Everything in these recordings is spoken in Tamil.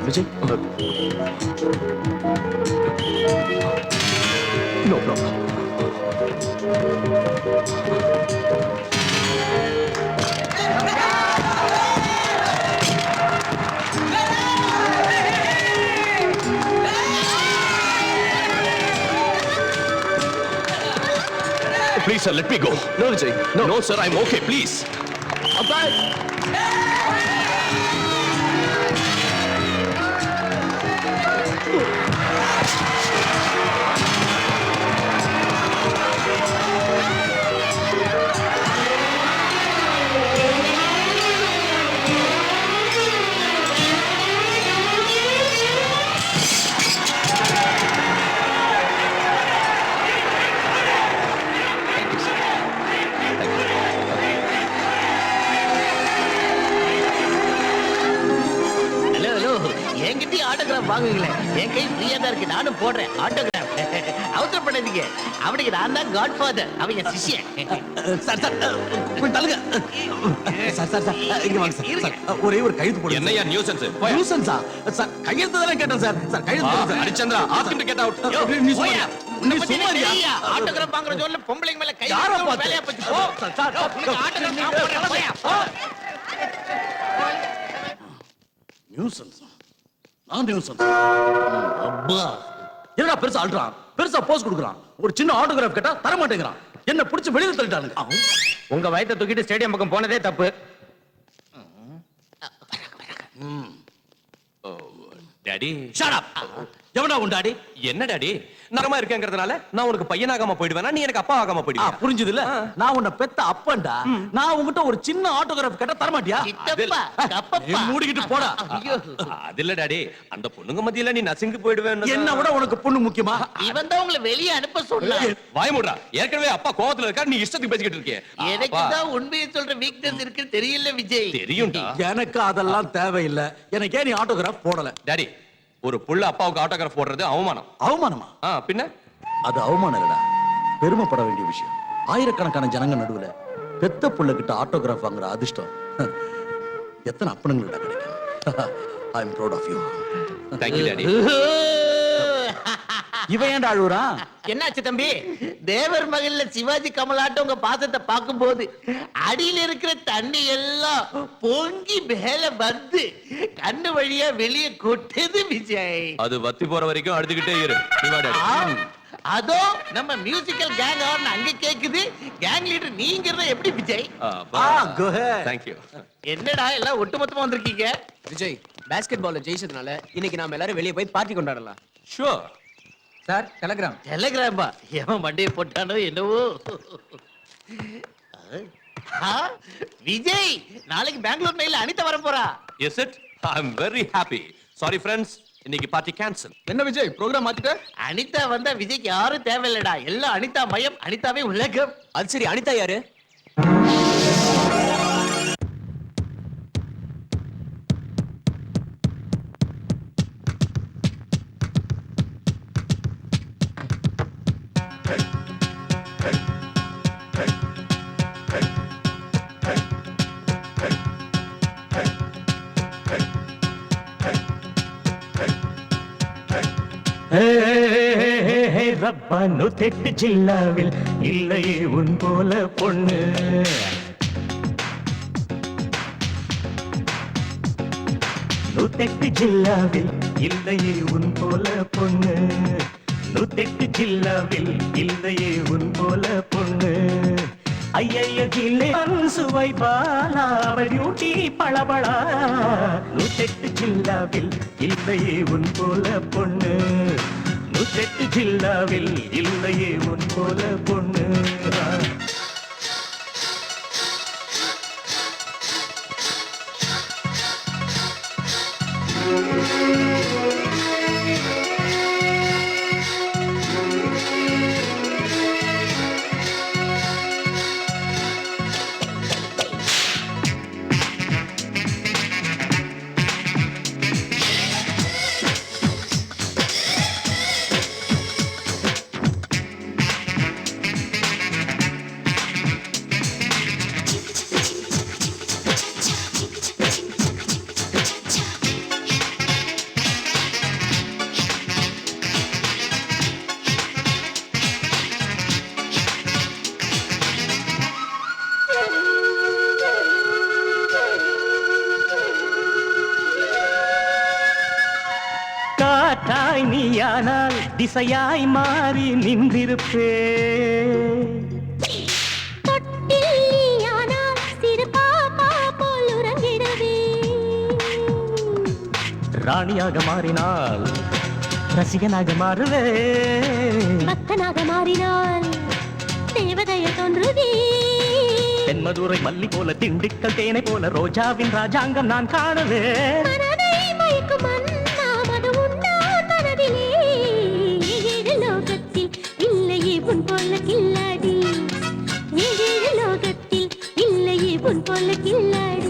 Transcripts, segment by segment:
Vijay no problem. Please, sir, let me go. No, Vijay. No. No, sir, I'm okay. Please. Abhay! வாங்குங்களேன். என் கை ஃப்ரீயா தான் இருக்கு. நானும் போடுறேன் ஆட்டோகிராஃப். அவசரம் பண்ணாதீங்க. அவனுக்கு நான் தான் காட் ஃபாதர். அவன் என் சிஷ்யன். சார் சார் கொஞ்சம் தள்ளுங்க. சார் சார் சார் இங்க வாங்க சார். சார் ஒரே ஒரு கையெழுத்து போடுங்க. என்னையா நியூசன்ஸ்? நியூசன்ஸா? சார் கையெழுத்து தானே கேட்டேன் சார். சார் கையெழுத்து போடுங்க sir. Harishchandra, ask him to get out. நீ சும்மா நீ சும்மாரியா? ஆட்டோகிராஃப் வாங்குற ஜோன்ல பொம்பளைங்க மேல கை யாரோ வைக்க பார்த்து வேலையா போச்சு. போ. சார் சார் உனக்கு ஆட்டோகிராஃப் நான் போடுறேன். போயா. போ. நியூசன்ஸ். நான் நியூசன்ஸ். அப்பா என்னடா பெருசா அல்றான், பெருசா போஸ் கொடுக்குறான். ஒரு சின்ன ஆட்டோகிராஃப் கேட்டா தர மாட்டேங்கிறான். என்ன பிடிச்சு வெளியில தள்ளிட்டானுங்க. உங்க வயித்தை தூக்கிட்டு ஸ்டேடியம் பக்கம் போனதே தப்பு. Daddy, shut up. எவனா உன் டாடி? என்ன டாடி நரமா இருக்கேங்கிறதுனால நான் உனக்கு பையனாகாம போயிடுவேனா, நீ எனக்கு அப்பா ஆகாம போயிடுவியா? புரிஞ்சது இல்ல? நான் உன்னை பெத்த அப்பன்டா. நான் உன்கிட்ட ஒரு சின்ன ஆட்டோகிராஃப் கேட்டா தர மாட்டியா? சித்தப்பா, கப்பப்பா. மூடிக்கிட்டு போடா. ஐயோ. அது இல்ல டாடி, அந்த பொண்ணுங்க மத்தியில நீ நசுங்கி போயிடுவேன்னு. என்ன விட உனக்கு பொண்ணு முக்கியமா? இவன் தான் உங்களை வெளியே அனுப்ப சொன்னான். வாய் மூடுறா. ஏற்கனவே அப்பா கோவத்துல இருக்காரு, நீ இஷ்டத்துக்கு பேசிக்கிட்டு இருக்கியே. எனக்கு தான் உண்மையை சொல்ற வீக்னஸ் இருக்கு தெரியல விஜய். தெரியும்டா. எனக்கு அதெல்லாம் தேவையில்லை. எனக்கே நீ ஆட்டோகிராஃப் போடல. டாடி, ஒரு புள்ள அப்பாவுக்கு ஆட்டோகிராஃப் போடுறது அவமானம். அவமானமா? பின்ன அது அவமானம் இல்லடா, பெருமைப்பட வேண்டிய விஷயம். ஆயிரக்கணக்கான ஜனங்க நடுவுல பெத்த புள்ள கிட்ட ஆட்டோகிராஃப் வாங்குற அதிர்ஷ்டம் எத்தனை அப்பனுங்கள்ட்ட கிடைக்கும். I am proud of you. Thank you daddy. இவன் ஏன்டா அழுவுறான்? என்னாச்சு தம்பி? தேவர் மகள்ல சிவாஜி கமலாட்டம் உங்க பாசத்தை பார்க்கும்போது அடியில இருக்கிற தண்ணி எல்லாம் பொங்கி மேல வந்து கண்ணு வழியா வெளியே கொட்டுது விஜய். அது வத்தி போற வரைக்கும் அழுதுகிட்டே இரு. நீ வா டாடி. அதோ நம்ம மியூசிக்கல் கேங் ஆர்னு அங்க கேக்குது. கேங் லீடர் நீங்கிறத எப்படி Vijay? go ahead. Thank you. என்னடா எல்லாம் ஒட்டுமொத்தமா வந்திருக்கீங்க? விஜய், பாஸ்கெட் பால்ல ஜெயிச்சதுனால இன்னைக்கு நாம எல்லாரும் வெளியே போய் பார்ட்டி கொண்டாடலாம். ஷூர். Sir, telegram. டெலிகிராம்பா? எவன் மண்டையை போட்டானோ என்னவோ. விஜய், நாளைக்கு பெங்களூர் மெயில அனிதா வர போறா. Is it? I'm very happy. Sorry friends, இன்னைக்கு பார்ட்டி கேன்சல். என்ன விஜய், ப்ரோகிராம் மாத்திட்ட? அனிதா வந்தா விஜய்க்கு யாரும் தேவையில்லடா. எல்லாம் அனிதா மயம், அனிதாவே உலகம். அது சரி, அனிதா யாரு? ரப்பா நூத்தெட்டு ஜில்லாவில் இல்லையே உன் போல பொண்ணு. நூத்தெட்டு ஜில்லாவில் இல்லையே உன் போல பொண்ணு. நூத்தெட்டு ஜில்லாவில் இல்லையே உன் போல பொண்ணு. ஐய ஜில்லே சுவை பாலா டியூட்டி பளபளா. நூத்தெட்டு ஜில்லாவில் இல்லையே உன் போல பொண்ணு. நூத்தெட்டு ஜில்லாவில் இல்லையே உன் போல பொண்ணு. காற்றாய் நீயானால் திசையாய் மாறி நின்றிருப்பே. ராணியாக மாறினால் ரசிகனாக மாறுவே. பக்தனாக மாறினால் தேவதைய தோன்றுவே. தென்மதுரை மல்லி போல திண்டுக்கல் தேனை போல ரோஜாவின் ராஜாங்கம் நான் காணவே. மனதை மயக்கும் மன்னாமது உண்டான் மனதிலே. ஏழு லோகத்தில் இல்லையே உன் போல கில்லாடி. ஏழு லோகத்தில் இல்லையே உன் போல கில்லாடி.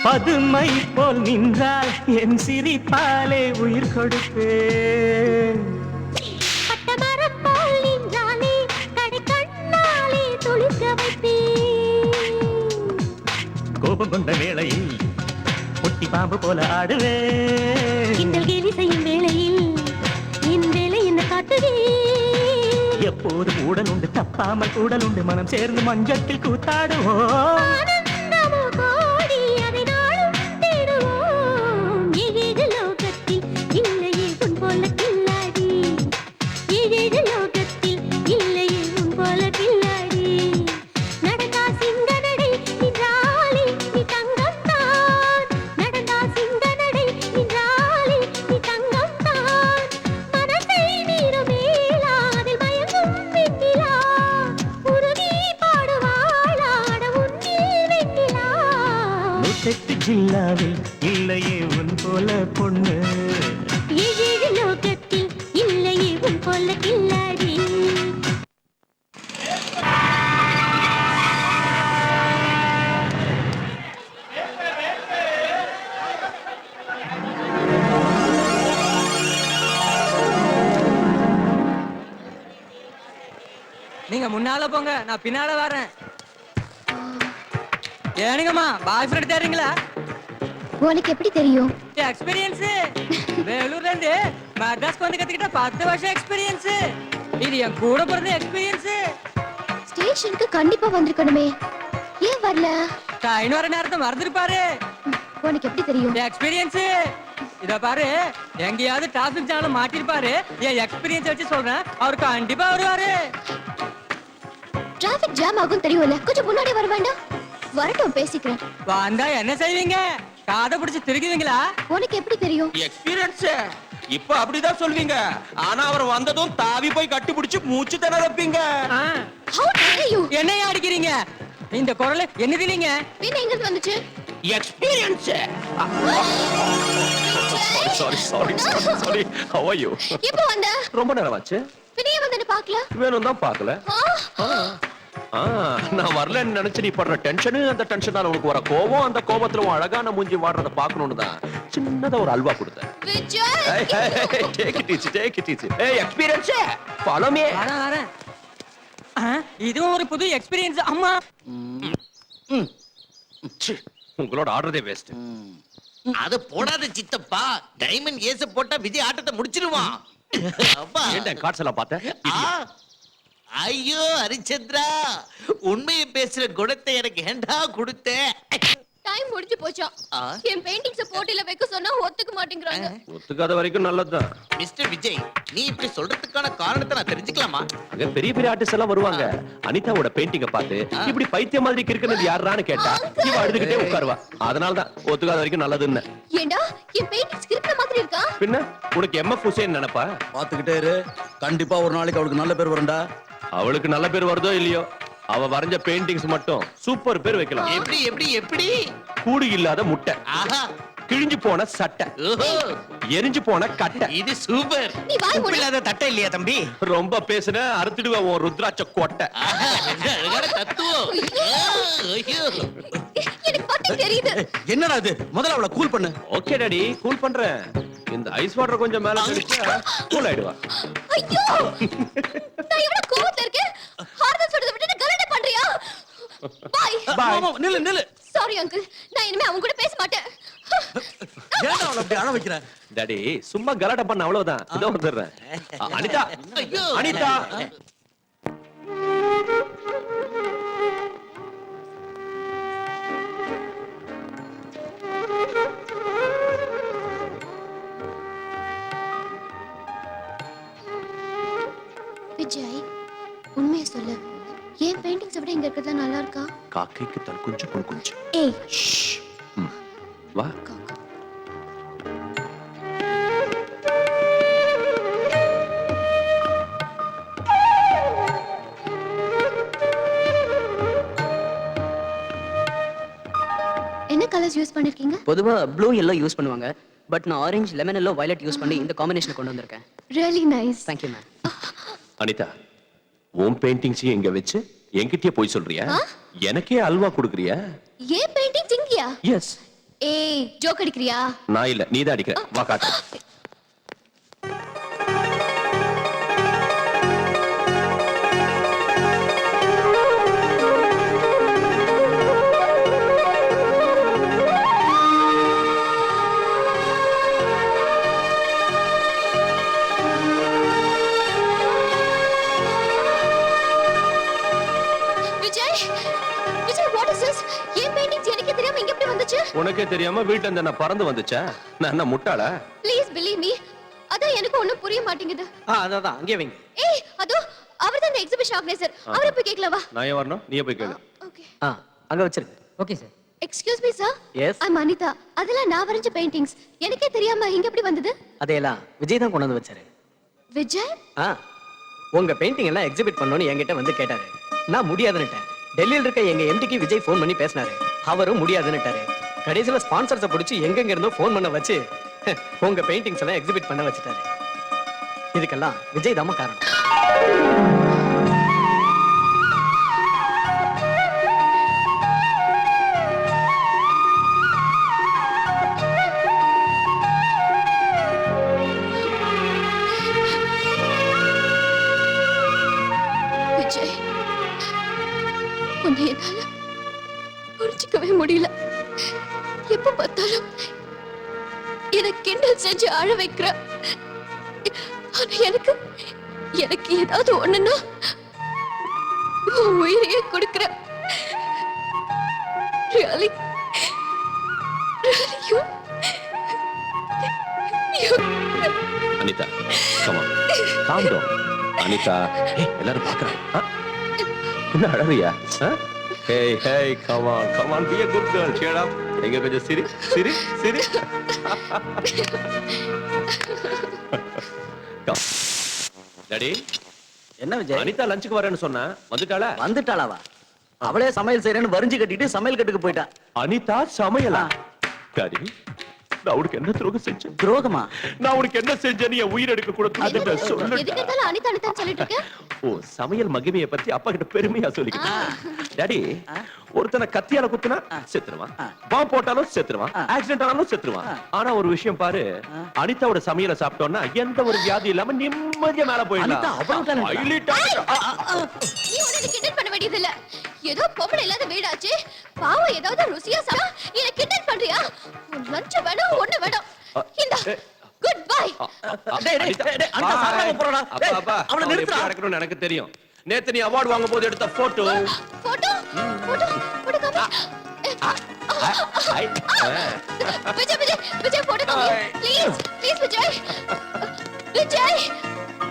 பதுமை போல் நின்றால் என் சிரிப்பாலே உயிர் கொடுப்பேன். பட்டமரம் போல் நின்றாலே கடை கண்ணாலே துளிர்க்க வைப்பேன். கோபம் கொண்ட வேளையில் பொட்டி பாம்பு போல ஆடுவேன். கிண்டல் கேலி செய்யும் வேளையில் என் வேலை என்ன காட்டுவே. எப்போது கூடல் உண்டு தப்பாமல் கூடல் உண்டு மனம் சேர்ந்து மஞ்சத்தில் கூத்தாடுவோம். ஆனந்தமோ கோடி அதை நாளும் தேடுவோம். ஏழு லோகத்தில் இல்லையே உன் போல கில்லாடி. ஏழு லோகத்தில் இல்லையே உன் போல கில்லாடி. நடந்தா சிங்க நடை நின்றாலே நீ தங்கம் தான். நடந்தா சிங்க நடை நின்றாலே நீ தங்கம் தான். மனசை மீறும் மேலா அதில் மயங்கும் வெண்ணிலா. உருகி பாடுவாளாட உன்னில் வெண்ணிலா. முத்தெட்டு ஜில்லாவில் இல்லையே உன் போல பொண்ணு. ஏழு லோகத்தில் இல்லையே உன் போல கில்லாடி. நீங்க முன்னால போங்க, நான் பின்னால வரேன். ஏனுங்கம்மா பாய் ஃப்ரெண்ட் தேடுறீங்களா? உனக்கு எப்படி தெரியும்? எக்ஸ்பீரியன்ஸ் வேலூர்ல இருந்து மெட்ராஸ்க்கு வந்து கத்துக்கிட்ட 10 வருஷம் எக்ஸ்பீரியன்ஸ். இது என் கூட பிறந்த எக்ஸ்பீரியன்ஸ். ஸ்டேஷனுக்கு கண்டிப்பா வந்திருக்கணுமே, ஏன் வரல? ட்ரெயின் வர நேரத்தை மறந்துருப்பாரு. உனக்கு எப்படி தெரியும்? எக்ஸ்பீரியன்ஸ் இத பாரு, எங்கேயாவது டிராபிக் ஜாம்ல மாட்டிருப்பாரு. என் எக்ஸ்பீரியன்ஸ் வச்சு சொல்றேன், அவரு கண்டிப்பா வருவாரு. டிராபிக் ஜாம் ஆகும் தெரியும்ல, கொஞ்சம் முன்னாடி வர வேண்டாம்? வரட்டும், பேசிக்கிறேன். வந்தா என்ன செய்வீங்க? காதை பிடிச்சு திருக்குவீங்களா? உனக்கு எப்படி தெரியும்? எக்ஸ்பீரியன்ஸ் இப்ப அப்படிதான் சொல்வீங்க. ஆனா அவர் வந்ததும் தாவி போய் கட்டி பிடிச்சு மூச்சு திணறப்பீங்க. How dare you? என்னையா அடிக்கிறீங்க? இந்த குரல் என்னது இல்லைங்க? பின்ன எங்க இருந்து வந்துச்சு? Experience. Sorry sorry sorry. How are you? எப்போ வந்த? ரொம்ப நேரம் ஆச்சு. பின்ன ஏன் வந்தேன்னு பார்க்கல? வேணும் தான் பார்க்கல. நான் வரலன்னு நினைச்சு நீ படுற டென்ஷனு, அந்த டென்ஷனால உனக்கு வர கோபம், அந்த கோபத்துல உன் அழகான மூஞ்சி வாடுறத பார்க்கணும்னு தான் சின்னதா ஒரு அல்வா கொடுத்தேன். Vijay, take it easy, take it easy. ஏய் எக்ஸ்பீரியன்ஸ் ஃபாலோ மீ. வரேன். இதுவும் ஒரு புது எக்ஸ்பீரியன்ஸ் அம்மா. உங்களோட ஆடுறதே வேஸ்ட். அது போடாத சித்தப்பா, டைமண்ட் ஏச போட்டா விஜய் ஆட்டத்தை முடிச்சிருவான். அப்பா ஏன்டா கார்ட்ஸ் எல்லாம் பார்த்தேன்? ஐயோ ஹரிச்சந்திரா, உண்மையை பேசுற குணத்தை எனக்கு ஏண்டா கொடுத்த? டைம் முடிஞ்சு போச்சாம். என் பெயிண்டிங்ஸ் போட்டியில வைக்க சொன்னா ஒத்துக்க மாட்டேங்கறாங்க. ஒத்துக்காத வரைக்கும் நல்லதுதான். மிஸ்டர் விஜய், நீ இப்படி சொல்றதுக்கான காரணத்தை நான் தெரிஞ்சுக்கலாமா? அங்க பெரிய பெரிய ஆர்டிஸ்ட் எல்லாம் வருவாங்க. அனிதாவோட பெயிண்டிங்க பார்த்து இப்படி பைத்தியம் மாதிரி கிறுக்குனது யாருன்னு கேட்டா இவ அழுதுகிட்டே உட்காருவா. அதனால தான் ஒத்துக்காத வரைக்கும் நல்லதுன்னு. ஏண்டா என் பெயிண்டிங்ஸ் கிறுக்குற மாதிரி இருக்கா? பின்ன உனக்கு எம்எஃப் ஹுசேன் நினைப்பா? பாத்துக்கிட்டே இரு, கண்டிப்பா ஒரு நாளைக்கு அவளுக்கு நல்ல பேர் வரும்டா. அவளுக்கு நல்ல பேர் வருதோ இல்லையோ, அவ வரைஞ்ச பெயிண்டிங்ஸ் மட்டும் சூப்பர் பேர் வைக்கலாம். எப்படி எப்படி எப்படி? கூடு இல்லாத முட்டை, ஆஹா, கிழிஞ்சு போன சட்டை, ஓஹோ, எரிஞ்சு போன கட்டை. இது சூப்பர். நீ வாய் மூடு. இல்லாத தட்டை இல்லையா தம்பி? ரொம்ப பேசுன அறுத்துடுவா உன் ருத்ராட்ச கோட்டை. ஆஹா, அழகான தத்துவம். ஐயோ, எனக்கு பத்தி தெரியுது. என்னடா இது? முதல்ல அவளை கூல் பண்ணு. ஓகே டாடி, கூல் பண்றேன். இந்த ஐஸ் வாட்டர் கொஞ்சம் மேல தெளிச்சா கூல் ஆயிடுவா. ஐயோ நான் எவ்வளவு கோவத்துல இருக்கேன். ஹார்தல் சொல்றத விட்டு கலாட்டா பண்றியா? பாய். மாமா, நில்லு நில்லு. சாரி அங்கிள், நான் இனிமே அவங்க கூட பேச மாட்டேன். ஏன்டா அவளை அப்படி அழ வைக்கிற? டாடி சும்மா கலாட்டா பண்ண அவ்வளவுதான். இதோ வந்துடுறேன். அனிதா, ஐயோ. அனிதா. விஜய், உண்மையை சொல்லு. என் பெயிண்டிங்ஸ் விட இங்க இருக்கிறது நல்லா இருக்கா? காக்கைக்கு தன் குஞ்சு பொன் குஞ்சு. ஏய், வா. காக்கா. என்ன கலர்ஸ் யூஸ் பண்ணிருக்கீங்க? பொதுவா ப்ளூ எல்லோ யூஸ் பண்ணுவாங்க, பட் நான் orange lemon yellow violet use பண்ணி இந்த காம்பினேஷன் கொண்டு வந்திருக்கேன். Really nice. Thank you ma'am. Anitha, உன் பெயிண்டிங்ஸையும் எங்க வச்சு என்கிட்டயே போய் சொல்றியா? எனக்கே அல்வா கொடுக்குறியா? ஏன் பெயிண்டிங்ஸ் இங்கயா? எஸ். ஏய், ஜோக் அடிக்கிறியா? நான் இல்ல, நீதான் அடிக்கிற. வா காட்டு. Vijay, Vijay, what is this? N paintings எனக்கே தெரியாம இங்க எப்படி வந்துச்சு? உனக்கே தெரியாம வீட்டுல இருந்து நான் பறந்து வந்துச்சா? நான் என்ன முட்டாளா? Please believe me. அதான் எனக்கு ஒண்ணும் புரிய மாட்டேங்குது. அதான் அங்கே வைங்க. ஏய், அதோ அவர்தான் இந்த எக்ஸிபிஷன் ஆர்கனைசர். அவரை போய் கேட்கலாம் வா. நான் ஏன் வரணும்? நீயே போய் கேளு. ஓகே. அங்க வச்சிருங்க. Okay sir. Excuse me sir. Yes. ஐ அம் அனிதா. அதெல்லாம் நான் வரைஞ்ச பெயிண்டிங்ஸ். எனக்கே தெரியாம இங்க எப்படி வந்தது? அதையெல்லாம் விஜய் தான் கொண்டு வந்து வச்சாரு. விஜய்? உங்க பெயிண்டிங் எல்லாம் எக்ஸிபிட் பண்ணணும்னு என்கிட்ட வந்து கேட்டாரு. நான் முடியாதுன்னுட்டேன். டெல்லியில் இருக்க எங்க எம்டிக்கு விஜய் ஃபோன் பண்ணி பேசினாரு. அவரும் முடியாதுன்னுட்டாரு. கடைசியில ஸ்பான்சர்ஸை பிடிச்சி எங்கெங்க இருந்தோ ஃபோன் பண்ண வச்சு உங்க பெயிண்டிங்ஸ் எல்லாம் எக்ஸிபிட் பண்ண வச்சுட்டாரு. இதுக்கெல்லாம் விஜய் தாம காரணம். விஜய், உன்னை என்னால புரிஞ்சுக்கவே முடியல. எப்ப பார்த்தாலும் எனக்கு கிண்டல் செஞ்சு அழ வைக்கிற. ஆனா எனக்கு ஏதாவது ஒண்ணுன்னா உன் உயிரையே கொடுக்கிற. Really? Really, you... Anitha, come on. Calm down. Anitha, எல்லாரும் பார்க்கறாங்க. என்ன அழறியா? Hey, hey, come on, be a good girl. Cheer up. எங்க கொஞ்சம் சிரி. டாடி, என்ன விஜய்? அனிதா லஞ்சுக்கு வரேன்னு சொன்னா வந்துட்டாளா? வந்துட்டாளாவா? அவளே சமையல் செய்யறேன்னு வரிஞ்சு கட்டிட்டு சமையல் கட்டுக்கு போயிட்டா. அனிதா சமையலா? டாடி, நான் உனக்கு என்ன துரோகம் செஞ்சேன்? துரோகமா? நான் உனக்கு என்ன செஞ்சேன்னு என் உயிர் எடுக்க கூட எதுக்கு சொல்லு. எடுத்தாலும் அனிதா அனிதான்னு சொல்லிட்டு இருக்க? ஓ, சமையல் மகிமையை பத்தி அப்பா கிட்ட பெருமையா சொல்லிக்கிட்டேன். டாடி, ஒருத்தனை கத்தியால குத்துனா செத்துருவான், பாம்பு போட்டாலும் செத்துருவான், ஆக்சிடென்ட் ஆனாலும் செத்துருவான். ஆனா ஒரு விஷயம் பாரு, அனிதாவோட சமையலை சாப்பிட்டோம்னா எந்த ஒரு வியாதி இல்லாம நிம்மதியா மேல அனிதா அவ்வளவு talent ஆ? நீ உடனே கிண்டல் பண்ண வேண்டியது இல்ல. ஏதோ பொம்பளை இல்லாத வீடாச்சு, பாவம் ஏதாவது ருசியா சாப்பிட்டா என்ன கிண்டல் பண்றியா? உன் லஞ்ச் வேணும், ஒண்ணு வேணும். இந்த குட் பை. அனிதா சாப்பிடாம போறடா. அவளை நிறுத்துடா. நடக்கணும்னு எனக்கு தெரியும். நேத்து நீ அவார்ட் வாங்கும் போது எடுத்த போட்டோ. போட்டோ காமி. விஜய் விஜய் விஜய் போட்டோ காமி please please Vijay Vijay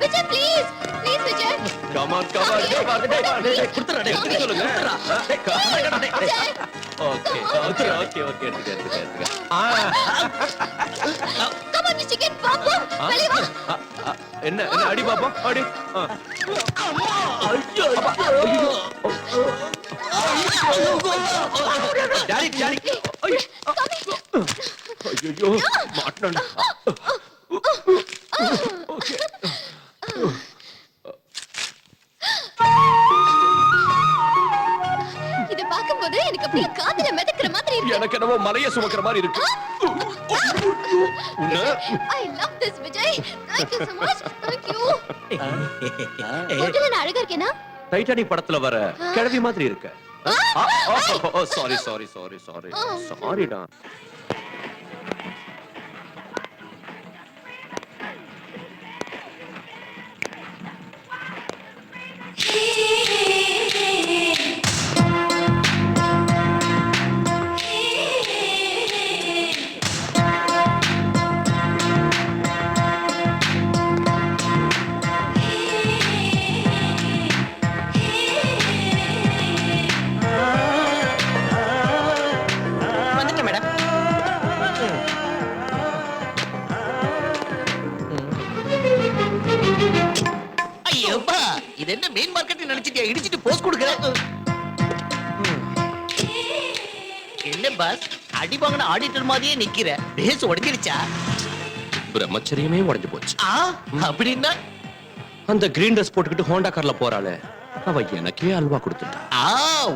Vijay please please Vijay Come on, come on, come on. டேய், குடுத்துறா, டேய், குடுத்து சொல்லுங்க. Vijay okay, okay, okay, okay, எடுத்துக்க. கம் ஆன் சிக்கன் பாப்பா வெளிய வா என்ன அடி பாப்போம், அடி. Daddy, daddy. ஐயோ, மாட்டணும். ஓகே. இத பாக்கும்போது எனக்கு அப்படியே காதுல மிதக்குற மாதிரி இருக்கு. எனக்கு என்னவோ மலைய சுமக்கிற மாதிரி இருக்கு. I love this Vijay. Thank you so much. Thank you. ஹோட்டல்ல நான் அழகா இருக்கேனா? டைட்டானிக் படத்துல வர கிழவி மாதிரி இருக்க. சாரி சாரிடா. வந்துட்டேன் மேடம். ஐயோப்பா, இது என்ன மெயின் மார்க்கெட் நினைச்சிட்டியா? இடிச்சிட்டு போஸ்ட் கொடுக்குறேன். என்ன பாஸ், அடி வாங்கின ஆடிட்டர் மாதிரியே நிக்கிற. பேஸ் உடைஞ்சிருச்சா? பிரம்மச்சரியமே உடைஞ்சு போச்சு. அப்படின்னா அந்த கிரீன் ட்ரெஸ் போட்டுக்கிட்டு ஹோண்டா கார்ல போறாளே, அவ எனக்கே அல்வா கொடுத்துட்டா.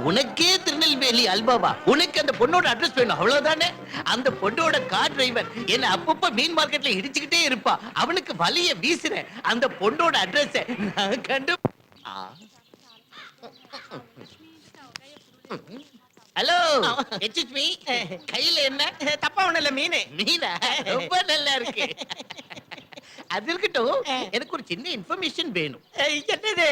உனக்கே திருநெல்வேலி அல்பாவா? உனக்கு அந்த பொண்ணோட அட்ரஸ் வேணும், அவ்வளவுதானே? அந்த பொண்ணோட கார் டிரைவர் என்ன அப்பப்ப மீன் மார்க்கெட்ல இடிச்சுக்கிட்டே இருப்பா. அவனுக்கு வலிய வீசுறேன். அந்த பொண்ணோட அட்ரஸ் நான் கண்டு. ஹலோ, எக்ஸ்கியூஸ் மீ, கையில என்ன? தப்பா ஒண்ணு இல்ல, மீன். மீனா? ரொம்ப நல்லா இருக்கு. அது இருக்கட்டும், எனக்கு ஒரு சின்ன இன்ஃபர்மேஷன் வேணும். என்னது?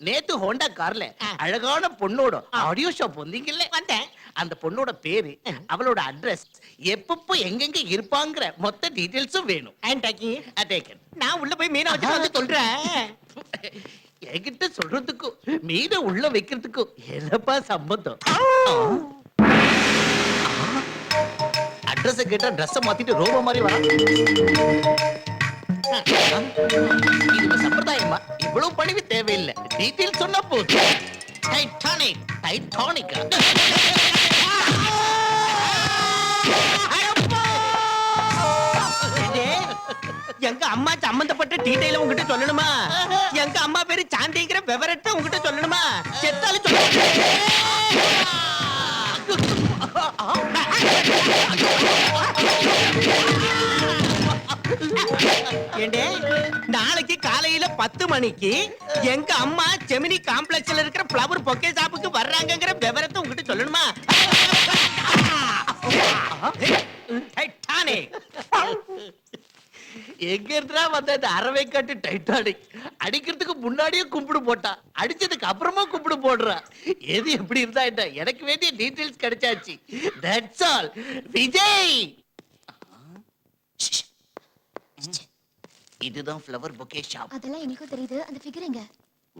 நேத்து ஹோண்டா கார்ல அழகான பொண்ணோட ஆடியோ ஷாப் வந்தீங்கல்ல? வந்தேன். அந்த பொண்ணோட பேரு, அவளோட அட்ரஸ், எப்பப்போ எங்கெங்க இருப்பாங்கற மொத்த டீடைல்ஸும் வேணும். நான் உள்ள போய் மீனை வச்சுட்டு வந்து சொல்றேன். என்கிட்ட சொல்றதுக்கும் மீனை உள்ள வைக்கிறதுக்கும் என்னப்பா சம்பந்தம்? அட்ரஸ் கேட்டா ட்ரெஸ் மாத்திட்டு ரோபோ மாதிரி வரா. இது சம்பிரதாயமா? இவ்வளவு பணிவு தேவையில்லை. டீடைல் சொன்னா போதும். Titanic, Titanic. எங்க அம்மா சம்பந்தப்பட்ட டீடைல உங்ககிட்ட சொல்லணுமா? எங்க அம்மா பேரு சாந்திங்கிற விவரத்தை உங்ககிட்ட சொல்லணுமா? செத்தாலும் ஏண்டே, நாளைக்கு காலையில 10 மணிக்கு எங்க அம்மா ஜெமினி காம்ப்ளெக்ஸ்ல இருக்கிற ஃப்ளவர் பொக்கே ஷாப்புக்கு வர்றாங்கங்கிற விவரத்தை உங்ககிட்ட சொல்லணுமா? டைட்டானிக். எங்க இருந்தா வந்த அந்த அரவை காட்டு டைட்டானிக் அடிக்கிறதுக்கு முன்னாடியே கும்பிடு போட்டா, அடிச்சதுக்கு அப்புறமா கும்பிடு போடுறா. எது எப்படி இருந்தா என்ன, எனக்கு வேண்டிய டீடைல்ஸ் கிடைச்சாச்சு. That's all. விஜய், இதுதான் ஃப்ளவர் பொக்கே ஷாப். அதெல்லாம் எனக்கும் தெரியுது. அந்த ஃபிகர் எங்க?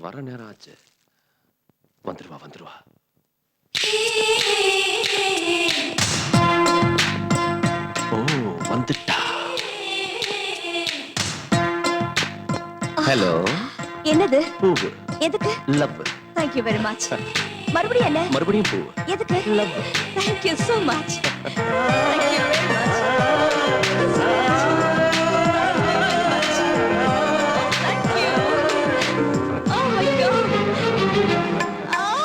வர நேரம் ஆச்சு. வந்துருவா. ஓ, வந்துட்டா. ஹலோ. என்னது? பூவு. எதுக்கு? Love. Thank you very much. மறுபடியும் என்ன? மறுபடியும் பூவு. எதுக்கு? Love. Thank you so much. Thank you very much. Thank you. Oh my God. Oh,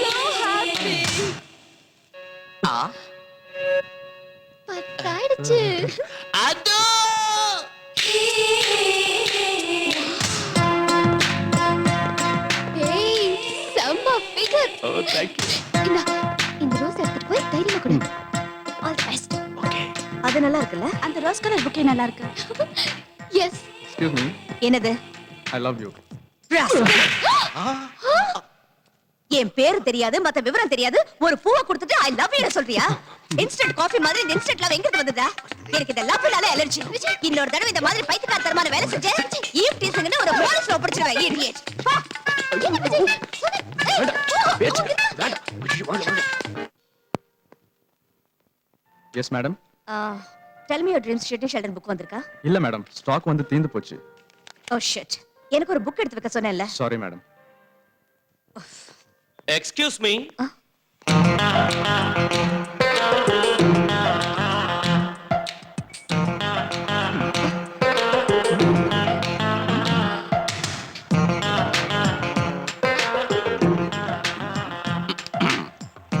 so happy. பத்தாயிடுச்சு. அதோ ஏய், செம்ம ஃபிகர். Oh, thank you. இந்த ரோஸ் எடுத்து போய் தைரியமா கொடு. All the best. ஓகே. அது நல்லா இருக்குல்ல? அந்த ரோஸ் கலர் புக்கே நல்லா இருக்கு. எஸ். Excuse me. என்னது? I love you. என் பேரு தெரியாது மத்த விவரம் தெரியாது ஒரு பூவை கொடுத்துட்டு ஐ லவ் யூ சொல்றியா இன்ஸ்டன்ட் காஃபி மாதிரி இந்த இன்ஸ்டன்ட் லவ் எங்க வந்ததா எனக்கு இந்த லவ்னால அலர்ஜி இன்னொரு தடவை இந்த மாதிரி பைத்தியக்காரத்தனமான வேலை செஞ்ச ஈவ் டீசிங்னு ஒரு போலீஸ்ல ஒப்படைச்சிடுவேன் idiot yes madam. Tell me your dreams Sidney Sheldon book வந்திருக்கா இல்ல மேடம், ஸ்டாக் வந்து தீந்து போச்சு. ஓ ஷிட் எனக்கு ஒரு புக் எடுத்து வைக்க சொன்னேன்ல சாரி மேடம். Excuse me.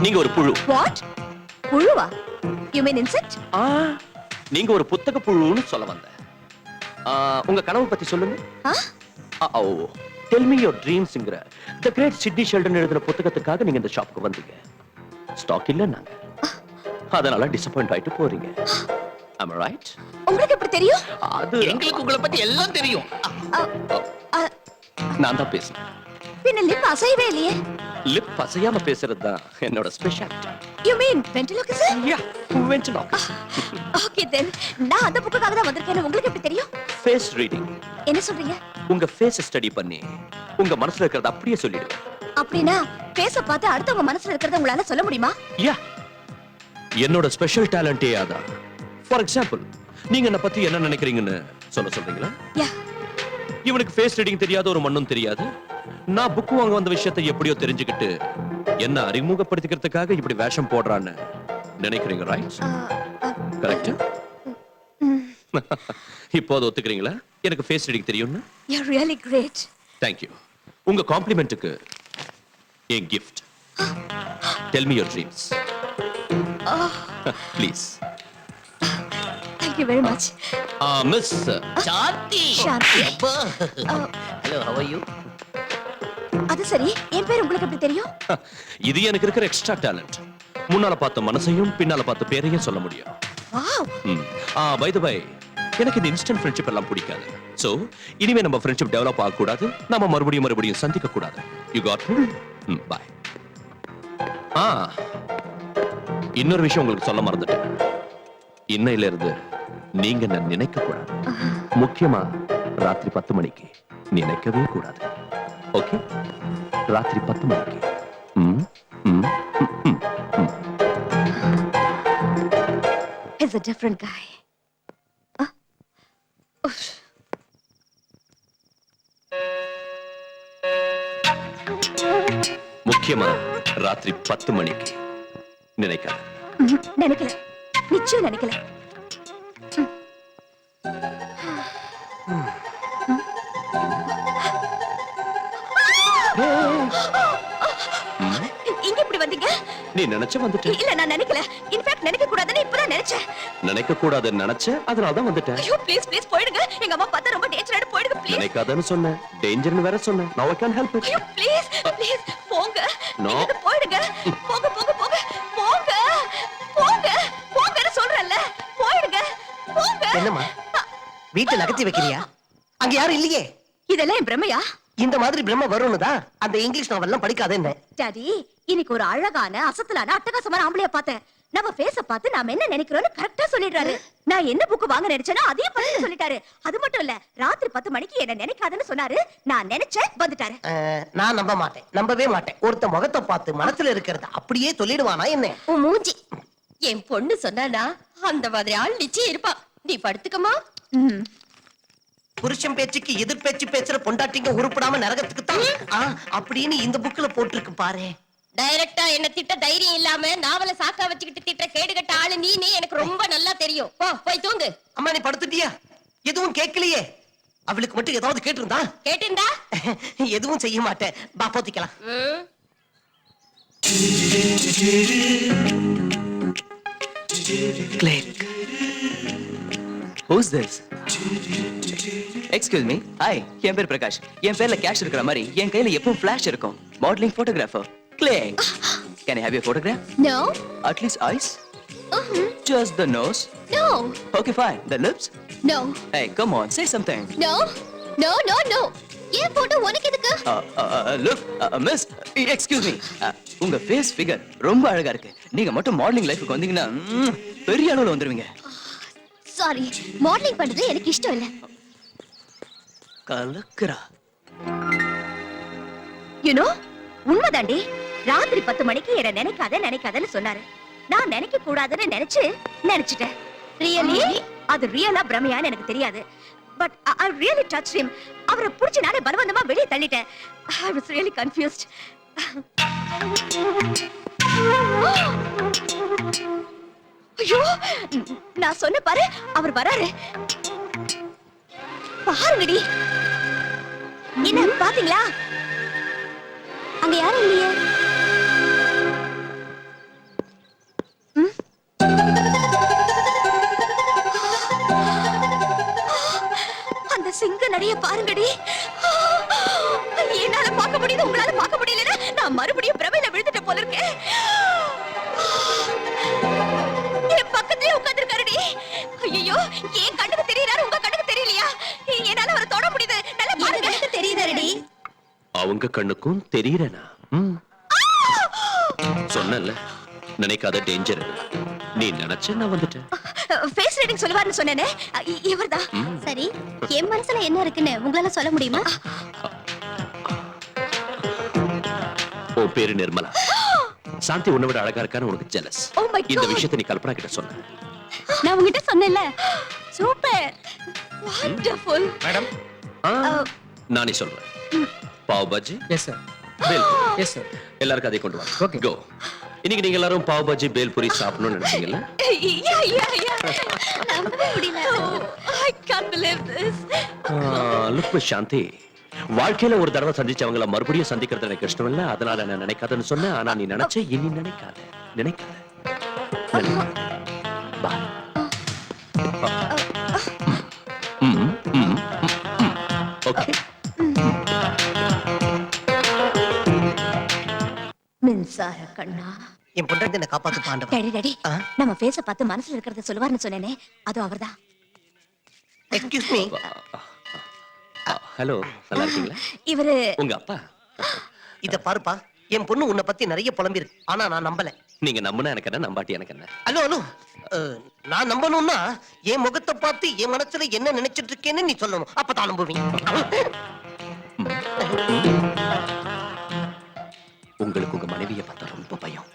நீங்க ஒரு புழு. வாட் புழுவா யூ மீன் இன்செக்ட் நீங்க ஒரு புத்தக புழுன்னு சொல்ல வந்தேன். உங்க கனவு பத்தி சொல்லுங்க. டெல் மீ யுவர் ட்ரீம்ஸ்ங்கற தி கிரேட் சிட்னி ஷெல்டன் எழுதின புத்தகத்துக்காக நீங்க இந்த ஷாப்புக்கு வந்தீங்க. ஸ்டாக் இல்ல நாங்க. அதனால டிசப்பாயிண்ட் ஆயிட்டு போறீங்க. am I right? உங்களுக்கு எப்படி தெரியும்? அது எங்களுக்கு உங்களை பத்தி எல்லாம் தெரியும். நான் தான் பேசுறேன். பின்ன லிப் அசையவே இல்லையே. லிப் அசையாம பேசுறது தான் என்னோட specialty. You mean ventriloquism? Yeah, ventriloquism. Okay then நான் அந்த புக்குக்காக தான் வந்திருக்கேன். உங்களுக்கு எப்படி தெரியும்? Face reading. என்ன சொல்றீங்க? உங்க ஃபேஸ் ஸ்டடி பண்ணி உங்க மனசுல இருக்கிறத அப்படியே சொல்லிடுவேன். அப்படினா ஃபேஸ பார்த்து அடுத்தவங்க மனசுல இருக்கிறத உங்களால சொல்ல முடியுமா? யா, என்னோட ஸ்பெஷல் டேலண்டே அதான். ஃபார் எக்ஸாம்பிள், நீங்க என்ன பத்தி என்ன நினைக்கிறீங்கன்னு சொல்றீங்களா? யா. இவனுக்கு ஃபேஸ் ரீடிங் தெரியாத ஒரு மண்ணும் தெரியாது. நான் புக் வாங்க வந்த விஷயத்தை எப்படியோ தெரிஞ்சுக்கிட்டு என்ன அறிமுகப்படுத்திக்கிறதுக்காக இப்படி வேஷம் போடுறான்னு நினைக்கிறீங்க, ரைட்? கரெக்ட். இப்போது ஒத்துக்கிறீங்களா எனக்கு ஃபேஸ் ரீடிங் தெரியும்னு? You are really great. Thank you. உங்க காம்ப்ளிமெண்ட்டுக்கு a gift. Tell me your dreams. Please. Thank you very much. Miss Shanthi. Shanthi. Hello, how are you? அது சரி, என் பேர் உங்களுக்கு எப்படி தெரியும்? இது எனக்கு இருக்கிற எக்ஸ்ட்ரா டேலண்ட். முன்னால பார்த்த மனசையும் பின்னால பார்த்த பேரையும் சொல்ல முடியும். வாவ். பை தி பை, எனக்கு இந்த இன்ஸ்டன்ட் ஃப்ரெண்ட்ஷிப் எல்லாம் பிடிக்காது. சோ இனிமே நம்ம ஃப்ரெண்ட்ஷிப் டெவலப் ஆக கூடாது, நம்ம மறுபடியும் சந்திக்க கூடாது. You got me? பை. இன்னொரு விஷயம் உங்களுக்கு சொல்ல மறந்துட்டேன். இன்னையில இருந்து நீங்க என்ன நினைக்க கூடாது. முக்கியமா ராத்திரி 10 மணிக்கு நினைக்கவே கூடாது. ஓகே? ராத்திரி 10 மணிக்கு. He's a different guy. முக்கியமா ராத்திரி 10 மணிக்கு நினைக்காத. நினைக்கல, நிச்சயம் நினைக்கல. இங்க இப்படி வந்தீங்க? நீ நினைச்ச வந்துட்ட. இல்ல நான் நினைக்கல. இன்ஃபேக்ட் நினைக்க கூடாதுன்னு இப்பதான் நினைச்சேன். நினைக்க கூடாதுன்னு நினைச்ச, அதனால தான் வந்துட்டேன். ஐயோ ப்ளீஸ் ப்ளீஸ் போயிடுங்க. எங்க அம்மா பார்த்தா ரொம்ப டேஞ்சரான போயிடுங்க ப்ளீஸ். நினைக்காதன்னு சொன்னேன், டேஞ்சர்னு வேற சொன்னேன். Now I can't help it. ஐயோ ப்ளீஸ் ப்ளீஸ் போங்க. No. நீங்க போயிடுங்க. போங்க போங்க போங்க போங்க போங்க போங்கன்னு சொல்றேன்ல. போயிடுங்க போங்க. என்னம்மா வீட்டை நகர்த்தி வைக்கிறியா? அங்க யாரும் இல்லையே. இதெல்லாம் என் பிரமையா? இந்த மாதிரி பிரம்ம வரும்னு தான் அந்த இங்கிலீஷ் நாவல்லாம் படிக்காதேன்னு. டாடி இன்னைக்கு ஒரு அழகான அசத்தலான அட்டகாசமான ஆம்பளைய பார்த்தேன். நம்ம ஃபேஸ பார்த்து நாம என்ன நினைக்கிறோம்னு கரெக்ட்டா சொல்லிடுறாரு. நான் என்ன புக் வாங்க நினைச்சேனோ அதையும் பார்த்து சொல்லிட்டாரு. அது மட்டும் இல்ல, ராத்திரி 10 மணிக்கு என்ன நினைக்காதன்னு சொன்னாரு. நான் நினைச்சேன், வந்துட்டாரு. நான் நம்ப மாட்டேன், நம்பவே மாட்டேன். ஒருத்த முகத்தை பார்த்து மனசுல இருக்கிறத அப்படியே சொல்லிடுவானா என்ன? உன் மூஞ்சி. என் பொண்ணு சொன்னானா அந்த மாதிரி ஆள் நிச்சயம் இருப்பா. நீ படுத்துக்கமா. புருஷன் பேச்சுக்கு எதிர் பேச்சு பேசுற பொண்டாட்டிங்க உருப்படாம நரகத்துக்கு தான் அப்படின்னு இந்த புக்ல போட்டிருக்கு பாரு. டைரக்டா என்ன திட்ட தைரியம் இல்லாம நாவல சாக்கா வச்சுக்கிட்டு திட்ட கேடுகட்ட ஆளு நீ எனக்கு ரொம்ப நல்லா தெரியும். போ போய் தூங்கு. அம்மா நீ படுத்துட்டியா? எதுவும் கேட்கலையே. அவளுக்கு மட்டும் ஏதாவது கேட்டிருந்தா? கேட்டிருந்தா எதுவும் செய்ய மாட்டேன். பா போத்திக்கலாம். Click. Who's this? Excuse me. Hi, என் பேர் பிரகாஷ். என் பேர்ல கேஷ் இருக்கிற மாதிரி என் கையில எப்பவும் ஃபிளாஷ் இருக்கும். Modelling photographer. Click. Can I have your photograph? No. At least eyes? Just the nose? No. Okay, fine. The lips? No. Hey, come on, say something. No. No, no, no. ஏன் போட்டோ உனக்கு எதுக்கு? லுக் மிஸ் எக்ஸ்கியூஸ் மீ உங்க ஃபேஸ் ஃபிகர் ரொம்ப அழகா இருக்கு நீங்க மட்டும் மாடலிங் லைஃப்க்கு வந்தீங்கன்னா பெரிய அளவுல வந்துருவீங்க சாரி, மாடலிங் பண்றது எனக்கு இஷ்டம் இல்ல. கலக்குறா யூனோ உண்மைதாண்டி. ராத்திரி 10 மணிக்கு என்ன நினைக்காதன்னு சொன்னாரு. நான் நினைக்க கூடாதுன்னு நினைச்சிட்டேன். ரியலி அது ரியலா பிரமையான்னு எனக்கு தெரியாது. But I really touched him. அவரை புடிச்சு நானே பலவந்தமா வெளியே தள்ளிட்டேன். I was really confused. ஐயோ, நான் சொன்ன பாரு, அவர் வராரு. பாருங்கடி. என்ன பாத்தீங்களா? அங்க யாரும் இல்லையே. அந்த சிங்க நடைய பாருங்கடி. என்னால பார்க்க முடியுது, உங்களால பார்க்க முடியல. நான் மறுபடியும் பிரமையில விழுந்துட்ட போல இருக்கேன். என் பக்கத்துலயே உட்கார்ந்திருக்காருடி. ஐயோ, என் கண்ணுக்கு தெரியறாரு, உங்க கண்ணுக்கு தெரியலையா? என்னால அவரை தொட முடியுது. நல்லா பாருங்க. தெரியுதாடி? அவங்க கண்ணுக்கும் தெரியறேனா? சொன்னல, நினைக்காத டேஞ்சர். நீ நினைச்ச நான் வந்துட்டேன். ஃபேஸ் ரீடிங் சொல்லுவாருன்னு சொன்னேனே, இவர்தான். சரி, என் மனசுல என்ன இருக்குன்னு உங்களால சொல்ல முடியுமா? உன் பேரு நிர்மலா. சாந்தி உன்னை விட அழகா இருக்கான்னு உனக்கு ஜெலஸ். Oh my இந்த God. விஷயத்தை நீ கல்பனா கிட்ட சொன்ன. நான் உங்ககிட்ட சொன்னேன்ல. Super, wonderful. மேடம் நானே சொல்றேன். பாவ் பாஜி, எஸ் சார் பேல் எஸ் சார் எல்லாருக்கும் அதை கொண்டு வாங்க. Okay. கோ. இன்னைக்கு நீங்க எல்லாரும் பாவ் பாஜி பேல் பூரி சாப்பிடணும்னு நினைச்சீங்கல்ல? நம்பவே முடியல. I can't believe this. Look Shanti, வாழ்க்கையில ஒரு தடவை சந்திச்சவங்கள மறுபடியும் சந்திக்கிறது எனக்கு இஷ்டம் இல்ல. அதனால நான் நினைக்காதன்னு சொன்னேன். ஆனா நீ நினைச்ச, இனி நினைக்காத. பா. ஓகே. மின்சார கண்ணா. என் பொண்டாட்டி என்ன காப்பாத்து பாண்டவன். டேடி டேடி, நம்ம ஃபேஸ பார்த்து மனசுல இருக்கிறத சொல்லுவார்னு சொன்னேனே, அது அவர்தான். Excuse me. ஹலோ, நல்லா இருக்கீங்களா? இவரு உங்க அப்பா. இத பாருப்பா, என் பொண்ணு உன்னை பத்தி நிறைய புலம்பிருக்கு. ஆனா நான் நம்பல. நீங்க நம்பினா எனக்கு என்ன, நம்பாட்டி எனக்கு என்ன? ஹலோ நான் நம்பணும்னா என் முகத்தை பார்த்து என் மனசுல என்ன நினைச்சிட்டு இருக்கேன்னு நீ சொல்லணும். அப்பதான் நம்புவீங்க. உங்களுக்கு உங்க மனைவியை பார்த்தா ரொம்ப பயம்.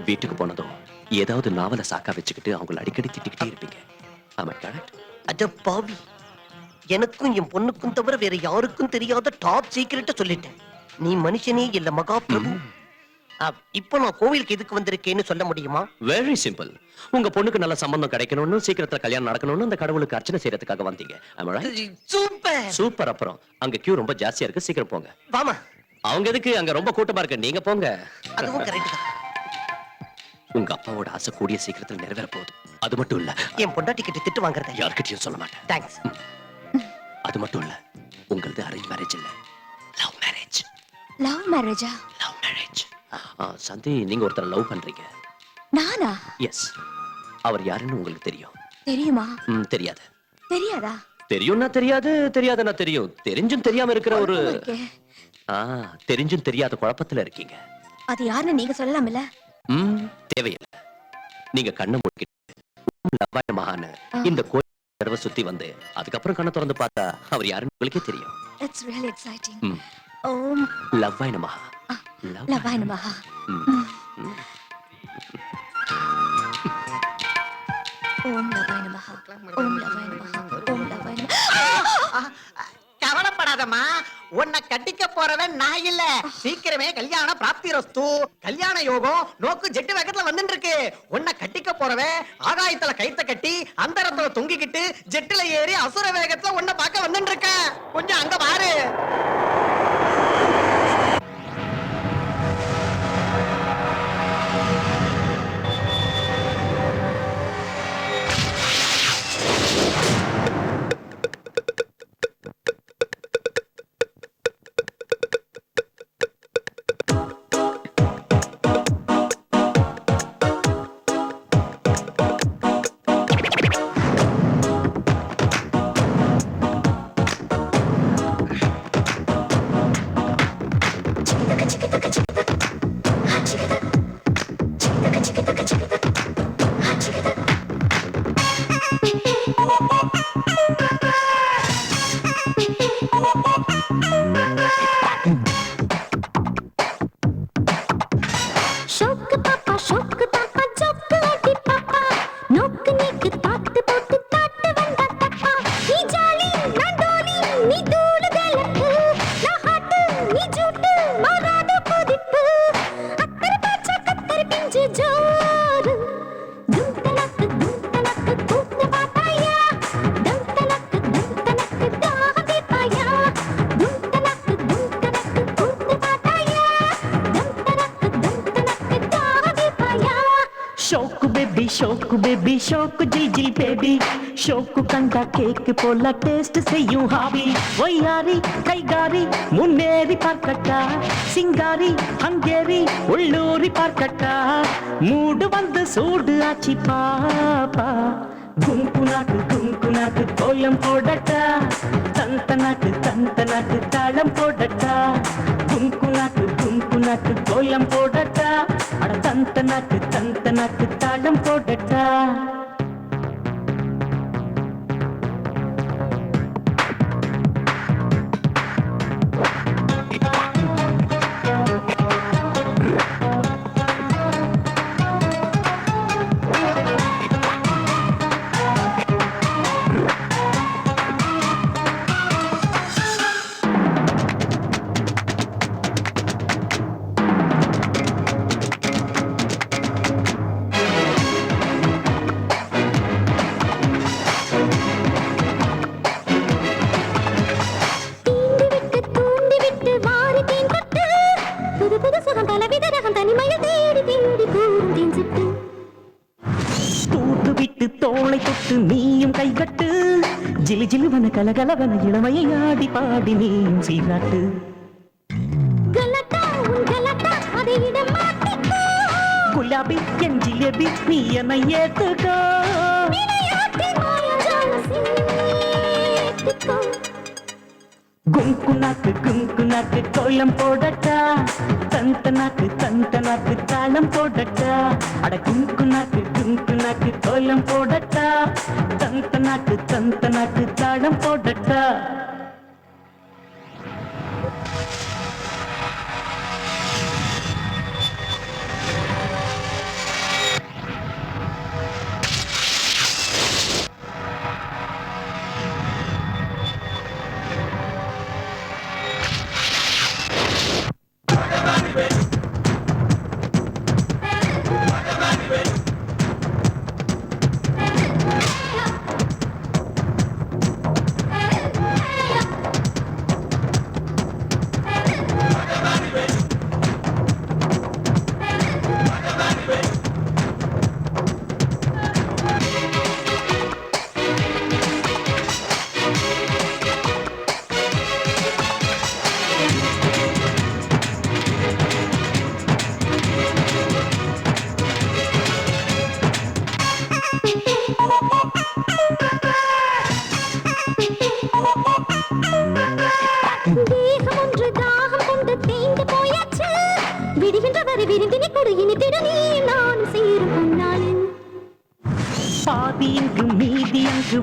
வீட்டுக்கு போனதும் ஏதாவது நாவல சாக்கா வச்சுக்கிட்டு அவங்களை அடிக்கடி திட்டிக்கிட்டே இருப்பீங்க. ஆமா, கரெக்ட்? அட பாவி, எனக்கும் என் பொண்ணுக்கும் தவிர வேற யாருக்கும் தெரியாத டாப் சீக்கிரட்ட சொல்லிட்டேன். நீ மனுஷனே இல்ல மகா பிரபு. இப்போ நான் கோவிலுக்கு எதுக்கு வந்திருக்கேன்னு சொல்ல முடியுமா? Very simple. உங்க பொண்ணுக்கு நல்ல சம்பந்தம் கிடைக்கணும்னு, சீக்கிரத்துல கல்யாணம் நடக்கணும்னு அந்த கடவுளுக்கு அர்ச்சனை செய்யறதுக்காக வந்தீங்க. Super super. அப்புறம் அங்க கியூ ரொம்ப ஜாஸ்தியா இருக்கு, சீக்கிரம் போங்க. வாமா. அவங்க எதுக்கு, அங்க ரொம்ப கூட்டமா இருக்கு, நீங்க போங்க. அதுவும் கரெக்ட் தான். உங்க அப்பாவோட ஆசை கூடிய சீக்கிரத்துல நிறைவேற போகுது. அது மட்டும் இல்ல, என் பொண்டாட்டி கிட்ட திட்டு வாங்குறத யார்கிட்டயும் சொல்ல மாட்டேன். தேங்க்ஸ். அது மட்டும் இல்ல, உங்களது அரேஞ்ச் மேரேஜ் இல்ல, லவ் மேரேஜ். லவ் மேரேஜா? Love marriage. சந்தி, நீங்க ஒருத்தர் லவ் பண்றீங்க. நானா? எஸ். அவர் யாருன்னு உங்களுக்கு தெரியும்? தெரியுமா? தெரியாது. தெரியாதா? தெரியும்னா தெரியாது, தெரியாதுன்னா தெரியும். தெரிஞ்சும் தெரியாம இருக்கிற ஒரு இருக்கே. தெரிஞ்சும் தெரியாத குழப்பத்துல இருக்கீங்க. அது யாருன்னு நீங்க சொல்லலாம்ல? தேவையில்லை. நீங்க கண்ணை மூடிக்கிட்டு லவ்வாய மகான்னு இந்த கோயில் தடவை சுத்தி வந்து அதுக்கப்புறம் கண்ணை திறந்து பார்த்தா அவர் யாருன்னு உங்களுக்கே தெரியும். It's really exciting. ஓம் லவ்வாய மகா. லவ்வாய நமஹா. ஓம் லவ்வாய நமஹா. ஓம் லவ்வாய நமஹா. ஓம் லவ்வாய நமஹா. கவலைப்படாதம்மா, உன்னை கட்டிக்க போறவன் நான் இல்ல. சீக்கிரமே கல்யாண பிராப்தி ரஸ்து. கல்யாண யோகம் நோக்கு ஜெட்டு வேகத்துல வந்துட்டு இருக்கு. உன்னை கட்டிக்க போறவன் ஆகாயத்துல கைத்த கட்டி அந்தரத்துல தொங்கிக்கிட்டு ஜெட்டுல ஏறி அசுர வேகத்துல உன்னை பார்க்க வந்துட்டு இருக்க. கொஞ்சம் அங்க பாரு. ஷோக்கு பாப்பா ஷோக்கு பாப்பா ஜோக்கு அடி பாப்பா நோக்கு நீக்கு தாத்து போட்டு தாட்டு வந்தா தப்பா நீ ஜாலி நான் டோலி நீ தூளு கலப்பு நான் ஹாட்டு நீ ஜூட்டு மாறாத புதிப்பு அக்கறை பாச்சா கத்தரி பிஞ்சு ஜோரு தும்தனக்கு கூத்து பாட்டாயா தும்தனக்கு தாகம் தீர்ப்பாயா தும்தனக்கு கூத்து பாட்டாயா ஷோக்கு பேபி ஷோக்கு ஜில் ஜில் பேபி ஷோக்கு கண்டா கேக்கு போல டேஸ்ட் செய்யும் ஹாபி ஒய்யாரி கைகாரி முன்னேறி பார்க்கட்டா சிங்காரி ஹங்கேரி உள்ளூரி பார்க்கட்டா மூடு வந்து சூடு ஆச்சி பாப்பா குங்கு நாக்கு கோலம் போடட்டா தந்த நாக்கு தாளம் போடட்டா குங்கு நாக்கு கோலம் போடட்டா அட தந்த நாக்கு தாளம் போடட்டா தோளை தொட்டு நீயும் கைகட்டு ஜிலு ஜிலுவன கலகலவன இளமையை ஆடி பாடி நீயும் சீராட்டு குலாபி என் ஜிலேபி நீ என்னை ஏத்துக்கோ குங்கு நாக்கு கோலம் போடட்டா தந்த நாக்கு தாளம் போடட்டா அட குங்கு நாக்கு கோலம் போடட்டா தந்த நாக்கு தாளம் போடட்டா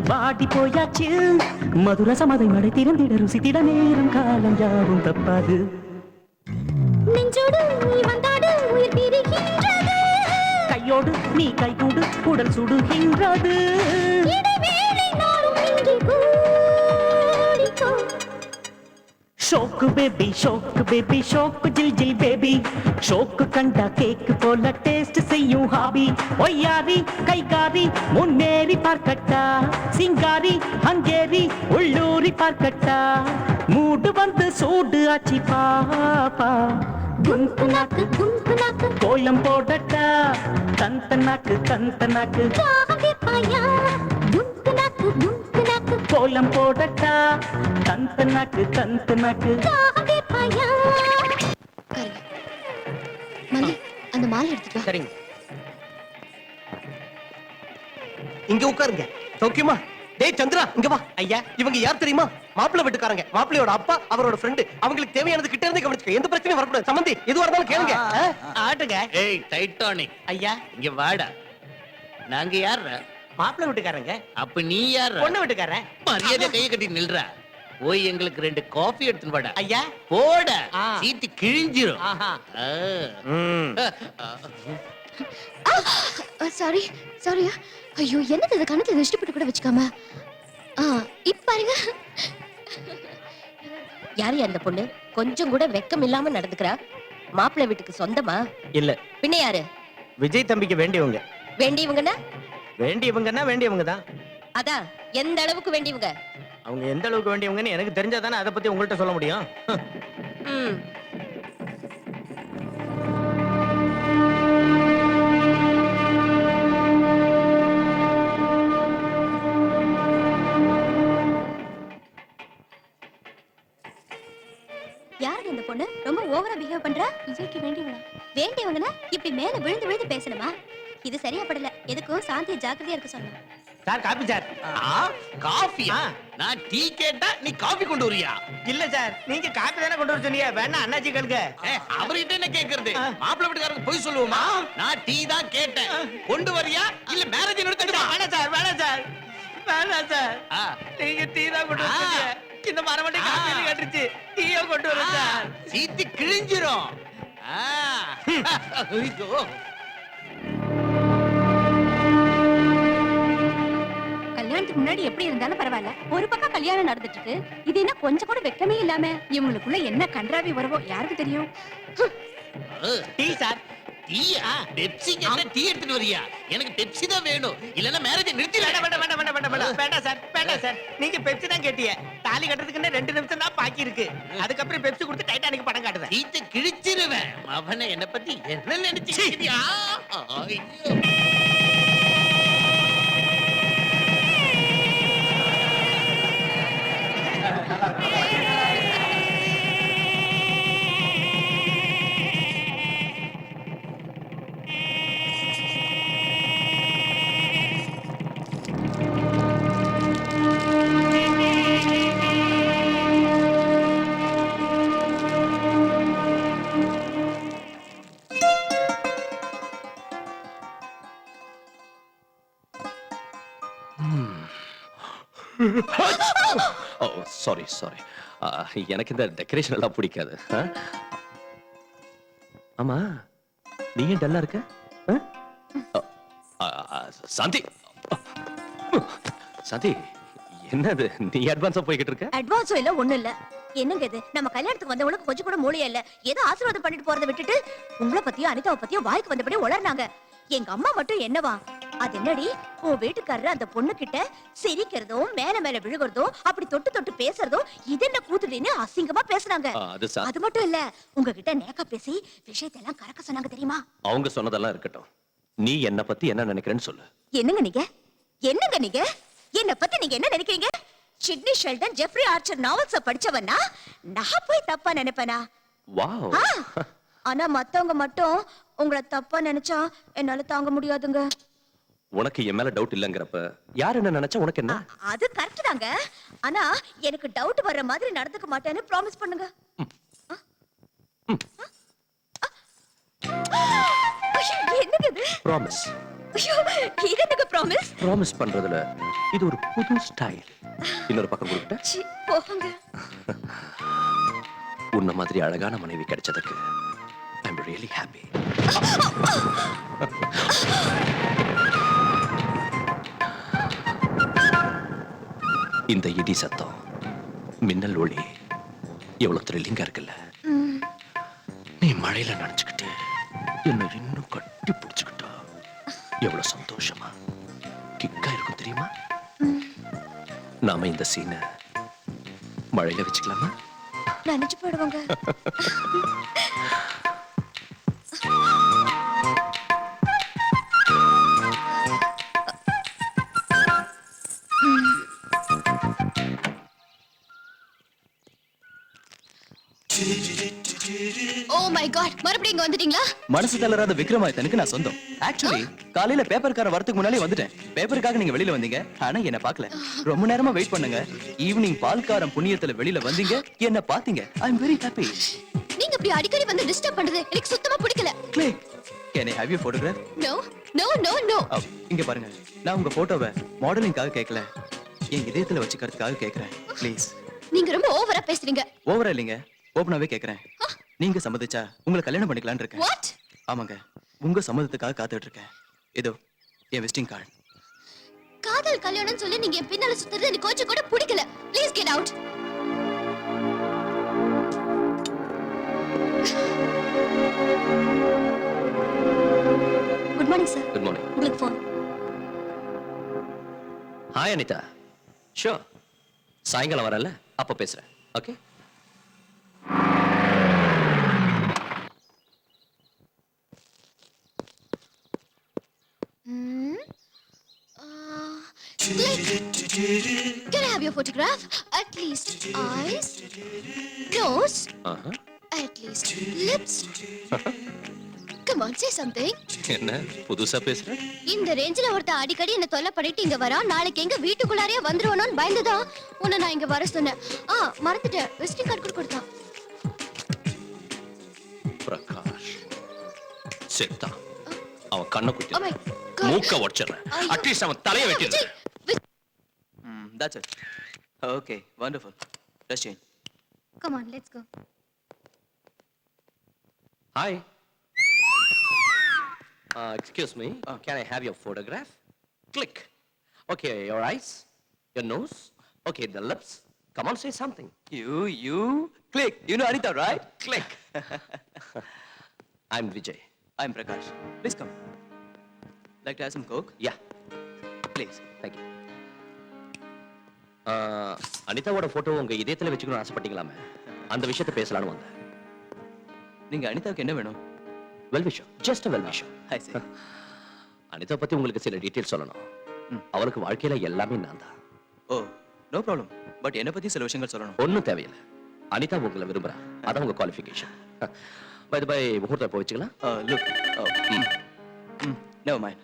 வாடி போயாச்சு மதுர சமதை மடை திறந்திட ருசித்திட நேரம் காலம் யாரும் தப்பாது நெஞ்சோடு நீ வந்தாடு உயிர் பிரிகின்றது கையோடு நீ கைகூடு உடல் சுடுகின்றது இடைவேளை நாளும் இங்கே கூடிக்கோ ஷோக்கு பேபி ஷோக்கு ஜில் ஜில் பேபி ஷோக்கு கண்டா கேக்கு போல டேஸ்ட் செய்யும் ஹாபி ஒய்யாரி கைகாரி முன்னேறி பார்க்கட்டா சிங்காரி ஹங்கேரி உள்ளூரி பார்க்கட்டா மூடு வந்து சூடு ஆச்சி பாப்பா குங்கு நாக்கு கோலம் போடட்டா தந்த நாக்கு தாகம் தீர்ப்பாயா குங்கு நாக்கு கோலம் போடட்டா தந்த நாக்கு தாகம் தீர்ப்பாயா மல்லி அந்த மாலை எடுத்துட்டு வா சரிங்க இங்க உட்காருங்க சௌக்கியமா டேய் சந்திரா இங்க வா ஐயா இவங்க யார் தெரியுமா மாப்பிள்ளை வீட்டுக்காரங்க, மாப்பிள்ளையோட அப்பா, அவரோட ஃப்ரெண்டு, அவங்களுக்கு தேவையானது கிட்ட இருந்து கவனிச்சுக்க. எந்த பிரச்சனையும் வரக்கூடாது. சம்பந்தி எதுவா இருந்தாலும் கேளுங்க. ஆட்டுங்க. ஏய் டைட்டானிக் ஐயா இங்க வாடா. நாங்க யார்? மாப்பிள்ளை வீட்டுக்காரங்க. அப்ப நீ யார்? பொண்ணு வீட்டுக்காரன். மரியாதை கையை கட்டி நில்றா. போய் எங்களுக்கு 2 காஃபி எடுத்துன்னு வாடா. ஐயா போட ஆ. சீட்டு கிழிஞ்சிரும். ஆஹா. சாரி சாரியா. ஐயோ என்னது இது, கணத்துல திருஷ்டி போட்டு கூட வச்சுக்காம. இப்ப பாருங்க. யாரு அந்த பொண்ணு? கொஞ்சம் கூட வெக்கம் இல்லாம நடந்துக்கிறா. மாப்பிள்ளை வீட்டுக்கு சொந்தமா? இல்ல, பின்ன யாரு? விஜய் தம்பிக்கு வேண்டியவங்க. வேண்டியவங்கன்னா? வேண்டியவங்கன்னா வேண்டியவங்க தான். அதான் எந்த அளவுக்கு வேண்டியவங்க? அவங்க எந்த அளவுக்கு வேண்டியவங்கன்னு எனக்கு தெரிஞ்சாதானே அதை பத்தி உங்கள்ட்ட சொல்ல முடியும். ம். யாருங்க இந்த பொண்ணு? ரொம்ப ஓவரா பிஹேவ் பண்றா. விஜய்க்கு வேண்டியவளா? வேண்டியவங்கன்னா இப்படி மேல விழுந்து விழுந்து பேசணுமா? இது சரியா படல. எதுக்கும் சாந்தியை ஜாக்கிரதையா இருக்க சொல்லணும். Sir coffee sir. காஃபியா? நான் டீ கேட்டா நீ காஃபி கொண்டு வரியா? இல்ல சார், நீங்க காபி தானே கொண்டு வர சொன்னீங்க. வேணா அண்ணாச்சி கேளுங்க. அவர்கிட்ட என்ன கேக்குறது? மாப்பிள்ளை வீட்டுக்காரங்க போய் சொல்லுவோமா? நான் டீ தான் கேட்டேன். கொண்டு வரியா இல்ல மேரேஜ் நிறுத்திடுமா? வேணாம் சார், வேணாம் சார், வேணாம் சார். நீங்க டீ தான் கொண்டு வந்தீங்க. இந்த மரமண்டி காபி கேட்டுச்சு. டீயோ கொண்டு வரேன் சார். சீட்டு கிழிஞ்சிரும். ஐயோ. கல்யாணத்துக்கு முன்னாடி எப்படி இருந்தாலும் பரவாயில்ல. ஒரு பக்கம் கல்யாணம் நடந்துட்டு இருக்கு. இது என்ன கொஞ்சம் கூட வெக்கமே இல்லாம இவங்களுக்குள்ள என்ன கன்றாவி வரவோ யாருக்கு தெரியும்? Tea sir. டீயா? பெப்சி கேட்டா டீ எடுத்துட்டு வரியா? எனக்கு பெப்சி தான் வேணும். இல்லன்னா மேரேஜ் நிறுத்தி. வேண்டாம் வேண்டாம் வேண்டாம் வேண்டாம் வேண்டாம் வேண்டாம் வேண்டாம் சார், வேண்டாம் சார். நீங்க பெப்சி தான் கேட்டீங்க. தாலி கட்டுறதுக்கு இன்னும் 2 நிமிஷம் தான் பாக்கி இருக்கு. அதுக்கப்புறம் பெப்சி கொடுத்து டைட்டானிக் படம் காட்டுவேன். சீட்டை கிழிச்சிருவேன். அவனை என்ன பத்தி என்ன நினைச்சியா? ஓ சாரி சாரி. எனக்கு இந்த டெக்கரேஷன் எல்லாம் பிடிக்காது. ஆமா, நீ ஏன் டல்லா இருக்க? சாந்தி, சாந்தி, என்னது நீ அட்வான்ஸா போய்கிட்டு இருக்க? அட்வான்ஸும் இல்ல ஒண்ணும் இல்ல. என்னங்க இது? நம்ம கல்யாணத்துக்கு வந்தவங்களுக்கு கொஞ்சம் கூட மூளையே இல்ல. ஏதோ ஆசீர்வாதம் பண்ணிட்டு போறதை விட்டுட்டு உங்களை பத்தியும் அனிதாவை பத்தியும் வாய்க்கு வந்தபடி உளர்னாங்க. எங்க அம்மா மட்டும் என்னவா, அது என்னடி உன் வீட்டுக்காரர் அந்த பொண்ணு கிட்ட சிரிக்கிறதும் மேல மேல விழுகிறதும் அப்படி தொட்டு தொட்டு பேசுறதும் இது என்ன கூத்துடின்னு அசிங்கமா பேசுறாங்க. அது மட்டும் இல்ல, உங்ககிட்ட நேக்கா பேசி விஷயத்தை எல்லாம் கறக்க சொன்னாங்க தெரியுமா? அவங்க சொன்னதெல்லாம் இருக்கட்டும். நீ என்ன பத்தி என்ன நினைக்கிறேன்னு சொல்லு. என்னங்க நீங்க? என்னங்க நீங்க? என்ன பத்தி நீங்க என்ன நினைக்கிறீங்க? Sidney Sheldon, Jeffrey Archer novels படிச்சவனா? நான் போய் தப்பா நினைப்பேனா? வாவ். ஆனா மத்தவங்க மட்டும் உங்களை தப்பா நினைச்சா என்னால தாங்க முடியாதுங்க. உனக்கு என் மேல டவுட் இல்லங்கறப்ப யார் என்ன நினைச்சா உனக்கு என்ன? அது கரெக்ட் தாங்க. ஆனா எனக்கு டவுட் வர்ற மாதிரி நடந்துக்க மாட்டேன்னு ப்ராமிஸ் பண்ணுங்க. என்னங்க இது? ப்ராமிஸ். ஐயோ, இது என்னங்க ப்ராமிஸ்? ப்ராமிஸ் பண்றதுல இது ஒரு புது ஸ்டைல். இன்னொரு பக்கம் கொடுக்கட்ட? சி, போங்க. உன்ன மாதிரி அழகான மனைவி கிடைச்சதுக்கு ஐ அம் ரியலி ஹாப்பி. இந்த இடி சத்தம், மின்னல் ஒளி எவ்வளவு த்ரில்லிங்கா இருக்குல்ல. நீ மழையில நனைச்சுக்கிட்டு என்ன இன்னும் கட்டி பிடிச்சுக்கிட்டா எவ்வளவு சந்தோஷமா கிக்கா இருக்கும் தெரியுமா? நாம இந்த சீனை மழையில வச்சுக்கலாமா? நினைச்சு போடுவாங்க. Do do do do oh my God, மறுபடியும் இங்க வந்துட்டீங்களா? மனசு தளராத விக்ரமாதித்தனுக்கு நான் சொந்தம். ஆக்சுவலி காலையில பேப்பர்கார வரதுக்கு முன்னாலே வந்துட்டேன். பேப்பருக்காக நீங்க வெளியில வந்தீங்க, ஆனா என்ன பார்க்கல. ரொம்ப நேரமா வெயிட் பண்ணுங்க. ஈவினிங் பால்காரன் புண்ணியத்துல வெளியில வந்தீங்க, என்ன பாத்தீங்க. I am very happy. நீங்க இப்படி அடிக்கடி வந்து டிஸ்டர்ப் பண்றது எனக்கு சுத்தமா பிடிக்கல. Click. Can I have you photograph? No no no no. இங்க பாருங்க, நான் உங்க போட்டோவை மாடலிங்காக கேட்கல, என் இதயத்துல வச்சுக்கிறதுக்காக கேக்குறேன். ப்ளீஸ். நீங்க ரொம்ப ஓவரா பேசுறீங்க. ஓவரா இல்லைங்க, ஓபனாவே கேக்குறேன். நீங்க சம்மதிச்சா உங்களை கல்யாணம் பண்ணிக்கலாம்னு இருக்கேன். வாட்? ஆமாங்க, உங்க சம்மதத்துக்காக காத்துட்டு இருக்கேன். இதோ என் விசிட்டிங் கார்டு. காதல் கல்யாணம் சொல்லி நீங்க என் பின்னால சுத்துறது எனக்கு கொஞ்சம் கூட பிடிக்கல. Please get out. Good morning sir. Good morning. உங்களுக்கு ஃபோன். ஹாய் அனிதா. ஷூர், சாயங்காலம் வரல, அப்ப பேசுறேன். Okay. Can I have your photograph? At least eyes, nose, at least lips. Come on, say something. என்ன புதுசா பேசுற? இந்த ரேஞ்சில ஒருத்த அடிக்கடி என்ன தொல்லை பண்ணிட்டு இங்க வரா, நாளைக்கு எங்க வீட்டுக்குள்ளாரே வந்துருவனோன்னு பயந்துதான் உன்னை நான் இங்க வர சொன்னேன். மறந்துட்டேன், விசிட்டிங் கார்டு கூட கொடுத்தான். பிரகாஷ் செத்தா. அவன் கண்ணை Oh குத்தி my God. மூக்க உடைச்சிடுறேன். ஐயோ. அட்லீஸ்ட் அவன் தலையை வெட்டிடுறேன். That's it. Okay, wonderful. Let's change. Come on, let's go. Hi. Excuse me. Can I have your photograph? Click. Okay, your eyes, your nose. Okay, the lips. Come on, say something. You, click. You know Anita, right? Click. I'm Vijay. I'm Prakash. Please come. Like to have some Coke? Yeah, Please. thank you. அனிதாவோட போட்டோ உங்க இதயத்துல வச்சுக்கணும்னு ஆசைப்பட்டீங்களாமே, அந்த விஷயத்தை பேசலாம்னு வந்தேன். நீங்க அனிதாவுக்கு என்ன வேணும்? வெல் விஷயம், ஜஸ்ட் வெல் விஷயம். I see. அனிதா பத்தி உங்களுக்கு சில டீடைல்ஸ் சொல்லணும். அவளுக்கு வாழ்க்கையில எல்லாமே நான் தான். Oh, no problem. பட் என்ன பத்தி சில விஷயங்கள் சொல்லணும். ஒன்னும் தேவையில்லை. அனிதா உங்களை விரும்புறா, அதான் உங்க குவாலிஃபிகேஷன். பை பை, முகூர்த்தம் போய் வச்சுக்கலாம். Look. Never mind.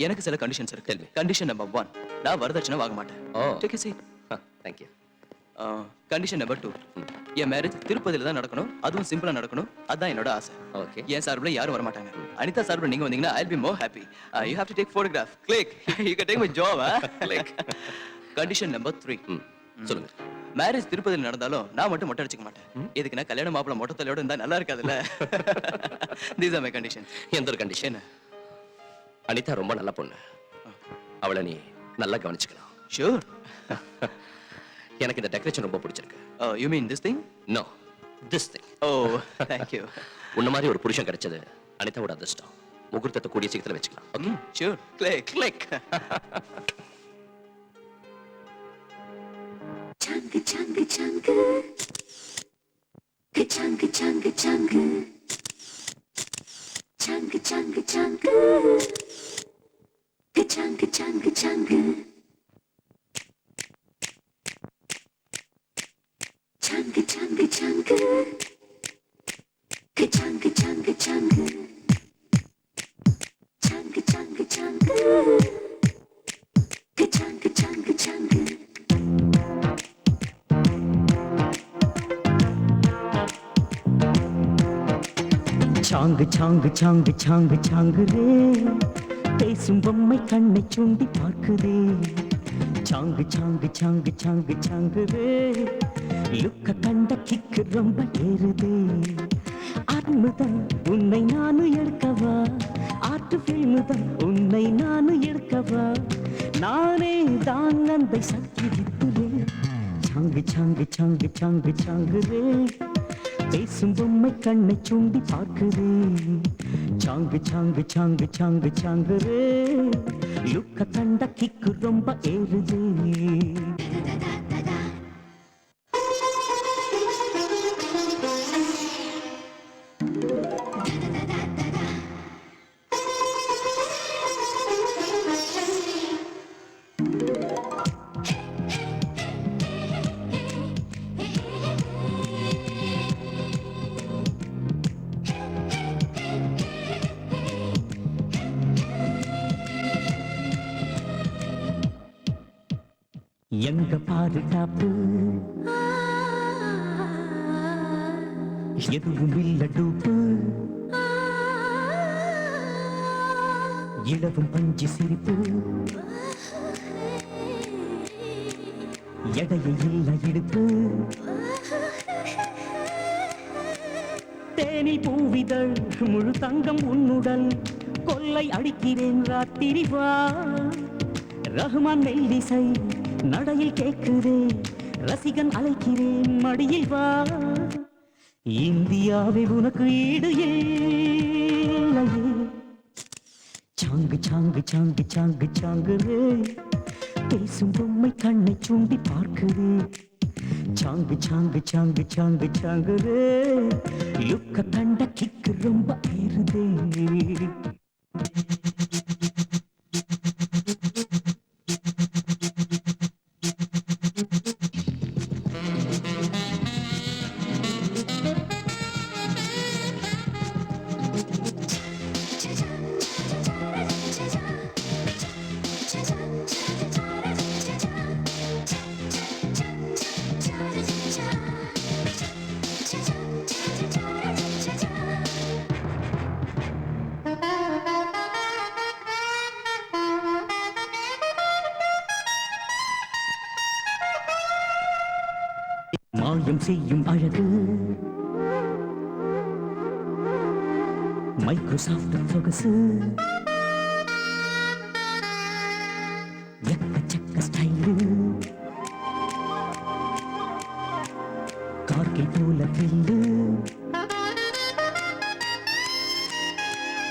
எனக்கு சில கண்டிஷன்ஸ் இருக்கு. கண்டிஷன் நம்பர் 1, நான் வரதட்சணை வாங்க மாட்டேன். Take a seat. Thank you. Condition number 2, என் மேரேஜ் திருப்பதியில தான் நடக்கணும், அதுவும் சிம்பிளா நடக்கணும். அதான் என்னோட ஆசை. ஓகே. என் சார்பில் யாரும் வர மாட்டாங்க. அனிதா சார்பில் நீங்க வந்தீங்கன்னா I'll be more happy. You have to take photograph. Click. You can take my job. Click. Condition number 3, சொல்லுங்க. மேரேஜ் திருப்பதியில் நடந்தாலும் நான் மட்டும் மொட்டை அடிச்சுக்க மாட்டேன். இதுக்கு நான் கல்யாண மாப்பிள மொட்டை தலையோட இருந்தா நல்லா இருக்காதுல்ல. These are my conditions. எந்த ஒரு கண்டிஷன்? அனிதா ரொம்ப நல்ல பொண்ணு, அவளை நீ நல்லா கவனிச்சுக்கலாம். Sure. எனக்கு இந்த டெக்கரேஷன் ரொம்ப பிடிச்சிருக்கு. You mean this thing? No, this thing. Oh, thank you. உன்ன மாதிரி ஒரு புருஷன் கிடைச்சது அனிதாவோட அதிர்ஷ்டம். முகூர்த்தத்தை கூடிய சீக்கிரத்துல வச்சுக்கலாம். Okay. Sure. Click. Click. Chunga chunga chunga. Chunga chunga chunga. Chunga chunga chunga. Chunga chunga chunga. Chunga chunga chunga. Chunga chunga chunga. Chunga chunga chunga. Chunga chunga chunga. சாங்கு சாங்கு சாங்கு சாங்கு சாங்கு ரே, பேசும் பொம்மை கண்ணை சுண்டி பார்க்குதே. சாங்கு சாங்கு சாங்கு சாங்கு சாங்கு ரே, லுக்க கண்ட கிக்கு ரொம்ப ஏறுதே. அற்புதம் உன்னை நானும் எடுக்கவா, ஆட்டு ஃபில்முதான் உன்னை நானும் எடுக்கவா, நானே தான் அந்த சக்தி வித்துறேன். சாங்கு சாங்கு சாங்கு சாங்கு சாங்கு ரே, பேசும் பொம்மை கண்ணை சுண்டி பார்க்குதே. சாங்கு சாங்கு சாங்கு சாங்கு சாங்கு ரே, லுக்க கண்ட கிக்கு ரொம்ப ஏறுதே. எங்க பாதுகாப்பு எதுவும் இல்ல டூப்பு இளவும் பஞ்சு சிரிப்பு எடையை இல்ல இடுப்பு தேனி பூவிதழ் முழு தங்கம் உன்னுடல் கொள்ளை அடிக்கிறேன் ராத்திரி வா ரஹ்மான் மெல்லிசை நடையில் கேட்குதே ரசிகன் அழைக்கிறேன் மடியில் வா இந்தியாவை உனக்கு ஈடு இல்லையே சாங்கு சாங்கு சாங்கு சாங்கு சாங்கு பேசும் பொம்மை கண்ணை சூண்டி பார்க்குதே சாங்கு சாங்கு சாங்கு சாங்கு சாங்கு லுக்க கண்ட கிக்கு ரொம்ப ஏறுதே மாயம் செய்யும் அழகு மைக்ரோசாஃப்ட் சொகசு எக்கச்சக்க ஸ்டைலு கார்கை போல தில்லு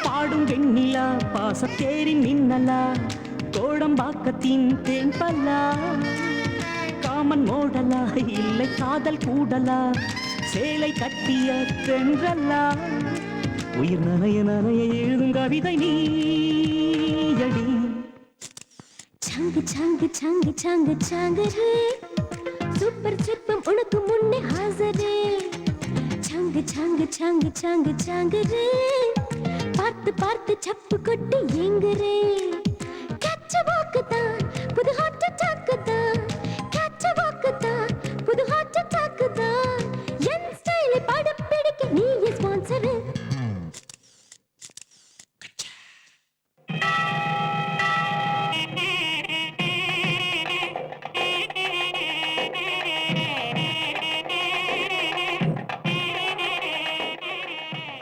பாடும் வெண்ணிலா பாசத்தேரின் மின்னலா கோடம்பாக்கத்தின் தேன்பல்லா காமன் மோடலா இல்லை காதல் கூடலா சேலை கட்டிய தென்றலா உயிர் நனைய நனைய எழுதும் கவிதை நீயடி சாங்கு சாங்கு சாங்கு சாங்கு சாங்கு சூப்பர் சிற்பம் உனக்கு முன்னே ஹாசரே சாங்கு சாங்கு சாங்கு சாங்கு சாங்கு பார்த்து பார்த்து சப்பு கொட்டு எங்குரே கச்ச வாக்குதான் புது ஹார்ட் அட்டாக் தான் கச்ச வாக்குதான் புது ஹார்ட் அட்டாக் தான் என் ஸ்டைலை படம் பிடிக்க நீ sponsor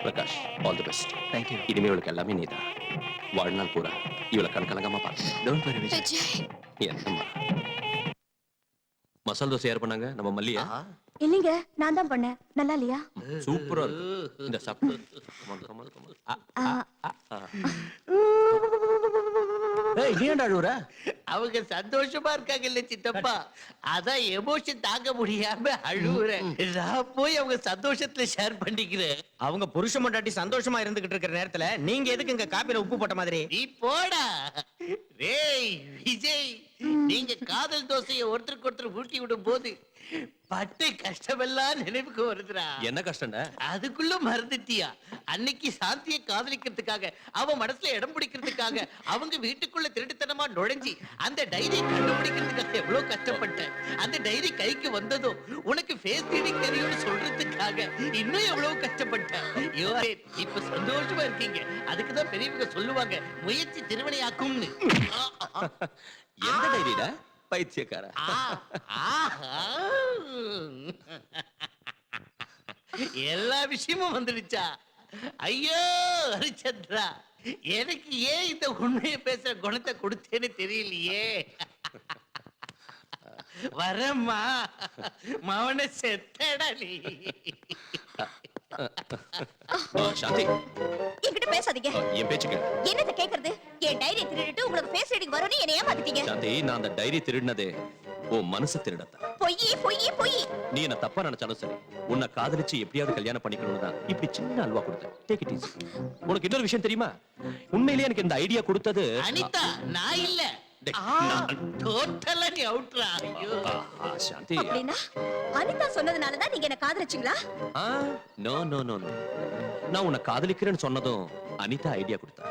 Prakash all the best. Thank you. இனிமே இவளுக்கு எல்லாமே நீதான். வாழ்நாள் பூரா இவளை கலங்காம பார்த்து. Don't worry Vijay. விஜய் என்னம்மா மசால் தோசை யார் பண்ணாங்க? நம்ம மல்லியா? இல்லைங்க நான் தான் பண்ணேன். நல்லா இல்லையா? சூப்பரா இருக்கு. இந்த சாப்பிடு. ஏய் நீ ஏன்டா அழுவுற? அவங்க சந்தோஷமா இருக்காங்க இல்ல சித்தப்பா, அதான் எமோஷன் தாங்க முடியாம அழுவுறேன். நான் போய் அவங்க சந்தோஷத்துல ஷேர் பண்ணிக்கிறேன். அவங்க புருஷ மண்டாட்டி சந்தோஷமா இருந்துகிட்டு இருக்கிற நேரத்துல நீங்க எதுக்கு இங்க காப்பில உப்பு போட்ட மாதிரி? நீ போடா. டேய் விஜய், நீங்க காதல் தோசையை ஒருத்தருக்கு ஒருத்தர் ஊட்டி விடும் போது பட்ட கஷ்டமெல்லாம் நினைவுக்கு வருதுடா. என்ன கஷ்டம்டா? அதுக்குள்ள மறந்துட்டியா? அன்னைக்கு சாந்தியை காதலிக்கிறதுக்காக அவ மனசுல இடம் பிடிக்கிறதுக்காக அவங்க வீட்டுக்குள்ள திருட்டுத்தனமா நுழைஞ்சி அந்த டைரி கண்டுபிடிக்கிறதுக்காக எவ்வளவு கஷ்டப்பட்டேன். அந்த டைரி கைக்கு வந்ததோ உனக்கு ஃபேஸ் ரீடிங் தெரியும்னு சொல்றதுக்காக இன்னும் எவ்வளவு கஷ்டப்பட்டேன். இப்ப சந்தோஷமா இருக்கீங்க. அதுக்குதான் பெரியவங்க சொல்லுவாங்க முயற்சி திருவினையாக்கும்னு. எந்த டைரிடா? பைத்தியக்கார. எல்லா விஷயமும் வந்துடுச்சா? ஐயோ ஹரிச்சந்திரா, எனக்கு ஏன் இந்த உண்மையை பேசுற குணத்தை கொடுத்தேன்னு தெரியலையே. வரம்மா, மவன செத்தடா நீ. சாந்தி என்கிட்ட பேசாதீங்க. என் பேச்சுக்கு என்னது கேக்குறது? என் டைரி திருடிட்டு உங்களுக்கு ஃபேஸ் ரீடிங் வரும்னு என்னை ஏமாத்திட்டீங்க. சாந்தி, நான் அந்த டைரி திருடினதே உன் மனசு திருடத்தான். பொய் பொய் பொய். நீ என்ன தப்பா நினைச்சாலும் சரி, உன்னை காதலிச்சு எப்படியாவது கல்யாணம் பண்ணிக்கணும்னு தான் இப்படி சின்ன அல்வா கொடுத்தேன். Take it easy. உனக்கு இன்னொரு விஷயம் தெரியுமா? உண்மையிலேயே எனக்கு இந்த ஐடியா கொடுத்தது அனிதா, நான் இல்ல. டோட்டலா நீ அவுட்ரா. ஐயோ சாந்தி. அப்படின்னா அனிதா சொன்னதுனால தான் நீங்க என்ன காதலிச்சீங்களா? No no no no. நான் உன்னை காதலிக்கிறேன்னு சொன்னதும் அனிதா ஐடியா கொடுத்தா.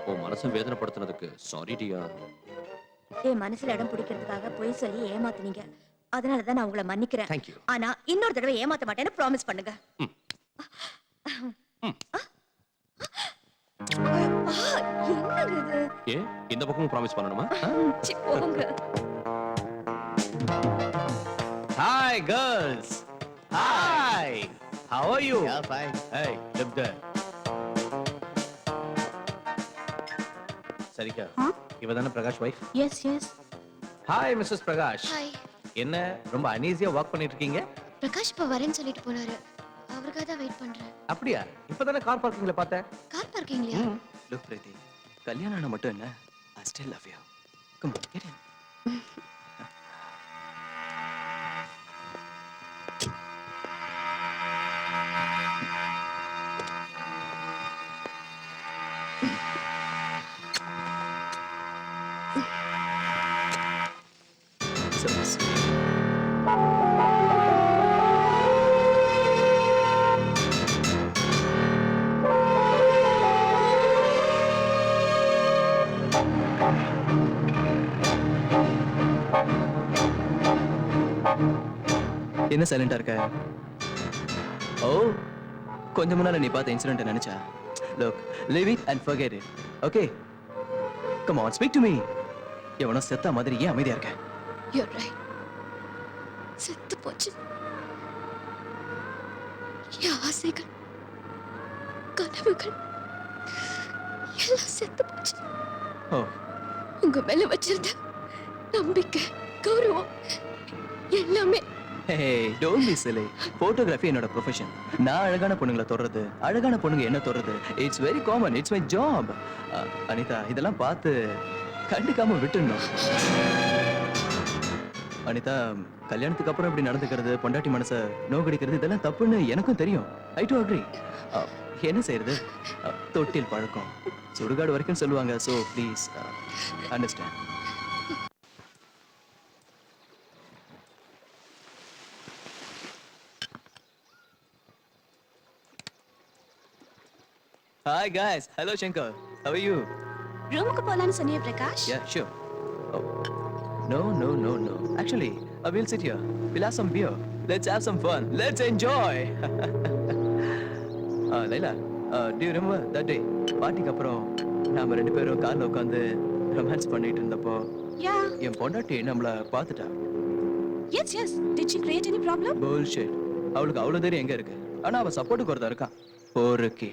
உன் மனசை வேதனைப்படுத்தினதுக்கு சாரி டியா. என் மனசுல இடம் பிடிக்கிறதுக்காக பொய் சொல்லி ஏமாத்துனீங்க. அதனாலதான் நான் உங்களை மன்னிக்கிறேன். Thank you. ஆனா இன்னொரு தடவை ஏமாத்த மாட்டேன்னு ப்ராமிஸ் பண்ணுங்க. என்னங்க இது? ஏ இந்த பக்கமும் ப்ராமிஸ் பண்ணணுமா? சி, போங்க. Hi girls. Hi. How are you? Yeah, fine. Hey, look there. சரிக்கா. இவதானே Prakash wife? Yes yes. Hi Mrs Prakash. Hi. என்ன ரொம்ப அனீசியா வாக் பண்ணிட்டு இருக்கீங்க? பிரகாஷ் இப்ப வரேன்னு சொல்லிட்டு போனாரு. அவருக்காக தான் வெயிட் பண்றேன். அப்படியா? இப்பதானே கார் பார்க்கிங்ல பார்த்தேன். கார் பார்க்கிங்லயா? லுக் பிரீத்தி, கல்யாணம் ஆனா மட்டும் என்ன, I still love you. Come on, get in. என்ன சைலண்டா இருக்க? ஓ, கொஞ்சம் முன்னால நீ பார்த்த இன்சிடென்ட் நினைச்சா? Look, leave it and forget it. Okay? Come on, speak to me. எவனோ செத்த மாதிரி ஏன் அமைதியா இருக்க? You're right. செத்து போச்சு. என் ஆசைகள், கனவுகள் எல்லாம் செத்து போச்சு. ஓ, உங்க மேல வச்சிருந்த நம்பிக்கை, கௌரவம் எல்லாமே. hey, don't be silly. Photography என்னோட ப்ரொஃபஷன். நான் அழகான பொண்ணுங்களை தொடுறது, அழகான பொண்ணுங்க என்ன தொடுறது, it's very common. It's my job. Anitha, இதெல்லாம் பார்த்து கண்டுக்காம விட்டுடணும். அனிதா, கல்யாணத்துக்கு அப்புறம் இப்படி நடந்துக்கிறது, பொண்டாட்டி மனசை நோக்கடிக்கிறது, இதெல்லாம் தப்புன்னு எனக்கும் தெரியும். ஐ டு அக்ரி. என்ன செய்யறது, தொட்டில் பழக்கம் சுடுகாடு வரைக்கும் சொல்லுவாங்க. So please understand. Hi guys. Hello Shankar. How are you? ரூமுக்கு போலான்னு சொன்னியே Prakash? Yeah, sure. Oh. No. Actually, we'll sit here. We'll have some beer. Let's have some fun. Let's enjoy. Laila, do you remember that day? பார்ட்டிக்கு அப்புறம் நாம ரெண்டு பேரும் கார்ல உட்கார்ந்து ரொமான்ஸ் பண்ணிட்டு இருந்தப்போ Yeah. என் பொண்டாட்டி நம்மள பார்த்துட்டா. Yes. Did she create any problem? Bullshit. அவளுக்கு அவ்வளவு தைரியம் எங்க இருக்கு? ஆனா அவ சப்போர்ட்டுக்கு ஒருத்தன் இருக்கான். போருக்கு.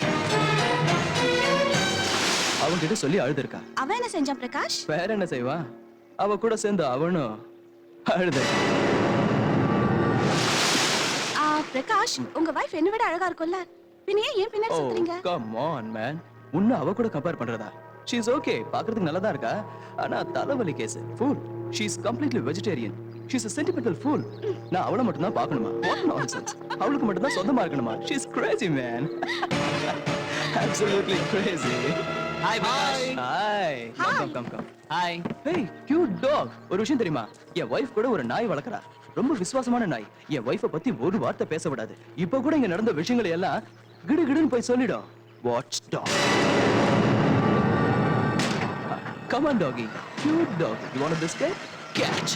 அவன்கிட்ட சொல்லி அழுதுருக்கா. அவன் என்ன செஞ்சான் பிரகாஷ்? வேற என்ன செய்வா? அவ கூட சேர்ந்து அவனும் அழுது. பிரகாஷ், உங்க வைஃப் என்ன விட அழகா இருக்கும்ல? பின்ன ஏன் பின்னாடி சுத்துறீங்க? Come on man. உன்னை அவ கூட கம்பேர் பண்றதா? She is okay. பார்க்கிறதுக்கு நல்லதா இருக்கா. ஆனா தலைவலி case. Fool. She is completely vegetarian. She is a sentimental fool. நான் அவளை மட்டும் தான் பார்க்கணுமா? What nonsense. அவளுக்கு மட்டும் தான் சொந்தமா இருக்கணுமா? She is crazy man. Absolutely crazy. Hi Prakash. Hi. Come. Hi. Hey, cute dog. ஒரு விஷயம் தெரியுமா? என் வைஃப் கூட ஒரு நாய் வளர்க்கறா. ரொம்ப விசுவாசமான நாய். என் வைஃபை பத்தி ஒரு வார்த்தை பேச விடாது. இப்போ கூட இங்க நடந்த விஷயங்களை எல்லாம் கிடுகிடுன்னு போய் சொல்லிடும். Watch dog. Come on doggy. Cute dog. You want a biscuit? Catch.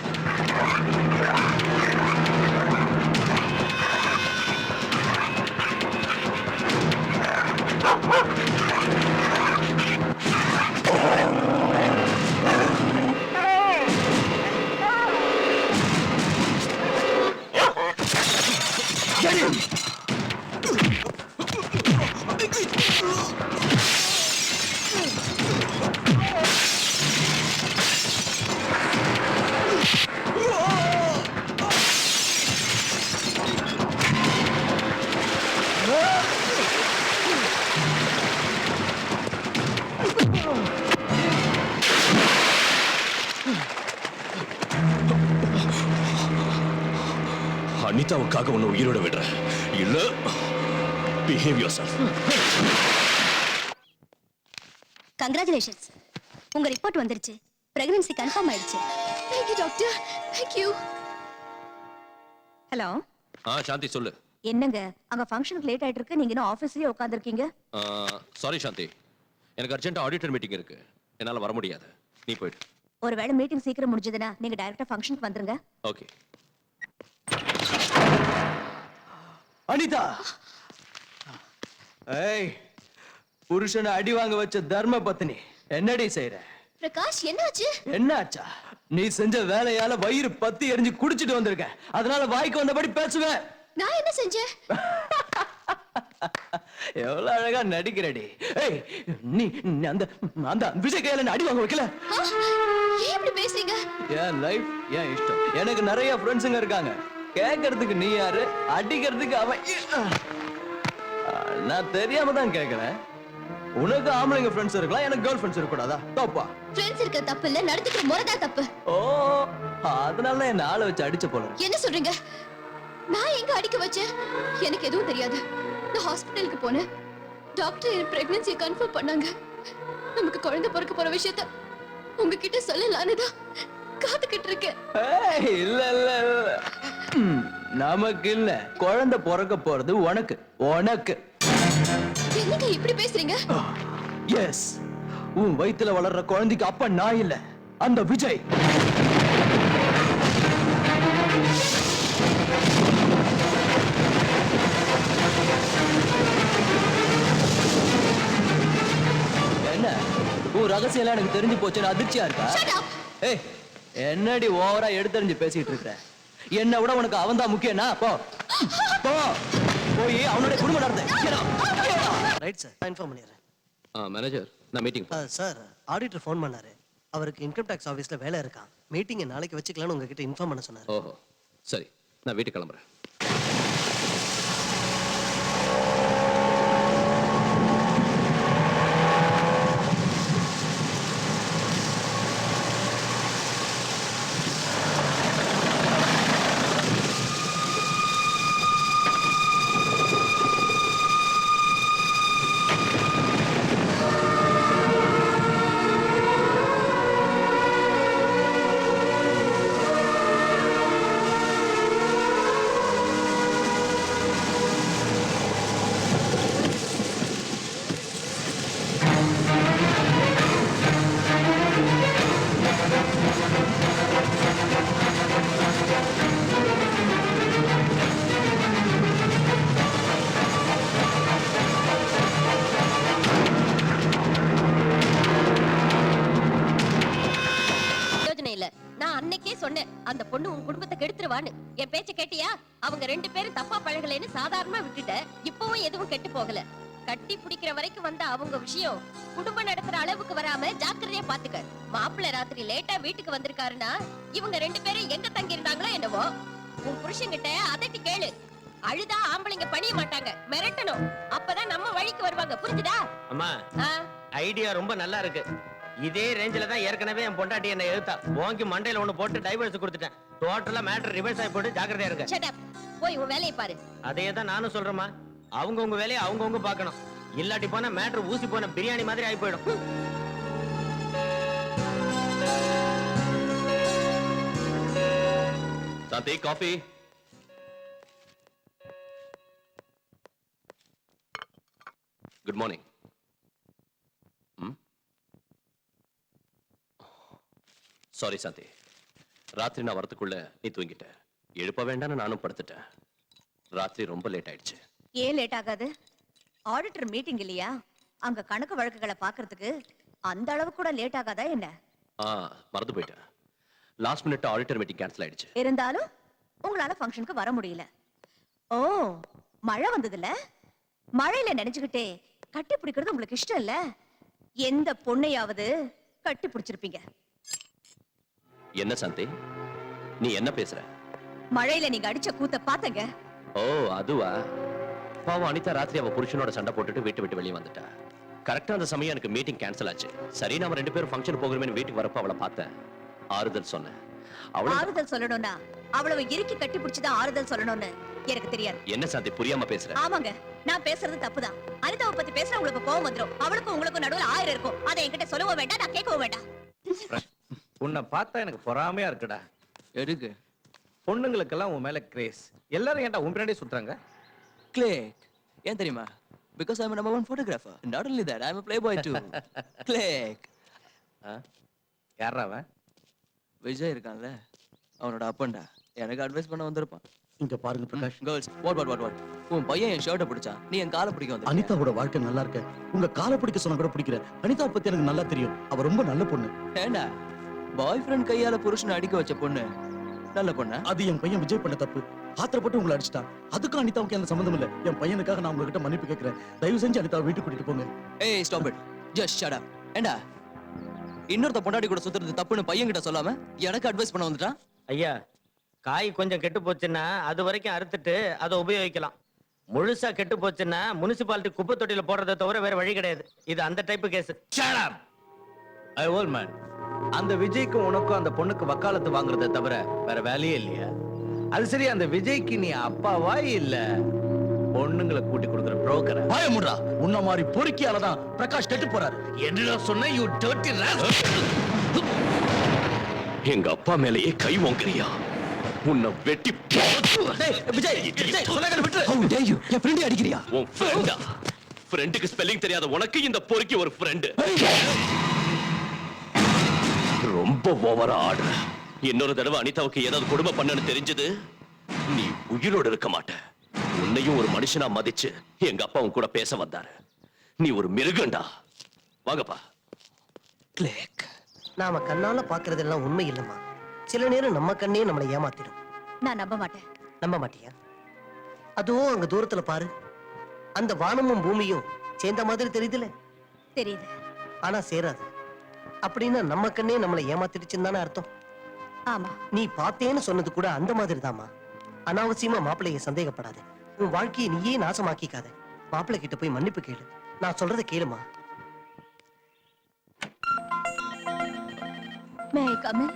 Get him! அனிதாவுக்காக உன்னை உயிரோட விடுறேன். இல்ல behave yourself. Congratulations. உங்க ரிப்போர்ட் வந்துருச்சு. பிரெக்னன்சி கன்ஃபார்ம் ஆயிடுச்சு. Thank you doctor. Thank you. Hello. Shanti சொல்லு. என்னங்க அங்க ஃபங்க்ஷனுக்கு லேட் ஆயிட்டு இருக்கு, நீங்க இன்னும் ஆபீஸ்லயே உட்கார்ந்திருக்கீங்க? சாரி சாந்தி, எனக்கு அர்ஜென்ட் ஆடிட்டர் மீட்டிங் இருக்கு, என்னால வர முடியாது. நீ போயிடு. ஒருவேளை மீட்டிங் சீக்கிரம் முடிஞ்சதுன்னா நீங்க டைரக்டா ஃபங்க்ஷனுக்கு வந்துருங்க. ஓகே. அனிதா, ஏய், புருஷனை அடி வாங்க வச்ச தர்ம பத்னி என்னடி செய்யற? பிரகாஷ் என்னாச்சு? என்னாச்சா? நீ செஞ்ச வேலையால வயிறு பத்தி எரிஞ்சு குடிச்சிட்டு வந்திருக்க. அதனால வாய்க்கு வந்தபடி பேசுவேன். நான் என்ன செஞ்சேன்? எவ்வளவு அழகா நடிக்கிறடி. ஏய், நீ அந்த அந்த விஜய் கையில அடி வாங்க வைக்கல? ஏன் இப்படி பேசுறீங்க? என் லைஃப் என் இஷ்டம். எனக்கு நிறைய ஃப்ரெண்ட்ஸுங்க இருக்காங்க. கேட்கறதுக்கு நீ யாரு, அடிக்கிறதுக்கு அவன். நான் தெரியாம தான் கேட்கிறேன். உனக்கு ஆம்பளைங்க ஃப்ரெண்ட்ஸ் இருக்கலாம், எனக்கு கேர்ள் ஃப்ரெண்ட்ஸ் இருக்க கூடாதா? தப்பா? ஃப்ரெண்ட்ஸ் இருக்க தப்பு இல்ல, நடந்துக்கிற முறைதா தப்பு. ஓ, அதனால தான் என்ன ஆளை வச்சு அடிச்ச போல. என்ன சொல்றீங்க? நான் எங்க அடிக்க வச்சேன்? எனக்கு எதுவும் தெரியாது. நான் ஹாஸ்பிடலுக்கு போனேன். டாக்டர் என் பிரெக்னன்சியை கன்ஃபார்ம் பண்ணாங்க. நமக்கு குழந்தை பிறக்க போற விஷயத்த உங்ககிட்ட சொல்லலான்னு தான் காத்துக்கிட்டு இருக்கேன். இல்ல இல்ல இல்ல, நமக்கு இல்ல, குழந்தை பிறக்க போறது உனக்கு. உனக்கு என்னங்க இப்படி பேசுறீங்க? எஸ், உன் வயித்துல வளர்ற குழந்தைக்கு அப்ப நான் இல்ல, அந்த விஜய். என்ன உன் ரகசியம் எல்லாம் எனக்கு தெரிஞ்சு போச்சுன்னு அதிர்ச்சியா இருக்கா? ஏய், என்னடி ஓவரா எடுத்தறிஞ்சு பேசிட்டு இருக்க? என்ன விட உனக்கு அவன் தான் முக்கியம்னா? போ போ, போய் அவனோட குடும்பம் நடத்த. ரைட் சார், நான் இன்ஃபார்ம் பண்ணிடுறேன். மேனேஜர், நான் மீட்டிங். சார், ஆடிட்டர் ஃபோன் பண்ணாரு. அவருக்கு இன்கம் டேக்ஸ் ஆஃபீஸ்ல வேலை இருக்கான். மீட்டிங்கை நாளைக்கு வச்சுக்கலாம்னு உங்ககிட்ட இன்ஃபார்ம் பண்ண சொன்னாரு. ஓஹோ, சரி, நான் வீட்டுக்கு கிளம்புறேன். அந்த பொண்ணு உன் குடும்பத்தை கெடுத்துருவான்னு. என் பேச்ச கேட்டியா? அவங்க 2 பேரும் தப்பா பழகலைன்னு சாதாரணமா விட்டுட்ட. இப்பவும் எதுவும் கெட்டு போகல. கட்டி பிடிக்கிற வரைக்கும் வந்த அவங்க விஷயம் குடும்பம் நடத்துற அளவுக்கு வராம ஜாக்கிரதையா பாத்துக்க. மாப்பிள்ளை ராத்திரி லேட்டா வீட்டுக்கு வந்திருக்காருன்னா இவங்க 2 பேரும் எங்க தங்கி இருந்தாங்களோ என்னவோ. உன் புருஷன்கிட்ட அதட்டி கேளு. அழுதா ஆம்பளைங்க பணிய மாட்டாங்க, மிரட்டணும். அப்பதான் நம்ம வழிக்கு வருவாங்க. புரிஞ்சுதா? அம்மா, ஐடியா ரொம்ப நல்லா இருக்கு. இதே ரேஞ்சில தான் ஏற்கனவே என் பொண்டாட்டி என்ன எழுத்தா வாங்கி மண்டையில ஒண்ணு போட்டு டைவர்ஸ் கொடுத்துட்டேன். டோட்டலா மேட்டர் ரிவர்ஸ் ஆகி போட்டு ஜாக்கிரதையா இருக்க. Shut up. போய் உன் வேலையை பாரு. அதே தான் நானும் சொல்றேம்மா. அவங்க உங்க வேலையை அவங்கவங்க பார்க்கணும். இல்லாட்டி போனா மேட்டர் ஊசி போன பிரியாணி மாதிரி ஆகி போயிடும். சாந்தி, காஃபி. Good morning. சாரி சாந்தி, ராத்திரி நான் வரதுக்குள்ள நீ தூங்கிட்ட. எழுப்ப வேண்டாம்னு நானும் படுத்துட்டேன். ராத்திரி ரொம்ப லேட் ஆயிடுச்சு. ஏன் லேட் ஆகாது? ஆடிட்டர் மீட்டிங் இல்லையா? அங்க கணக்கு வழக்குகளை பாக்குறதுக்கு அந்த அளவு கூட லேட் ஆகாதா என்ன? மறந்து போயிட்டேன். Last minute auditor meeting cancel ஆயிடுச்சு. இருந்தாலும் உங்களால ஃபங்க்ஷனுக்கு வர முடியல. ஓ, மழை வந்ததுல மழையில நினைச்சுக்கிட்டே கட்டி பிடிக்கிறது உங்களுக்கு இஷ்டம் இல்ல? எந்த பொண்ணையாவது கட்டி பிடிச்சிருப்பீங்க? என்ன சாந்தி, நீ என்ன பேசுற? மழையில நீங்க அடிச்ச கூத்த பாத்தங்க. ஓ, அதுவா? பாவம் அனிதா ராத்திரி அவ புருஷனோட சண்டை போட்டுட்டு வீட்டு விட்டு வெளியே வந்துட்டா. கரெக்டா அந்த சமயம் எனக்கு மீட்டிங் கேன்சல் ஆச்சு. சரி, நாம 2 பேரும் ஃபங்க்ஷன் போகிறோமே வீட்டுக்கு வரப்ப அவளை பார்த்தேன். ஆறுதல் சொன்னேன். ஆறுதல் சொல்லணும்னா அவ்வளவு இறுக்கி கட்டி பிடிச்சுதான் ஆறுதல் சொல்லணும்னு எனக்கு தெரியாது. என்ன சாந்தி, புரியாம பேசுற? ஆமாங்க, நான் பேசுறது தப்புதான். அனிதாவை பத்தி பேசுற உங்களுக்கு கோவம் வந்துரும். அவளுக்கும் உங்களுக்கும் நடுவுல 1000 இருக்கும். அதை என்கிட்ட சொல்லவும் வேண்டாம், நான் கேட்கவும் வேண்டாம். உன்னை பார்த்தா எனக்கு பொறாமையா இருக்குடா. எதுக்கு? பொண்ணுங்களுக்கெல்லாம் உன் மேல கிரேஸ். எல்லாரும் ஏன்டா உன் பின்னாடியே சுத்துறாங்க? கிளிக். ஏன் தெரியுமா? Because I'm a number 1 photographer. Not only that, I'm a playboy too. Click. யாரா அவன்? விஜய் இருக்கான்ல அவனோட அப்பன்டா எனக்கு அட்வைஸ் பண்ண வந்திருப்பான். இங்க பாருங்க பிரகாஷ், கேர்ள்ஸ் வாட் உன் பையன் என் ஷர்ட்டை பிடிச்சா நீ என் காலை பிடிக்க வந்து அனிதாவோட வாழ்க்கை நல்லா இருக்க, உங்க காலை பிடிக்க சொன்னா கூட பிடிக்கிற. அனிதா பத்தி எனக்கு நல்லா தெரியும், அவ ரொம்ப நல்ல பொண்ணு. ஏண்டா பாய் ஃப்ரெண்ட் கையால புருஷனை அடிக்க வச்ச பொண்ணு நல்ல பொண்ணு? அது என் பையன் விஜய் பண்ண தப்பு. ஆத்திரப்பட்டு உங்களை அடிச்சிட்டான். அதுக்கும் அனிதாவுக்கு எந்த சம்மந்தம் இல்ல. என் பையனுக்காக நான் உங்ககிட்ட மன்னிப்பு கேட்கிறேன். தயவு செஞ்சு அனிதாவை வீட்டுக்கு கூட்டிட்டு போங்க. ஏய் stop it, just shut up. ஏண்டா இன்னொருத்த பொண்டாட்டி கூட சுத்துறது தப்புன்னு பையன் கிட்ட சொல்லாம எனக்கு அட்வைஸ் பண்ண வந்துட்டான். ஐயா, காய் கொஞ்சம் கெட்டு போச்சுன்னா அது வரைக்கும் அறுத்துட்டு அதை உபயோகிக்கலாம். முழுசா கெட்டு போச்சுன்னா முனிசிபாலிட்டி குப்பை தொட்டியில போடுறதை தவிர வேற வழி கிடையாது. இது அந்த டைப் கேஸ். ஐ ஓல் மேன், அந்த விஜய்க்கும் உனக்கும் அந்த பொண்ணுக்கு வக்காலத்து வாங்குறதை தவிர வேற வேலையே இல்லையா? அது சரி, அந்த விஜய்க்கு நீ அப்பாவா இல்ல பொண்ணுங்களை கூட்டி கொடுக்குற புரோக்கர்? பயமுடுறா, உன்ன மாதிரி பொறுக்கியாலதான் பிரகாஷ் கெட்டு போறாரு. என்ன சொன்ன? You dirty rascal. எங்க அப்பா மேலேயே கை வாங்குறியா? உன்னை வெட்டி விஜய் சொல்லாத விட்டு. How dare you? என் ஃப்ரெண்டை அடிக்கிறியா? உன் ஃப்ரெண்டா? ஃப்ரெண்டுக்கு ஸ்பெல்லிங் தெரியாத உனக்கு இந்த பொறுக்கி ஒரு ஃப்ரெண்ட்? ரொம்ப ஓவரா ஆடுற. இன்னொரு தடவை அனிதாவுக்கு ஏதாவது கொடுமை பண்ணனு தெரிஞ்சது நீ உயிரோடு இருக்க மாட்ட. உன்னையும் ஒரு மனுஷனா மதிச்சு எங்க அப்பா உன் கூட பேச வந்தாரு. நீ ஒரு மிருகண்டா. வாங்கப்பா. கிளிக். நாம கண்ணால பாக்குறதெல்லாம் உண்மை இல்லம்மா. சில நேரம் நம்ம கண்ணே நம்மளை ஏமாத்திடும். நான் நம்ப மாட்டேன். நம்ப மாட்டியா? அதுவும் அங்க தூரத்துல பாரு, அந்த வானமும் பூமியும் சேர்ந்த மாதிரி தெரியுதுல. தெரியுது. ஆனா சேராது. அப்படின்னா நம்ம கண்ணே நம்மளை ஏமாத்திடுச்சுன்னு தானே அர்த்தம். ஆமா. நீ பார்த்தேன்னு சொன்னது கூட அந்த மாதிரி தாமா. அனாவசியமா மாப்பிள்ளைய சந்தேகப்படாத. உன் வாழ்க்கையை நீயே நாசமாக்கிக்காத. மாப்பிள்ளை கிட்ட போய் மன்னிப்பு கேளு. நான் சொல்றதை கேளுமா. May I come in?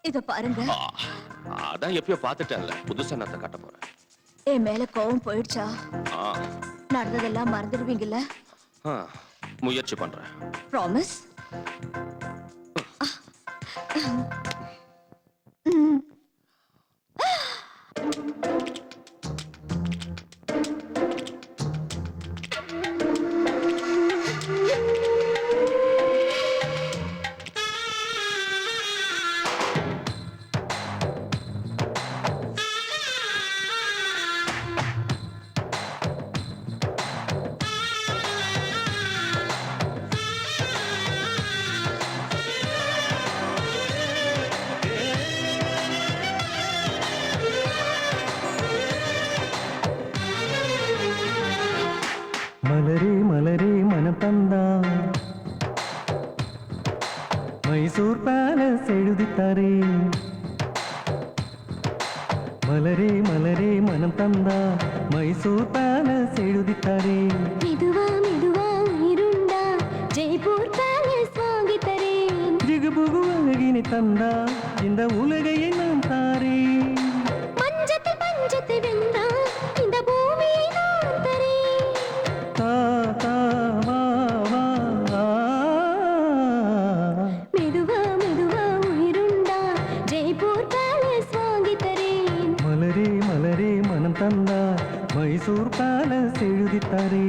இத பாருங்க. அதான் எப்பயோ பாத்துட்டேன்ல, புதுசா நான் காட்ட போறேன். என் மேல கோவம் போயிடுச்சா? ஆ, நடந்ததெல்லாம் மறந்துடுவீங்கல்ல? ஆ, முயற்சி பண்றேன். ப்ராமிஸ்? மலரே மலரே மனம் தந்தா மைசூர் பேலஸ் எழுதித்தாரே. மலரே மலரே மனம் தந்தா மைசூர் பேலஸ் எழுதித்தாரே. மெதுவா மெதுவா இருண்டா ஜெய்ப்பூர் பேலஸ் வாங்கி தரேன். ஜிகுபுகு அழகினை தந்தா இந்த உலகையை நான் தாரே. மஞ்சத்தை பஞ்சத்தை வென்றா இந்த பூமியை நான் தரேன். தா தா வா வா ஆ. மெதுவா மெதுவா உயிருண்டா ஜெய்ப்பூர் பேலஸ் வாங்கி தரேன். மலரே மலரே மனம் தந்தா மைசூர் பேலஸ் எழுதித்தாரே.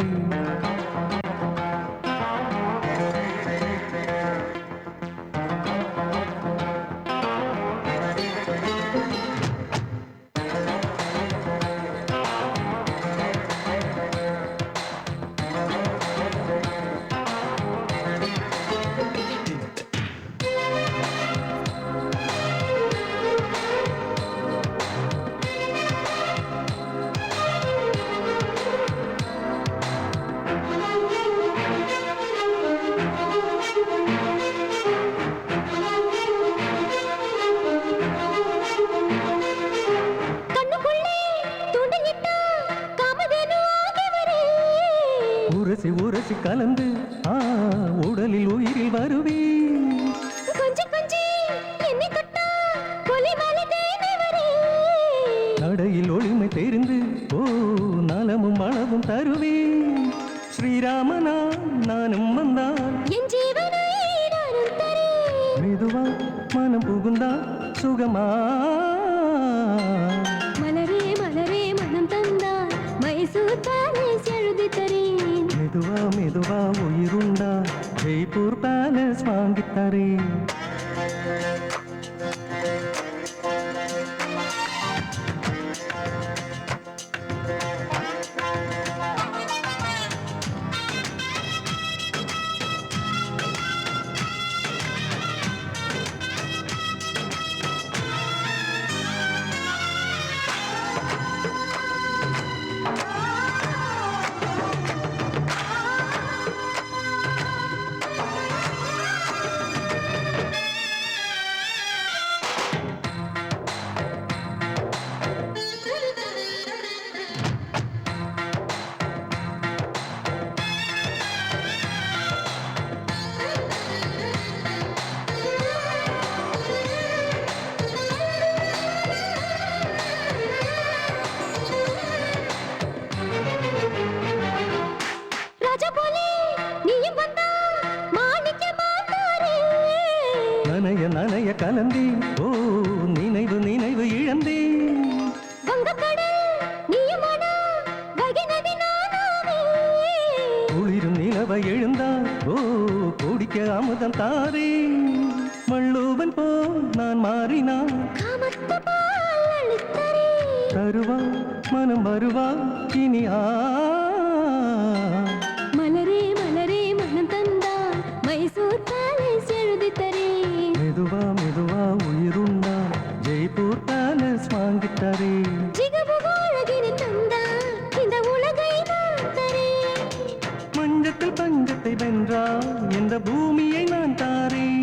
கண்ணுக்குள்ளே தூண்டிலிட்டா காமதேனு ஆகி வரேன். உரசி உரசி கலந்து உடலில் உயிரில் வருவே. கொஞ்சி கொஞ்சி என்னை தொட்டா கொலிமலை தேடி வரேன். நடையில் ஒளிமை தெரிந்து நலமும் அளவும் தருவே. ஸ்ரீராமனா நானும் வந்தான் என் ஜீவனை நானும் தரேன். மெதுவா மனம் புகுந்தா சுகமா. மலரே மலரே மனம் தந்தாய் மைசூர் மெதுவா உயிருண்டா ஜெய்ப்பூர் பேலஸ் வாங்கித்தரே ராஜா போலே நீயும் வந்தா மாணிக்க மாட்டாரே நனைய நனைய கலந்தி ஓ நினைவு நினைவு இழந்தே வங்க கடல் நீயும் ஆனா வகை நதி நானாவே குளிரும் நிலவை எழுந்தா ஓ குடிக்க அமுதம் தாரே வள்ளுவன் போ நான் மாறினான் காமத்து பால் அளித்தரே தருவா மனம் வருவா இனி மலரே மலரே மனம் தந்தால் மைசூர் பேலஸ் எழுதித்தரே மெதுவா மெதுவா உயிருண்டா ஜெய்ப்பூர் பேலஸ் வாங்கித்தரே ஜிகபுகு அழகினை தந்தால் இந்த உலகை நான் தரேன் மஞ்சத்தில் பஞ்சத்தை வென்றா இந்த பூமியை நான் தாரேன்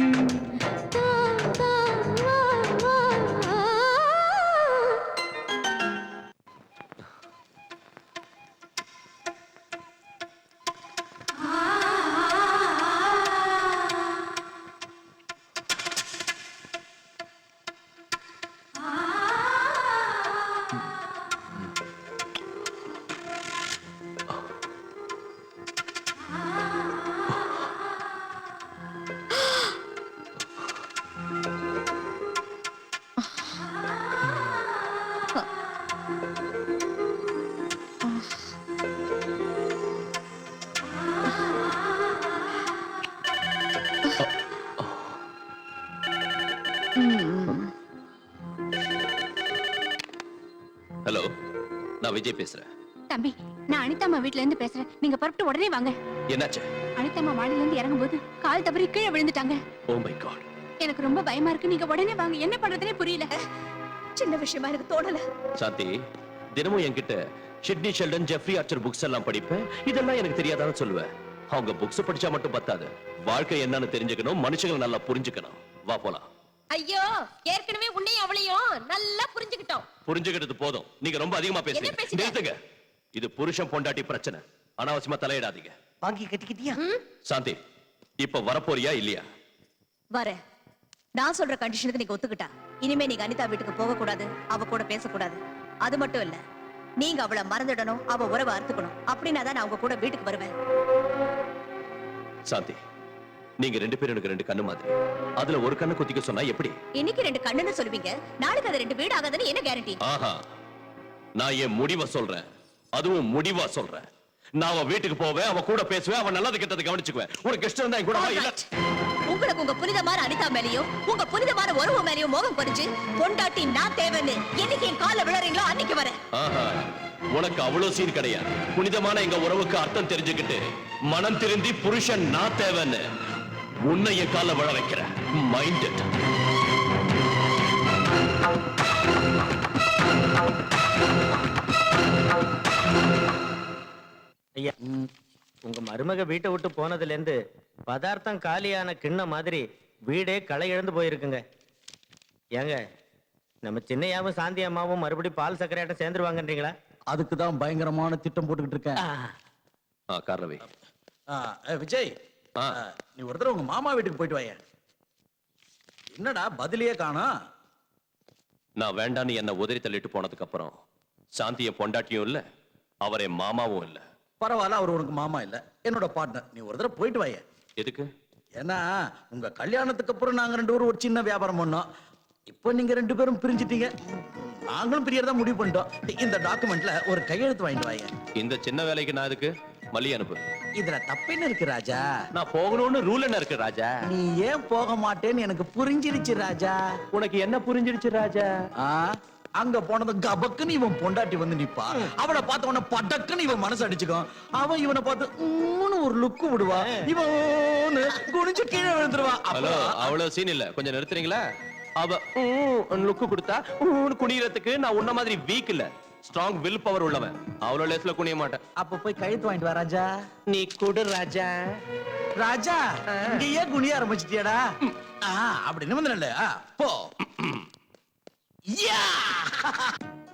தா தா வா வா ஹலோ, நான் விஜய் பேசுறேன். தம்பி, நான் அனிதாம்மா வீட்ல இருந்து பேசுறேன். நீங்க புறப்பட்டு உடனே வாங்க. என்னாச்சு? அனிதாம்மா மாடியில இருந்து இறங்கும்போது கால் தவறி கீழே விழுந்துட்டாங்க. Oh my God. எனக்கு ரொம்ப பயமா இருக்கு. நீங்க உடனே வாங்க. என்ன பண்றதுனே புரியல. சின்ன விஷயமா எனக்கு தோணல. சாந்தி, தினமும் என்கிட்ட Sidney Sheldon, Jeffrey Archer books எல்லாம் படிப்பேன். இதெல்லாம் எனக்கு தெரியாதான்னு சொல்லுவேன். அவங்க புக்ஸ் படிச்சா மட்டும் பத்தாது. வாழ்க்கை என்னன்னு தெரிஞ்சுக்கணும், மனுஷங்களை நல்லா புரிஞ்சுக்கணும். வா போலாம். ஐயோ, ஏற்கனவே உன்னையும் அவளையும் நல்லா புரிஞ்சுக்கிட்டோம். புரிஞ்சுக்கிட்டது போதும். நீங்க ரொம்ப அதிகமா பேசுறீங்க. நிறுத்துங்க. இது புருஷன் பொண்டாட்டி பிரச்சனை. அனாவசியமா தலையிடாதீங்க. வாங்கி கட்டிக்கிட்டியா? சாந்தி, இப்ப வரப்போறியா இல்லையா? வர. நான் சொல்ற கண்டிஷனுக்கு நீங்க ஒத்துக்கிட்டா இனிமே நீங்க அனிதா வீட்டுக்கு போக கூடாது, அவ கூட பேசக்கூடாது. அது மட்டும் இல்ல, நீங்க அவளை மறந்துடணும், அவ உறவை அறுத்துக்கணும். அப்படின்னா தான் நான் உங்க கூட வீட்டுக்கு வருவேன். சாந்தி, நீங்க ரெண்டு பேரும் எனக்கு ரெண்டு கண்ணு மாதிரி. அதுல ஒரு கண்ணு குத்திக்க சொன்னா எப்படி? இன்னைக்கு ரெண்டு கண்ணுன்னு சொல்லுவீங்க, நாளைக்கு அது ரெண்டு வீடு ஆகாதுன்னு என்ன கேரண்டி? ஆஹா, நான் என் முடிவை சொல்றேன். அதுவும் முடிவா சொல்றேன். நான் அவ வீட்டுக்கு போவேன், அவ கூட பேசுவேன், அவ நல்லது கெட்டது கவனிச்சுக்குவேன். உனக்கு இஷ்டம் இருந்தா என் கூட வா. இல்ல, உங்களுக்கு உங்க புனிதமான அனிதா மேலயும் உங்க புனிதமான உறவு மேலயும் மோகம் பறிச்சு பொண்டாட்டி நான் தேவைன்னு என்னைக்கு என் கால விழறீங்களோ அன்னைக்கு வரேன். ஆஹா, உனக்கு அவ்வளவு சீன் கிடையாது. புனிதமான எங்க உறவுக்கு அர்த்தம் தெரிஞ்சுக்கிட்டு மனம் திருந்தி புருஷன் நான் தேவைன்னு உன்னை என் கால விழ வைக்கிறேன். Mind it. ஐயா, உங்க மருமக வீட்டை விட்டு போனதுல இருந்து பதார்த்தம் காலியான கிண்ண மாதிரி வீடே களை இழந்து போயிருக்குங்க. ஏங்க, நம்ம சின்னையாவும் சாந்தி அம்மாவும் மறுபடியும் பால் சக்கரையாட்ட சேர்ந்துருவாங்கன்றீங்களா? அதுக்கு தான் பயங்கரமான திட்டம் போட்டுக்கிட்டு இருக்கேன். காரணவே விஜய், நீ ஒரு தடவை உங்க மாமா வீட்டுக்கு போயிட்டு வாய. என்னடா பதிலையே காணோம்? நான் வேண்டான்னு என்ன உதறி தள்ளிட்டு போனதுக்கு அப்புறம் சாந்திய பொண்டாட்டியும் இல்ல, அவரே மாமாவும் இல்ல. பரவாயில்ல, அவர் உனக்கு மாமா இல்ல, என்னோட பார்ட்னர். நீ ஒரு தடவை போயிட்டு வாய. எதுக்கு? ஏன்னா உங்க கல்யாணத்துக்கு அப்புறம் நாங்க ரெண்டு பேரும் ஒரு சின்ன வியாபாரம் பண்ணோம். இப்போ நீங்க ரெண்டு பேரும் பிரிஞ்சிட்டீங்க, நாங்களும் பிரியறதா முடிவு பண்ணிட்டோம். இந்த டாக்குமெண்ட்ல ஒரு கையெழுத்து வாங்கிட்டு வாங்க. இந்த சின்ன வேலைக்கு நான் எதுக்கு? மல்லி அனுப்பு. இதுல தப்பென்ன இருக்கு ராஜா? நான் போகணும்னு ரூல் என்ன இருக்கு ராஜா? நீ ஏன் போக மாட்டேன்னு எனக்கு புரிஞ்சிருச்சு ராஜா. உனக்கு என்ன புரிஞ்சிருச்சு ராஜா? அங்க போனது கபக்குன்னு இவன் பொண்டாட்டி வந்து நிப்பா. அவளை பார்த்த உடனே படக்குன்னு இவன் மனசு அடிச்சுக்கோ. அவன் இவனை பார்த்து ஒரு லுக்கு விடுவா. இவன் குனிஞ்சு கீழே விழுந்துருவா. ஹலோ, அவ்வளவு சீன் இல்ல, கொஞ்சம் நிறுத்துறீங்களா? அவ லுக்கு கொடுத்தா குனியறதுக்கு நான் உன்ன மாதிரி வீக் இல்ல, ஸ்ட்ராங் வில் பவர் உள்ளவன். அவ்வளவு லேஸ்ல குனிய மாட்டேன். அப்ப போய் கழுத்து வாங்கிட்டு வா ராஜா. நீ கொடு ராஜா. ராஜா இங்கேயே குனிய ஆரம்பிச்சிட்டியாடா? அப்படின்னு வந்து போ.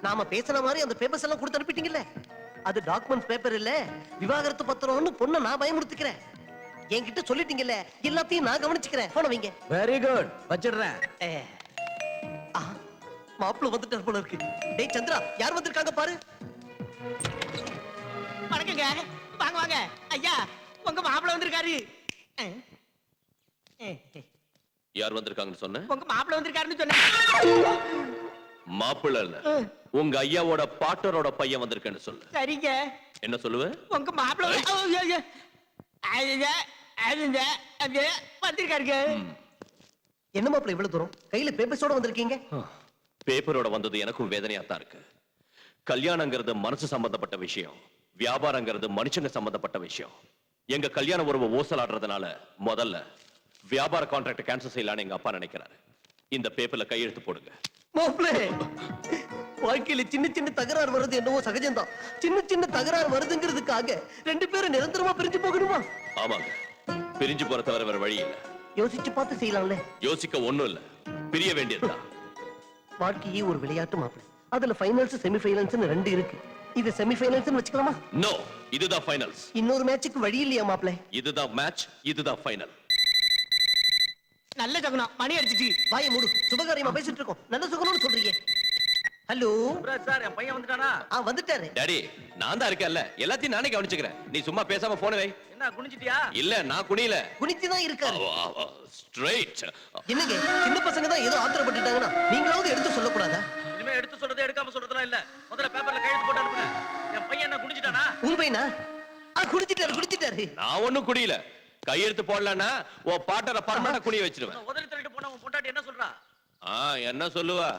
நாம பேசின மாதிரி அந்த பேப்பர்ஸ் எல்லாம் கொடுத்து அனுப்பிட்டீங்கல்ல, அது டாக்குமெண்ட்ஸ் பேப்பர் இல்ல, விவாகரத்து பத்திரம்னு பொண்ணை நான் பயமுறுத்திக்கிறேன். என்கிட்ட சொல்லிட்டீங்கல்ல, எல்லாத்தையும் நான் கவனிச்சுக்கிறேன். போன வைங்க. வெரி குட், வச்சிடுறேன். மாப்பிள்ள வந்துட்டார் போல இருக்கு. டேய் சந்திரா, யார் வந்திருக்காங்க பாரு. வணக்கங்க, வாங்க வாங்க. ஐயா, உங்க மாப்பிள்ள வந்திருக்காரு. யார் வந்திருக்காங்கன்னு சொன்ன? உங்க மாப்பிள்ள வந்திருக்காருன்னு சொன்னேன். மாப்பிள்ள இல்ல, உங்க ஐயாவோட பாட்டரோட பையன் வந்திருக்கேன்னு சொல்லு. சரிங்க. என்ன சொல்லுவ? உங்க மாப்பிள்ள வந்திருக்காருங்க. என்ன மாப்பிள்ள இவ்வளவு தூரம் கையில பேப்பர்ஸோட வந்திருக்கீங்க? பேப்பரோட வந்தது எனக்கும் வேதனையா தான் இருக்கு. கல்யாணங்கிறது மனசு சம்பந்தப்பட்ட விஷயம், வியாபாரங்கிறது மனுஷங்க சம்பந்தப்பட்ட விஷயம். எங்க கல்யாண உறவு ஓசலாடுறதுனால முதல்ல வியாபார கான்ட்ராக்ட் கேன்சல் செய்யலான்னு எங்க அப்பா நினைக்கிறாரு. இந்த பேப்பர்ல கையெழுத்து போடுங்க. மாப்பிள்ளை, வாழ்க்கையில சின்ன சின்ன தகராறு வருது என்னவோ சகஜம்தான். சின்ன சின்ன தகராறு வருதுங்கிறதுக்காக ரெண்டு பேரும் நிரந்தரமா பிரிஞ்சு போகணுமா? ஆமாங்க, பிரிஞ்சு போற தவிர வேற வழி இல்ல. யோசிச்சு பார்த்து செய்யலாம்ல. யோசிக்க ஒண்ணும் இல்ல, பிரிய வேண்டியதுதான். வாழ்க்கையே ஒரு விளையாட்டு மாப்பிள்ளை. அதுல ஃபைனல்ஸ் செமி ஃபைனல்ஸ் ரெண்டு இருக்கு. இது செமி ஃபைனல்ஸ் வச்சுக்கலாமா? நோ, இதுதான் ஃபைனல்ஸ். இன்னொரு மேட்சுக்கு வழி இல்லையா மாப்பிள்ளை? இதுதான் மேட்ச், இதுதான் ஃபைனல். நல்ல சகுனம், மணி அடிச்சிட்டு. வாயை மூடு, சுபகாரியமா பேசிட்டு இருக்கோம். நல்ல சுகம்னு சொல்றீங்க. ஹலோ சார், என் பையன் வந்துட்டானா? வந்துட்டாரு. டாடி, நான் தான் இருக்கேன்ல, எல்லாத்தையும் நானே கவனிச்சுக்கிறேன். நீ சும்மா பேசாம போன வை. என்ன குனிஞ்சிட்டியா? இல்ல, நான் குனியல, குனிச்சுதான் இருக்காரு. ஸ்ட்ரைட். என்னங்க, சின்ன பசங்க தான் ஏதோ ஆத்திரப்பட்டுட்டாங்கன்னா நீங்களாவது எடுத்து சொல்லக்கூடாதா? இனிமே எடுத்து சொல்றதே எடுக்காம சொல்றதெல்லாம் இல்ல. முதல்ல பேப்பர்ல கையெழுத்து போட்டு அனுப்புங்க. என் பையன் என்ன குனிஞ்சிட்டானா? உங்க பையனா? குடிச்சிட்டாரு. நான் ஒண்ணும் குடியல. கையெழுத்து போடலன்னா உன் பாட்டரை பர்மனண்டா குனிய வச்சிருவேன். உதறி தள்ளிட்டு போனா உன் பொண்டாட்டி என்ன சொல்றா? என்ன சொல்லுவா?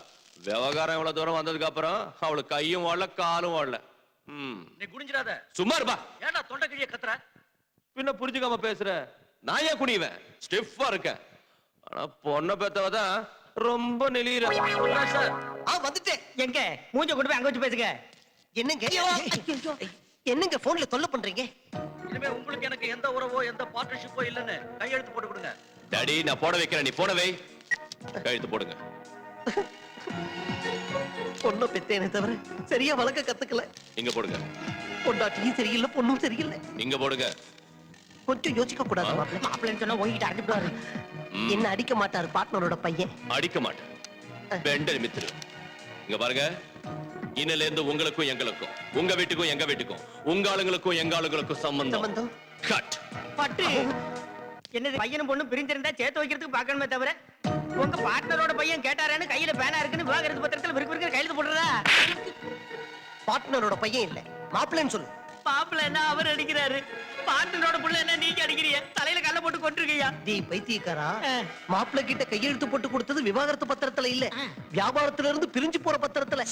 விவகாரம் இவ்வளவு தூரம் வந்ததுக்கு அப்புறம் அவளுக்கு கையும் ஓடல, காலும் ஓடல. நீ குனிஞ்சிடாத. சும்மா இருப்பா. ஏன்டா தொண்டை கிழிய கத்துற? பின்ன புரிஞ்சுக்காம பேசுற? நான் ஏன் குனிவேன்? ஸ்டிஃபா இருக்கேன். ஆனா பொண்ணை பெத்தவதான் ரொம்ப நெளியிற. சார், வந்துட்டேன். எங்க மூஞ்ச கொண்டு போய் அங்க வச்சு பேசுங்க. என்னங்க போன்ல தொல்லை பண்றீங்க? இனிமே உங்களுக்கு எனக்கு எந்த உறவோ எந்த பார்ட்னர்ஷிப்போ இல்லன்னு கையெழுத்து போட்டு கொடுங்க. டாடி, நான் போட வைக்கிறேன், நீ போட வை. கையெழுத்து போடுங்க. பொண்ணு பெத்தேனே தவிர சரியா வளர்க்க கத்துக்கல. இங்க போடுங்க. பொண்டாட்டியும் சரியில்லை, பொண்ணும் சரியில்லை. இங்க போடுங்க. கொஞ்சம் யோசிக்க கூடாது மாப்பிள்ளை. மாப்பிள்ளைன்னு சொன்னா உங்ககிட்ட அடிச்சுடுவாரு. என்ன அடிக்க மாட்டாரு பார்ட்னரோட பையன். அடிக்க மாட்டேன், பெண்ட நிமித்திரு. இங்க பாருங்க, இன்னில இருந்து உங்களுக்கும் எங்களுக்கும், உங்க வீட்டுக்கும் எங்க வீட்டுக்கும், உங்க ஆளுங்களுக்கும் எங்க ஆளுங்களுக்கும் சம்பந்தம் கட். பட்டு என்னது, பையனும் பொண்ணும் பிரிஞ்சிருந்தா சேர்த்து வைக்கிறதுக்கு பாக்கணுமே தவிர உங்க பார்ட்னரோட பையன் கேட்டாரேன்னு கையில பேனா இருக்குன்னு விவாகரத்து பத்திரத்துல விருக்கு கையெழுத்து போடுறதா? பார்ட்னரோட பையன் இல்ல, மாப்பிள்ளைன்னு சொல்லு. மாப்பிள்ள என்ன அவர் அடிக்கிறாரு, பார்ட்னரோட புள்ள என்ன நீங்க அடிக்கிறீங்க? தலையில கல்ல போட்டு கொண்டிருக்கீங்க. டேய் பைத்தியக்காரா, மாப்பிள்ளை கிட்ட கையெழுத்து போட்டு கொடுத்தது விவாகரத்து பத்திரத்துல இல்ல, வியாபாரத்துல இருந்து பிரிஞ்சு போற பத்திரத்துல.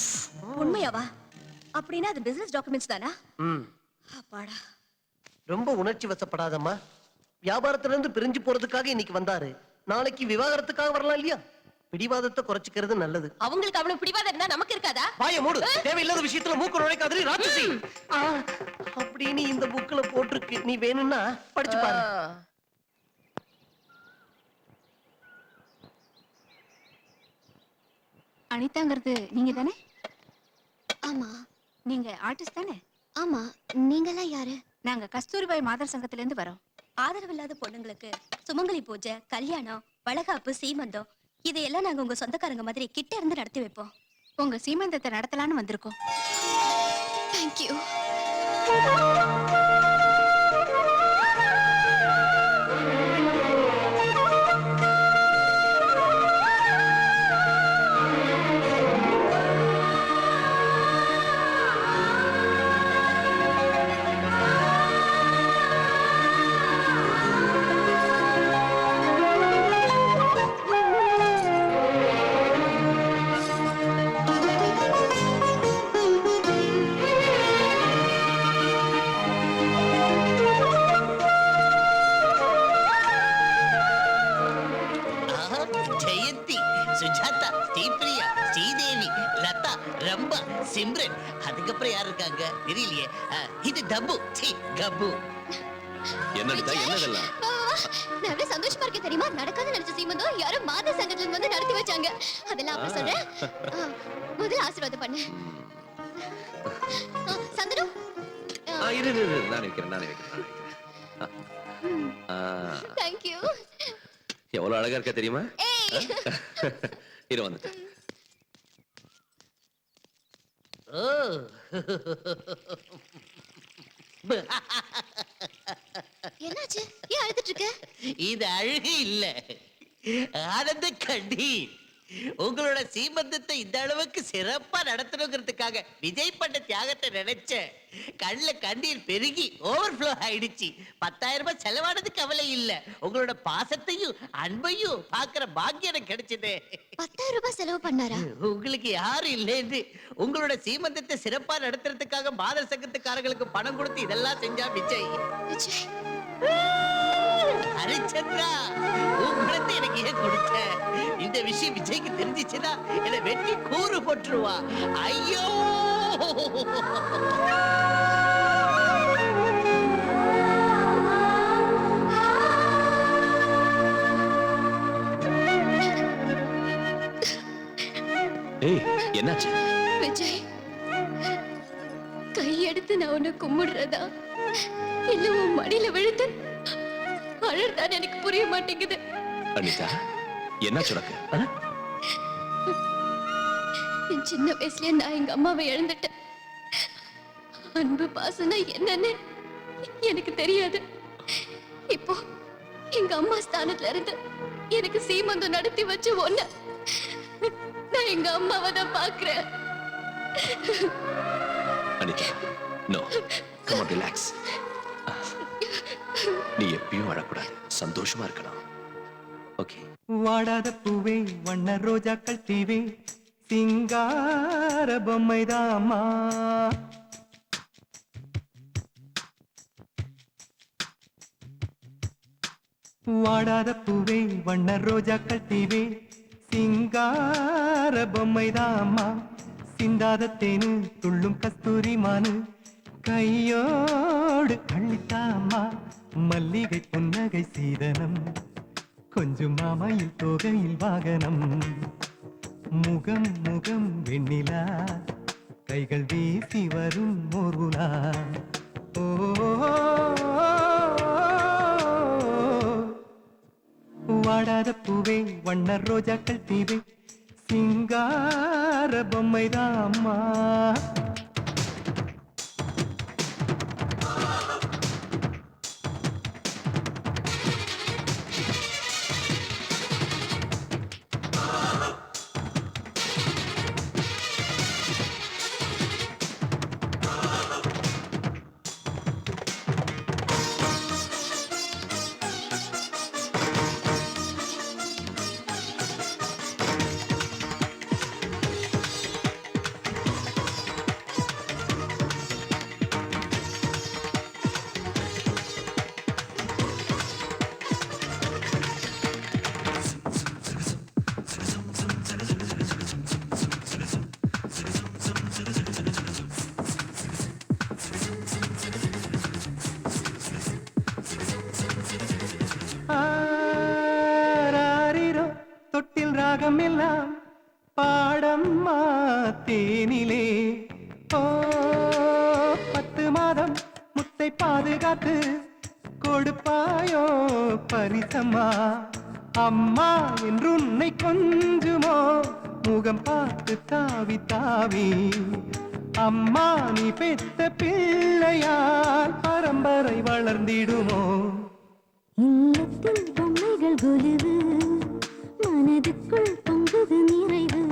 உண்மையாவா? அப்படின்னா அது பிசினஸ் டாக்குமெண்ட்ஸ் தானா? அப்பாடா. ரொம்ப உணர்ச்சி வசப்படாதம்மா. வியாபாரத்துல இருந்து பிரிஞ்சு போறதுக்காக இன்னைக்கு வந்தாரு, நாளைக்கு விவாகரத்துக்காக வரலாம் இல்லையா? பிடிவாதத்தை குறைச்சிக்கிறது நல்லது. அவங்களுக்கு அவ்வளவு பிடிவாதம் இருந்தா நமக்கு இருக்காதா? வாயை மூடு, தேவையில்லாத விஷயத்துல மூக்கு நுழைக்காதே ராட்சசி. அப்படின்னு இந்த புக்ல போட்டிருக்கு, நீ வேணும்னா படிச்சு பாரு. அனிதாங்கிறது நீங்க தானே? ஆமா. நீங்க ஆர்டிஸ்ட் தானே? ஆமா. நீங்கெல்லாம் யாரு? நாங்க கஸ்தூரிபாய் மாதர் சங்கத்துல இருந்து வரோம். ஆதரவில்லாத பொண்ணுங்களுக்கு சுமங்கலி பூஜை, கல்யாணம், வளகாப்பு, சீமந்தம் இதையெல்லாம் நாங்க உங்க சொந்தக்காரங்க மாதிரி கிட்ட இருந்து நடத்தி வைப்போம். உங்க சீமந்தத்தை நடத்தலான்னு வந்திருக்கோம். தேங்க்யூ. ஜெயந்தி, சுஜாதா, ஸ்ரீபிரியா, ஸ்ரீதேவி, லதா, ரம்பா, சிம்ரன். அதுக்கப்புறம் யார் இருக்காங்க தெரியலையே. இது டப்பு, கப்பு. என்னடா என்னதெல்லாம்? நான் எவ்வளவு சந்தோஷமா இருக்கேன் தெரியுமா? நடக்காத நினைச்ச சீமந்தம் யாரோ மாத சங்கத்துல வந்து நடத்தி வச்சாங்க. அதெல்லாம் அப்புறம் சொல்றேன். முதல்ல ஆசீர்வாதம் பண்ணு. சந்தனு, இரு நான் வைக்கிறேன். Thank you. எவ்வளவு அழகா இருக்க தெரியுமா? ஏய், இரு வந்துட்டேன். ஓ, என்னாச்சு? ஏன் அழுதுட்டு இருக்க? இது அழுகு இல்ல, ஆனந்த கண்ணீர். உங்களோட சீமந்தத்தை இந்த அளவுக்கு சிறப்பா நடத்தணுங்கிறதுக்காக விஜய் பண்ண தியாகத்தை நினைச்சேன். கண்ணுல கண்ணீர் பெருகி ஓவர்ஃப்ளோ ஆயிடுச்சு. 10,000 ரூபாய் செலவானது கவலை இல்ல, உங்களோட பாசத்தையும் அன்பையும் பாக்குற பாக்கியம் எனக்கு கிடைச்சது. 10,000 ரூபாய் செலவு பண்ணாரா? உங்களுக்கு யாரும் இல்லைன்னு உங்களோட சீமந்தத்தை சிறப்பா நடத்துறதுக்காக மாத சங்கத்துக்காரங்களுக்கு பணம் கொடுத்து இதெல்லாம் செஞ்சா விஜய். விஜய், ஹரிச்சந்திரா, உங்களுக்கு எனக்கு ஏன் கொடுத்த? இந்த விஷயம் விஜய்க்கு தெரிஞ்சிச்சுன்னா என்ன வெட்டி கூறு போட்டுருவா. ஐயோ, ஏய், என்னாச்சு? விஜய், கையெடுத்து நான் உன்னை கும்பிடுறதா இல்ல உன் மடியில விழுந்து அழறதான் எனக்கு புரிய மாட்டேங்குது. அனிதா, என்னாச்சு உனக்கு? என் சின்ன வயசுலயே நான் எங்க அம்மாவை இழந்துட்டேன். அன்பு பாசம்னா என்னன்னு எனக்கு தெரியாது. இப்போ எங்க அம்மா ஸ்தானத்துல இருந்து எனக்கு சீமந்தம் நடத்தி வச்சு ஒண்ணு நான் எங்க அம்மாவை தான் பாக்குறேன். Anitha, no, come on, relax. நீ எப்பயும் அழக்கூடாது, சந்தோஷமா இருக்கணும். ஓகே. வாடாத பூவே வண்ண ரோஜாக்கள் தீவே சிங்கார பொம்மைதாமா. வாடாத பூவே வண்ண ரோஜாக்கள் தீவே சிங்கார பொம்மைதாமா. சிந்தாத தேனு துள்ளும் கஸ்தூரி மானு கையோடு அள்ளித்தாமா. மல்லிகை புன்னகை சீதனம் கொஞ்சம் மாமையில் தோகையில் வாகனம். முகம் முகம் வெண்ணிலா கைகள் வீசி வரும் மோர்வுலா. ஓ, வாடாத பூவே வண்ண ரோஜாக்கள் தீவே சிங்கார பொம்மைதாம்மா. ஆராரிரோ தொட்டில் ராகம் எல்லாம் பாடம்மா தேனிலே. ஓ, 10 மாதம் முத்தை பாதுகாத்து கொடுப்பாயோ பரிசம்மா. அம்மா என்று உன்னை கொஞ்சுமோ முகம் பார்த்து தாவி தாவி. அம்மா நீ பெத்த பிள்ளையால் பரம்பரை வளர்ந்திடுமோ. இல்லத்தில் பொம்மைகள் கொலுவு மனதுக்குள் பொங்குது நிறைவு.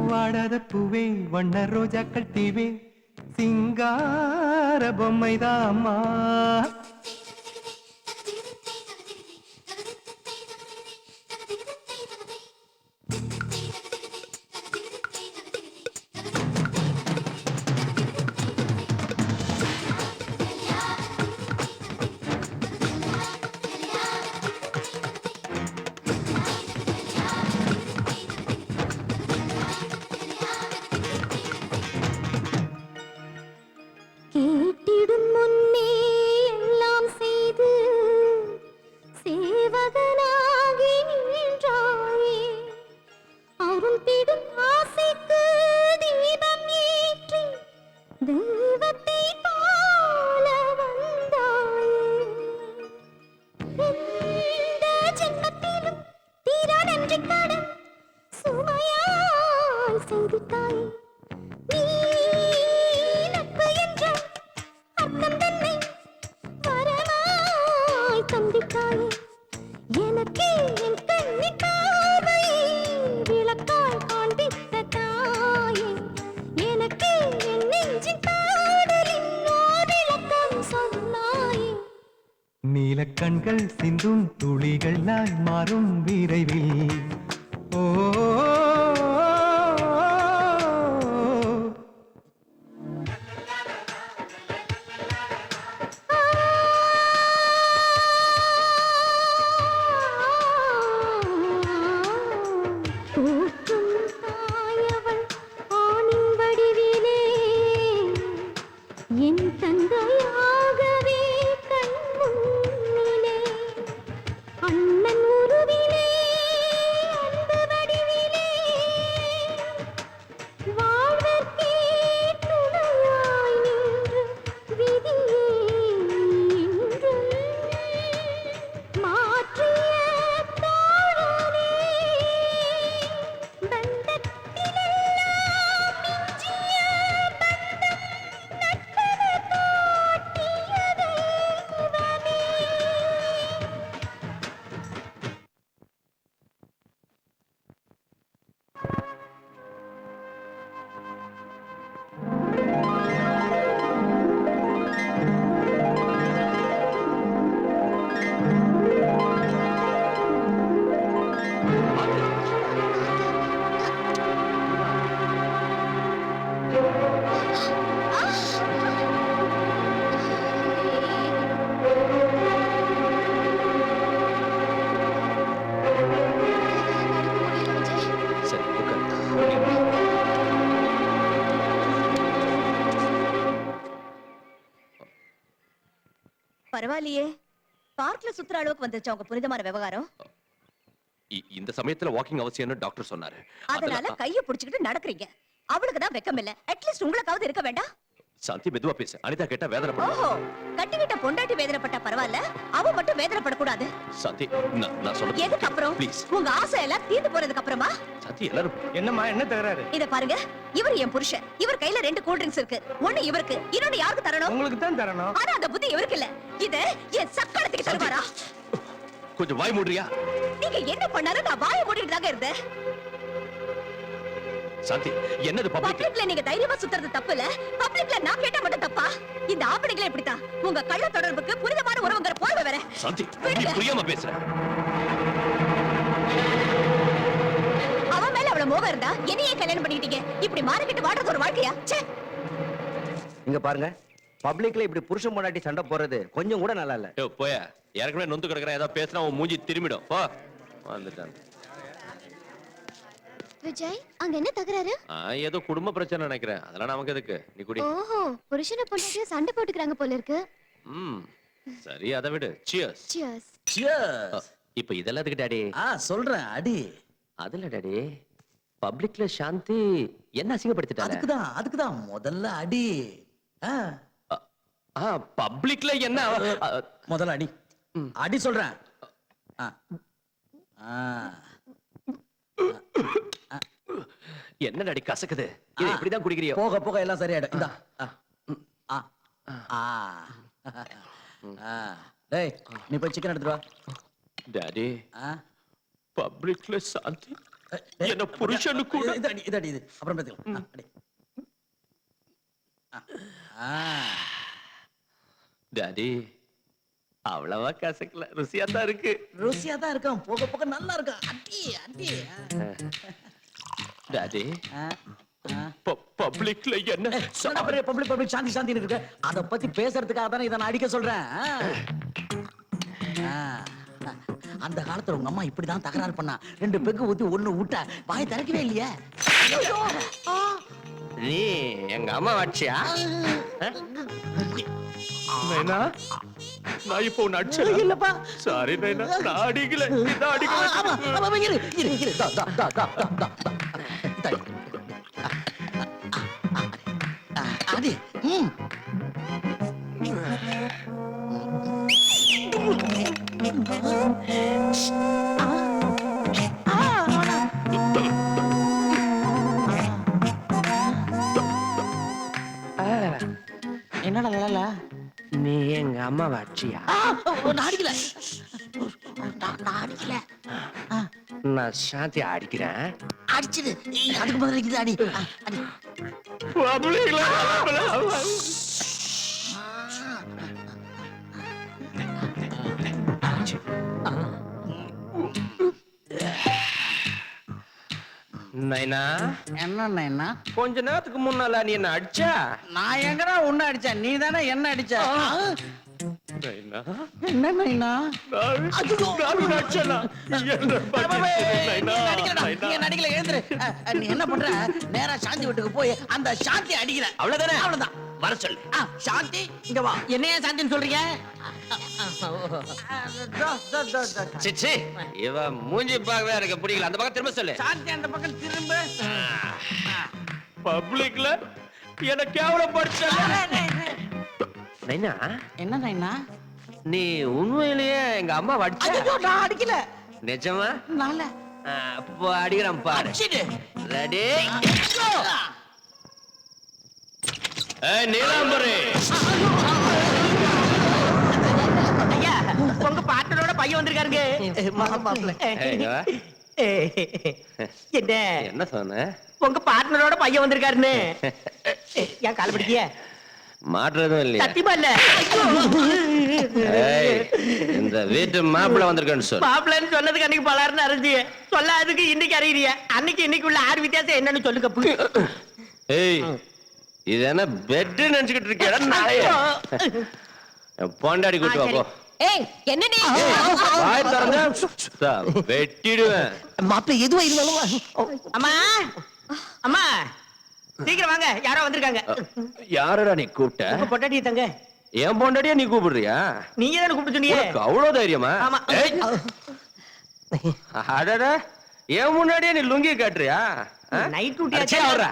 வாடாத பூவே வண்ண ரோஜாக்கள் தீவே சிங்கார பொம்மைதாம்மா. செய்திட்டாயே நீ நட்பு என்ற அர்த்தம் தன்னை வரமாய் தந்திட்டாயே எனக்கே என் கண்ணி பார்வையை விளக்காய் காண்பித்த தாயே எனக்கே என் நெஞ்சின் பாடலின் ஓர் விளக்கம் சொன்னாயே நீல கண்கள் சிந்தும் துளிகளாய் மாறும் விரைவில் ஓ தூற்றும் தாயவள் ஆணின் வடிவிலே என் தந்தையாகவே கண் முன்னிலே அண்ணன் உருவிலே அன்பு வடிவிலே வாழ்வர்க்கே துணையாய் நின்று விதியே என்றும் மாற்றிய தோழனே பந்தத்திலெல்லாம் மிஞ்சிய பந்தம் நட்பென காட்டிய தெய்வமே சரி உட்கார். பரவாயில்லையே பார்க்ல சுத்துற அளவுக்கு வந்துருச்சு உங்க புனிதமான விவகாரம். இந்த சமயத்துல வாக்கிங் அவசியம்னு டாக்டர் சொன்னாரு. அதனால கைய புடிச்சுக்கிட்டு நடக்கிறீங்க. அவளுக்கு தான் வெக்கம் இல்ல. அட்லீஸ்ட் உங்களுக்காவது இருக்க வேண்டாம். சாந்தி மெதுவா பேசு. அனிதா கேட்டா வேதனை பண்ணுவா. ஓஹோ, கட்டிக்கிட்ட பொண்டாட்டி வேதனைப்பட்டா பரவாயில்ல, அவ மட்டும் வேதனைப்படக்கூடாது. சாந்தி நான் சொல்றேன். எதுக்கு அப்புறம்? ப்ளீஸ். உங்க ஆசை எல்லாம் தீர்ந்து போறதுக்கு அப்புறமா? சாந்தி எல்லாரும் என்னம்மா என்ன தகராறு? இத பாருங்க, இவர் என் புருஷன். இவர் கையில 2 கூல் ட்ரிங்க்ஸ் இருக்கு. ஒண்ணு இவருக்கு, இன்னொன்னு யாருக்கு தரணும்? உங்களுக்கு தான் தரணும். ஆனா அந்த புத்தி இவருக்கு இல்ல. இத என் சக்கரத்துக்கு தருவாரா? கொஞ்சம் வாய் மூடுறியா? நீங்க என்ன பண்ணாரு? நான் வாயை மூடிட்டு தாங்க இருந்தேன். சாந்தி என்னது பப்ளிக்? பப்ளிக்ல நீங்க தைரியமா சுத்துறது தப்பு இல்ல. பப்ளிக்ல நான் கேட்டா மட்டும் தப்பா? இந்த ஆம்பளைங்களே இப்படித்தான். உங்க கள்ள தொடர்புக்கு புனிதமான உறவுங்கிற போர்வை வேற. சாந்தி நீ புரியாம பேசுற. அவன் மேல அவ்வளவு மோகம் இருந்தா என்னையே கல்யாணம் பண்ணிட்டீங்க. இப்படி மாறிக்கிட்டு வாடுறது ஒரு வாழ்க்கையா? ச்சே. இங்க பாருங்க, பப்ளிக்ல இப்படி புருஷன் பொண்டாட்டி சண்டை போறது கொஞ்சம் கூட நல்லா இல்ல. ஏய் போயா, ஏற்கனவே நொந்து கிடக்குறேன். ஏதாவது பேசினா உன் மூஞ்சி திரும்பிடும். போ. வந்துட்டான். விஜய், அங்க என்ன தகராறு? ஏதோ குடும்ப பிரச்சனை நினைக்கிறேன். அதெல்லாம் நமக்கு எதுக்கு? நீ குடி. ஓஹோ, புருஷனை பொண்டாட்டிய சண்டை போட்டுக்கறாங்க போல இருக்கு. சரி அதை விடு. சியர்ஸ். சியர்ஸ். Cheers. இப்போ இதெல்லாம் எதுக்கு டாடி? சொல்றேன் அடி. அதுல டாடி, பப்ளிக்ல சாந்தி என்ன அசிங்கப்படுத்திட்டாங்க? அதுக்குதான் முதல்ல அடி. பப்ளிக்ல என்ன முதல்ல அடி. அடி சொல்றேன். என்ன டாடி கசக்குது? இது இப்படிதான் குடிக்கிறியோ? போக போக எல்லாம் சரியாயிடும். இந்தா. டேய், நீ போய் சிக்கன் எடுத்துட்டு வா. டாடி, பப்ளிக்ல சாந்தி என்ன புருஷனு கூட இது அடி இது. அப்புறம் பேசிக்கலாம். அடி. டாடி, அவ்வளவா கசக்கல. ருசியா தான் இருக்கு. ருசியா தான் இருக்கும். போக போக நல்லா இருக்கும். அடி அடி. டாடி, பப்ளிக்ல என்ன பப்ளிக் சாந்தி சாந்தி இருக்கு. அத பத்தி பேசுறதுக்காக தானே இதை நான் அடிக்க சொல்றேன். அந்த காலத்துல உங்க அம்மா இப்படிதான் தகராறு பண்ணா. 2 பெக்கு ஊத்தி 1 விட்டா வாய் திறக்கவே இல்லையே. நீ எங்க அம்மா வாட்சியா? நைனா, நான் இப்போ உன்னை அடிச்சேனா? இல்லப்பா. சாரி நைனா, நான் அடிக்கல. இதான் அடிக்கல. இரு. அடி. அடிச்சியா? நான் அடிக்கல. நான் அடிக்கல. நான் சாந்தி அடிக்கிறேன். அடிச்சிடு. அதுக்கு பதிலா இது அடி. அடி. நைனா, என்ன நைனா? கொஞ்ச நேரத்துக்கு முன்னால நீ என்ன அடிச்சா? நான் எங்கடா உன்ன அடிச்சேன்? நீ தானே என்ன அடிச்ச? நைனா, என்ன நைனா? நான் அடிச்சேனா? நீ நடிக்கல, எழுந்துரு. நீ என்ன பண்ற? நேரா சாந்தி வீட்டுக்கு போய் அந்த சாந்தி அடிக்கிற. அவ்வளவுதானே? அவ்வளவுதான். வர சொல்லு. சாந்தி இங்க வா. என்னைய சாந்தின்னு சொல்றீங்க? சிச்சி, இவ மூஞ்சி பார்க்கவே எனக்கு பிடிக்கல. அந்த பக்கம் திரும்ப சொல்லு. சாந்தி அந்த பக்கம் திரும்ப. பப்ளிக்ல என்ன கேவலப்படுத்த. நைனா, என்ன நைனா? நீ உண்மையிலேயே எங்க அம்மா அடிச்ச? ஐயோ, நான் அடிக்கல. நிஜமா? நால. அப்போ அடிக்கிறேன் பாரு. ரெடி? ஏய் நீலாம்பரி, ஐயா, உங்க பார்ட்னரோட பையன் வந்திருக்காருங்க. என்ன என்ன சொன்ன? உங்க பார்ட்னரோட பையன் வந்திருக்காருன்னு. ஏன் கால் பிடிக்கிய? மாற்றதும் இல்லையா? சத்தியமா இல்ல. ஏய், இந்த வீட்டு மாப்பிள்ளை வந்திருக்கேன்னு சொல்லு. மாப்பிள்ளைன்னு சொன்னதுக்கு அன்னைக்கு பலாருன்னு அறிஞ்சிய, சொல்லாததுக்கு இன்னைக்கு அறியறிய. அன்னைக்குள்ள ஆறு வித்தியாசம் என்னன்னு சொல்லு கப்பு. ஏய், இது என்ன பெட் நினைச்சுக்கிட்டு இருக்கியா? நாயே, பொண்டாடி கூட்டு வா போ. ஏய் என்ன நீ? வாய் திறந்தா வெட்டிடுவேன். மாப்பிள்ளை எதுவா இருந்தாலும். அம்மா, அம்மா, சீக்கிரம் வாங்க, யாரோ வந்திருக்காங்க. யாரடா நீ கூப்பிட்ட? உங்க பொண்டாட்டி தங்க. என் பொண்டாடியா நீ கூப்பிடுறியா? நீங்க தானே கூப்பிட்டு சொன்னீங்க. உனக்கு அவ்வளவு தைரியமா? ஆமா. ஏய், அடடா, என் முன்னாடியே நீ லுங்கி காட்டுறியா? நைட் டியூட்டி அடிச்சே அவரா?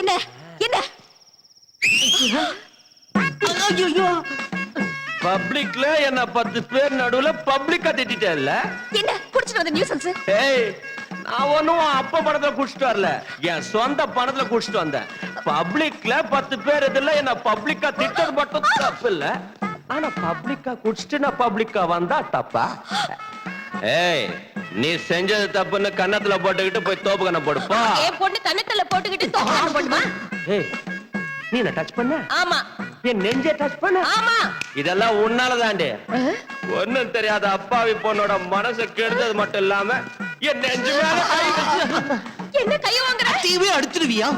என்ன என்ன? ஐயோ, பப்ளிக்ல என்ன 10 பேர் நடுவுல பப்ளிக்கா திட்டிட்டேல்ல? என்ன குடிச்சிட்டு வந்த நியூசன்ஸ்? ஏய், நான் ஒண்ணும் அப்ப பணத்துல குடிச்சிட்டு வரல, என் சொந்த பணத்துல குடிச்சிட்டு வந்தேன். பப்ளிக்ல 10 பேர் இதுல என்ன பப்ளிக்கா திட்டது மட்டும் தப்பு இல்ல, ஆனா பப்ளிக்கா குடிச்சிட்டு நான் பப்ளிக்கா வந்தா தப்பா? ஏய், நீ செஞ்சது தப்புன்னு கன்னத்துல போட்டுக்கிட்டு போய் தோப்பு கண்ண போடுப்பா. என் பொண்ணு கண்ணத்துல போட்டுக்கிட்டு தோப்பு போடுமா? ஏய், நீ என்ன டச் பண்ண? ஆமா. என் நெஞ்சே டச் பண்ண? ஆமா. இதெல்லாம் உன்னாலதாண்டி. ஒண்ணும் தெரியாத அப்பாவி பொண்ணோட மனசை கெடுத்தது மட்டும் இல்லாம என் நெஞ்சு மேல கை வச்சு. என்ன கை வாங்குற? டிவி அடிச்சிருவியா?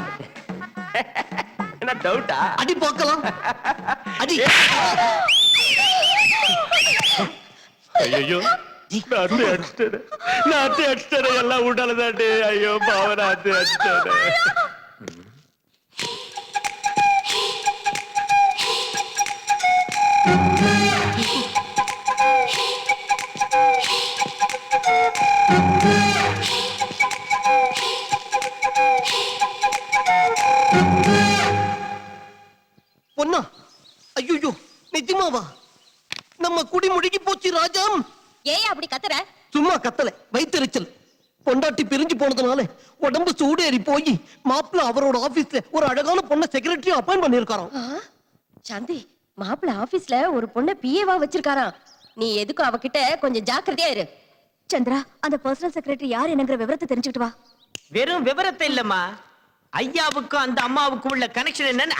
என்ன டவுட்டா? அடி பார்க்கலாம். அடி. ஐயோ, நாத்து அடிச்சிட்டேன், எல்லாம் உண்டாலதாண்டி. ஐயோ பாவ, நாத்து அடிச்சிட்டேன். பொண்ணா? ஐயோ, நிஜமாவா? நம்ம குடி முழுகி போச்சு ராஜாம். ஏன் அப்படி கத்துற? சும்மா கத்தல, வயித்தெரிச்சல். பொண்டாட்டி பிரிஞ்சு போனதுனால உடம்பு சூடேறி போய் மாப்பிள்ள அவரோட ஆபீஸ்ல ஒரு அழகான பொண்ணை செக்ரட்டரி அப்பாயிண்ட் பண்ணிருக்காராம். சாந்தி, மாப்பிள்ள ஆபீஸ்ல ஒரு பொண்ண பிஏவா வச்சிருக்காராம். நீ எதுக்கும் அவகிட்ட கொஞ்சம் ஜாக்கிரதையா இரு. சந்திரா, அந்த பர்சனல் செக்ரட்டரி யார் என்னங்கிற விவரத்தை தெரிஞ்சுக்கிட்டு வா. வெறும் விவரத்தை இல்லம்மா, ஐயாவுக்கும் அந்த அம்மாவுக்கும் உள்ள கனெக்ஷன் என்னன்னு.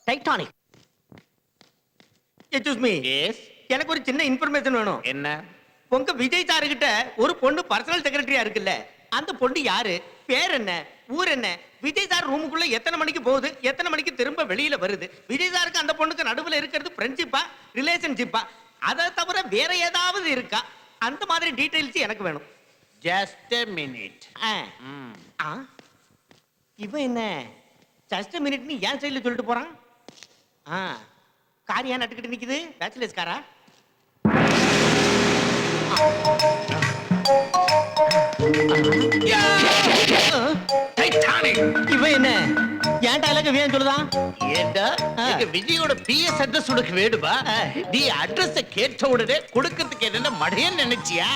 டைட்டானிக். எக்ஸ்கியூஸ் மீ, எனக்கு ஒரு சின்ன இன்ஃபர்மேஷன் வேணும். என்ன? உங்க விஜய் சாரு கிட்ட ஒரு பொண்ணு பர்சனல் செக்ரட்டரியா இருக்குல்ல, அந்த பொண்ணு யாரு, பேர் என்ன, ஊர் என்ன, விஜய் சார் ரூமுக்குள்ள எத்தனை மணிக்கு போகுது, எத்தனை மணிக்கு திரும்ப வெளியில வருது, விஜய் சாருக்கு அந்த பொண்ணுக்கு நடுவுல இருக்கிறது ஃப்ரெண்ட்ஷிப்பா ரிலேஷன்ஷிப்பா, அதை தவிர வேற ஏதாவது இருக்கா, அந்த மாதிரி டீடைல்ஸ் எனக்கு வேணும். Just a minute. இவன் என்ன ஜஸ்ட் மினிட்னு ஏன் சைடுல சொல்லிட்டு போறான்? கார் ஏன் நட்டுக்கிட்டு நிக்குது? பேச்சுலர்ஸ் காரா? இவன் என்ன ஏன் டைலாக் ஏன் சொல்லுதான்? ஏண்டா, எங்க விஜயோட பிஎஸ் அட்ரஸ் உனக்கு வேணுமா? நீ அட்ரஸ் கேட்ட உடனே கொடுக்கிறதுக்கு என்ன மடையன்னு நினைச்சியா?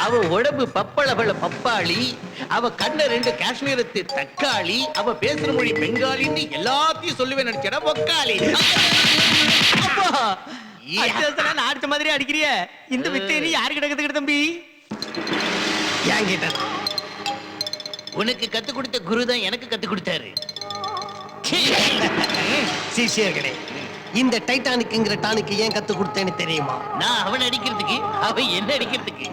அவ உடம்பு பப்பளபள பப்பாளி, அவ கண்ண 2 காஷ்மீரத்து தக்காளி, அவ பேசுற மொழி பெங்காலின்னு எல்லாத்தையும் சொல்லுவேன் நினைச்சடா பொக்காளி. அடிச்ச மாதிரி அடிக்கிறிய இந்த வித்தை நீ யாரு கிடக்குது தம்பி? என்கிட்ட உனக்கு கத்து கொடுத்த குரு தான் எனக்கு கத்து கொடுத்தாரு. சிஷியர்களே, இந்த டைட்டானிக்ங்கிற டானிக் ஏன் கத்து கொடுத்தேன்னு தெரியுமா? நான் அவன் அடிக்கிறதுக்கு, அவன் என்ன அடிக்கிறதுக்கு.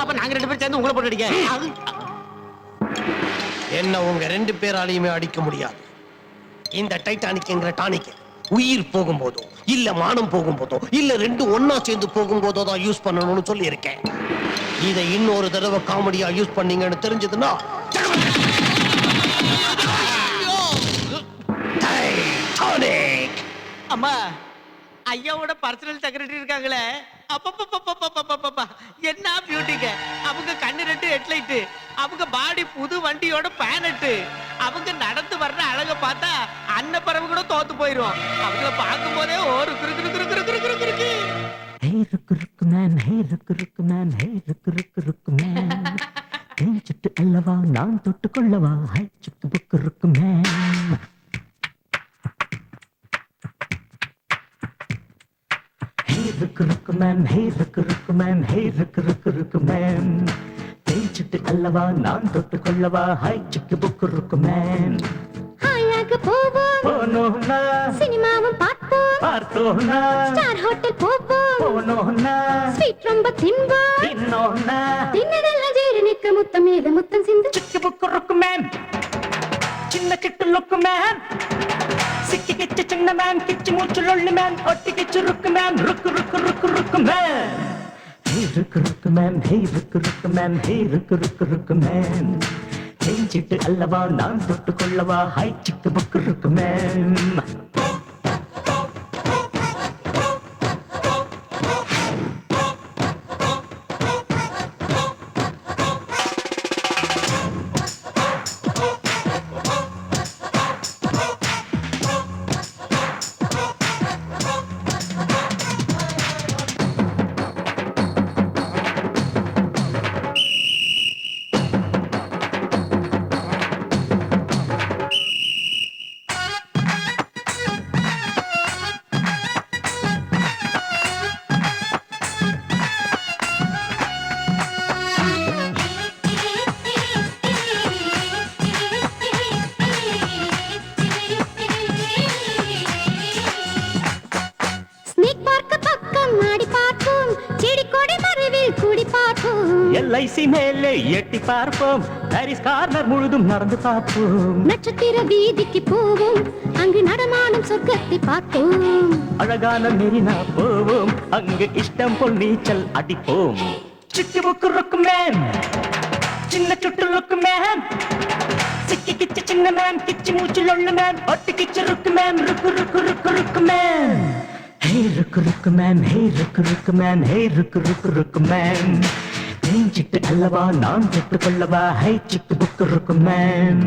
அப்ப நாங்க 2 பேரும் சேர்ந்து உங்களை போட்டு அடிக்க. என்ன உங்க 2 பேராலையுமே அடிக்க முடியாது. இந்த டைட்டானிக்ங்கிற டானிக் உயிர் போகும்போதோ இல்ல மானம் போகும்போதோ இல்ல 2 ஒன்னா சேர்ந்து போகும்போதோ தான் யூஸ் பண்ணணும்னு சொல்லி இருக்கேன். இதை இன்னொரு தடவை காமெடியா யூஸ் பண்ணீங்கன்னு தெரிஞ்சதுன்னா டைட்டானிக். அம்மா, ஐயாவோட பர்சனல் செக்ரட்டரி இருக்காங்களே, அப்பப்பப்பப்பப்பப்பப்பப்பா, என்ன பியூட்டிங்க. அவங்க கண்ணு 2 ஹெட்லைட், அவங்க பாடி புது வண்டியோட பேனட், அவங்க நடந்து வர்ற அழக பார்த்தா அன்னப்பறவை கூட தோத்து போயிரும். அவங்கள பார்க்கும் போதே ஒரு குரு குரு குரு குரு குரு குரு குருக்கு. ஹே ருக்கு ருக்கு மேன், ஹே ருக்கு ருக்கு மேன், ஹே ருக்கு ருக்கு ருக்கு மேன். தேன் சுட்டு அல்லவா நான் தொட்டு கொள்ளவா, ஹை சுக்கு புக்கு ருக்கு மேன். ஹே ருக்கு ருக்கு மேன், ஹே ருக்கு ருக்கு மேன், ஹே ருக்கு ருக்கு ருக்கு மேன். தேன் சுட்டு அல்லவா நான் தொட்டு கொள்ளவா, ஹை சுக்கு புக்கு ருக்கு மேன். ஹாயாக போவோம், போனோம்னா சினிமாவும் பார்ப்போம், பார்த்தோம்னா ஸ்டார் ஹோட்டல் போவோம், போனோம்னா ஸ்வீட் ரொம்ப தின்போம், இன்னொன்னா தின்னதெல்லாம் ஜீரணிக்க முத்தம் மீது முத்தம் சிந்து. சிக்கு புக்கு ருக்கு மேன், சின்ன கிட்டு லுக்கு மேன், சிக்கி கிச்சு சின்ன மேன், கிச்சு மூச்சு லொள்ளு மேன், ஒட்டி கிச்சு ருக்கு மேன், ருக்கு ருக்கு ருக்கு ருக்கு மேன். ஹே ருக்கு ருக்கு மேன், ஹே ருக்கு ருக்கு மேன், ஹே ருக்கு ருக்கு ருக்கு மேன். தேஞ்சிட்டு அல்லவா நான் தொட்டு கொள்ளவா, ஹை சிக்கு புக்கு ருக்கு மேன். ஸ்னேக் பார்க்க பக்கம் ஆடி பார்ப்போம், செடி கொடி மறைவில் கூடி பார்ப்போம், எல்ஐசி மேலே எட்டி பார்ப்போம், பாரிஸ் கார்னர் முழுதும் நடந்து பார்ப்போம். நட்சத்திர வீதிக்கு போவோம், அங்கு நடமாடும் சொர்க்கத்தை பார்ப்போம். அழகான மெரினா போவோம், அங்கு இஷ்டம் போல் நீச்சல் அடிப்போம். சிக்கு புக்கு ருக்கு மேன், சின்ன சுட்டு லுக்கு மேன், சிக்கி கிச்சு சின்ன மேன், கிச்சு மூச்சு லொள்ளு மேன், ஒட்டி கிச்சு ருக்கு மேன், ருக்கு ருக்கு ருக்கு ருக்கு மேன். ஹே ருக்கு ருக்கு மேன், ஹே ருக்கு ருக்கு மேன், ஹே ருக்கு ருக்கு ருக்கு மேன். தேஞ்சிட்டு அல்லவா நான் தொட்டு கொள்ளவா, ஹை சிக்கு புக்கு ருக்கு மேன்.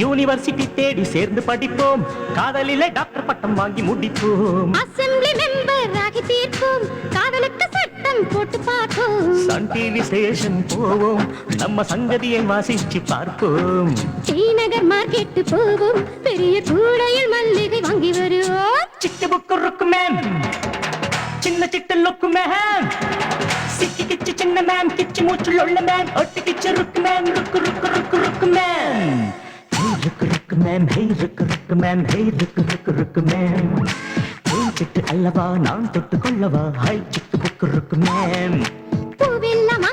யூனிவர்சிட்டி தேடி சேர்ந்து படிப்போம், காதலிலே டாக்டர் பட்டம் வாங்கி முடிப்போம். அசெம்பிளி மெம்பர் ஆகி தீர்ப்போம், காதலுக்கு சட்டம் போட்டு பார்ப்போம். சன் டிவி ஸ்டேஷன் போவோம், நம்ம சங்கதியை வாசிச்சு பார்ப்போம். ஸ்ரீநகர் மார்க்கெட்டு போவோம், பெரிய கூடையில் மல்லிகை வாங்கி வருவோம். சிக்கு புக்கு ருக்கு மேன், சின்ன சிட்டு லுக்கு மேன், சிக்கி கிச்சு சின்ன மேன், கிச்சு மூச்சு லொள்ளு மேன், ஒட்டி கிச்சு ருக்கு மேன், ருக்கு ருக்கு ருக்கு ருக்கு மேன். ருக்கு மேம் ஹே ருக்கு மேம் ஹே ருக்கு மேம் சிட்டு அல்லவா நான் தொட்டு கொள்ளவா ஹை ருக்கு மேம் பூவெல்லாம்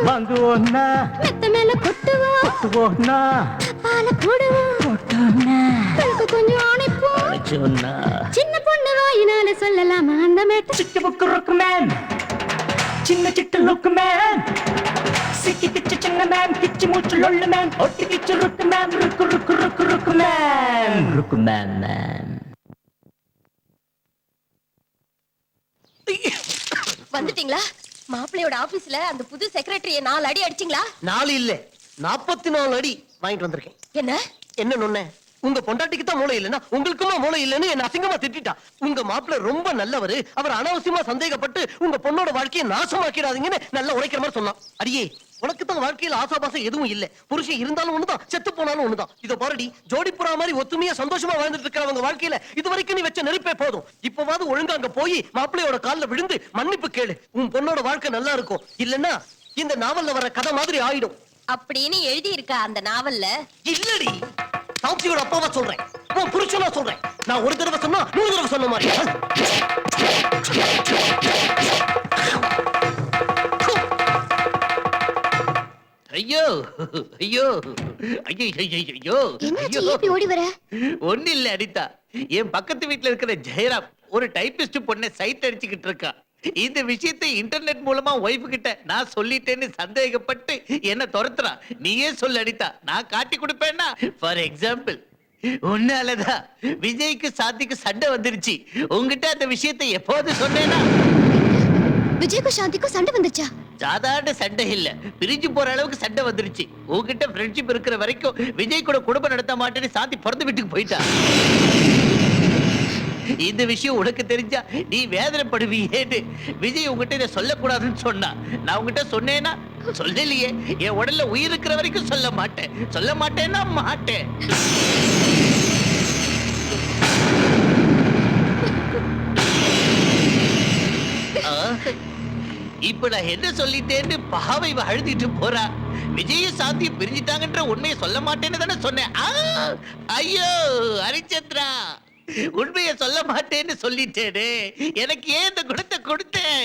வாங்குவோன்னா மெத்த மேல கொட்டுவோன்னா பால போடுவோம் கொஞ்சம் அணைப்போம் சின்ன பொண்ணு வாயினால சொல்லலாமா அந்த மேட்ட சிட்டு ருக்கு மேம் சின்ன சிட்டு லுக்கு மேம் சிக்கி கிச்சு சின்ன மேம் கிச்சு மூச்சு லொல்லு மேம் ஒட்டி கிச்சு ருக்கு மேம் ருக்கு மேம் வந்துட்டீங்களா? மாப்பிள்ளையோட ஆபீஸ்ல அந்த புது செக்ரட்டரிய 4 அடி அடிச்சிங்களா? 4 இல்ல 44 அடி வாங்கிட்டு வந்திருக்கேன். என்ன நொண்ணே உங்க பொண்டாட்டிக்கு தான் மூளை இல்லைன்னா உங்களுக்குமா மூளை இல்லைன்னு என்ன அசிங்கமா திட்டா. உங்க மாப்பிள்ள ரொம்ப நல்லவரு, அவர் அனாவசியமா சந்தேகப்பட்டு உங்க பொண்ணோட வாழ்க்கையை நாசமாக்கிடாதீங்கன்னு நல்லா உரைக்கிற மாதிரி சொன்னான். அடியே உனக்கு தான் வாழ்க்கையில ஆசாபாசம் எதுவும் இல்ல, புருஷன் இருந்தாலும் ஒண்ணுதான் செத்து போனாலும் ஒண்ணுதான். இத பாருடி, ஜோடிப்புறா மாதிரி ஒத்துமையா சந்தோஷமா வாழ்ந்துட்டு இருக்கிறவங்க வாழ்க்கையில இது வரைக்கும் நீ வச்ச நெருப்பே போதும். இப்பவாது ஒழுங்கா அங்க போய் மாப்பிள்ளையோட கால்ல விழுந்து மன்னிப்பு கேளு. உன் பொண்ணோட வாழ்க்கை நல்லா இருக்கும், இல்லன்னா இந்த நாவல்ல வர கதை மாதிரி ஆயிடும் அப்படின்னு எழுதி இருக்கா அந்த நாவல்ல? இல்லடி, சாட்சியோட அப்பாவா சொல்றேன், உன் புருஷனா சொல்றேன். நான் ஒரு தடவை சொன்னா 100 தடவை சொன்ன மாதிரி. ஐயோ ஐயோ ஐயோ ஐயோ எப்படி ஓடி வர? ஒண்ணு இல்ல அனிதா, என் பக்கத்து வீட்டுல இருக்கிற ஜெயராம் ஒரு டைபிஸ்ட் பொண்ணை சைட் அடிச்சுக்கிட்டு இருக்கா. இந்த விஷயத்தை இன்டர்நெட் மூலமா ஒய்ஃபு கிட்ட நான் சொல்லிட்டேன்னு சந்தேகப்பட்டு என்ன துரத்துறா. நீயே சொல்லு அனிதா, நான் காட்டி கொடுப்பேன்னா. ஃபார் எக்ஸாம்பிள், உன்னாலதான் விஜய்க்கு சாந்திக்கு சண்டை வந்துருச்சு. உங்ககிட்ட அந்த விஷயத்தை எப்போது சொன்னேன்னா? விஜய்க்கும் சாந்திக்கும் சண்டை வந்துச்சா? சாதாரண சண்டை இல்ல, பிரிஞ்சு போற அளவுக்கு சண்டை வந்துருச்சு. உங்ககிட்ட ஃப்ரெண்ட்ஷிப் இருக்கிற வரைக்கும் விஜய் கூட குடும்பம் நடத்த மாட்டேன்னு சாந்தி பிறந்த வீட்டுக்கு போயிட்டா. இந்த விஷயம் உனக்கு தெரிஞ்சா நீ வேதனைப்படுவீன்னு விஜய் உங்ககிட்ட இதை சொல்லக்கூடாதுன்னு சொன்னா. நான் உங்ககிட்ட சொன்னேன்னா சொல்லலையே. என் உடல்ல உயிர் இருக்கிற வரைக்கும் சொல்ல மாட்டேன்னா மாட்டேன். இப்ப நான் என்ன சொல்லிட்டேன்னு பாவை அழுதிட்டு போறா. விஜய சாந்தி பிரிஞ்சிட்டாங்கன்ற உண்மையை சொல்ல மாட்டேன்னு தானே சொன்னேன். ஐயோ ஹரிச்சந்திரா, உண்மையை சொல்ல மாட்டேன்னு சொல்லிட்டேனே, எனக்கு ஏன் இந்த குணத்தை கொடுத்தேன்?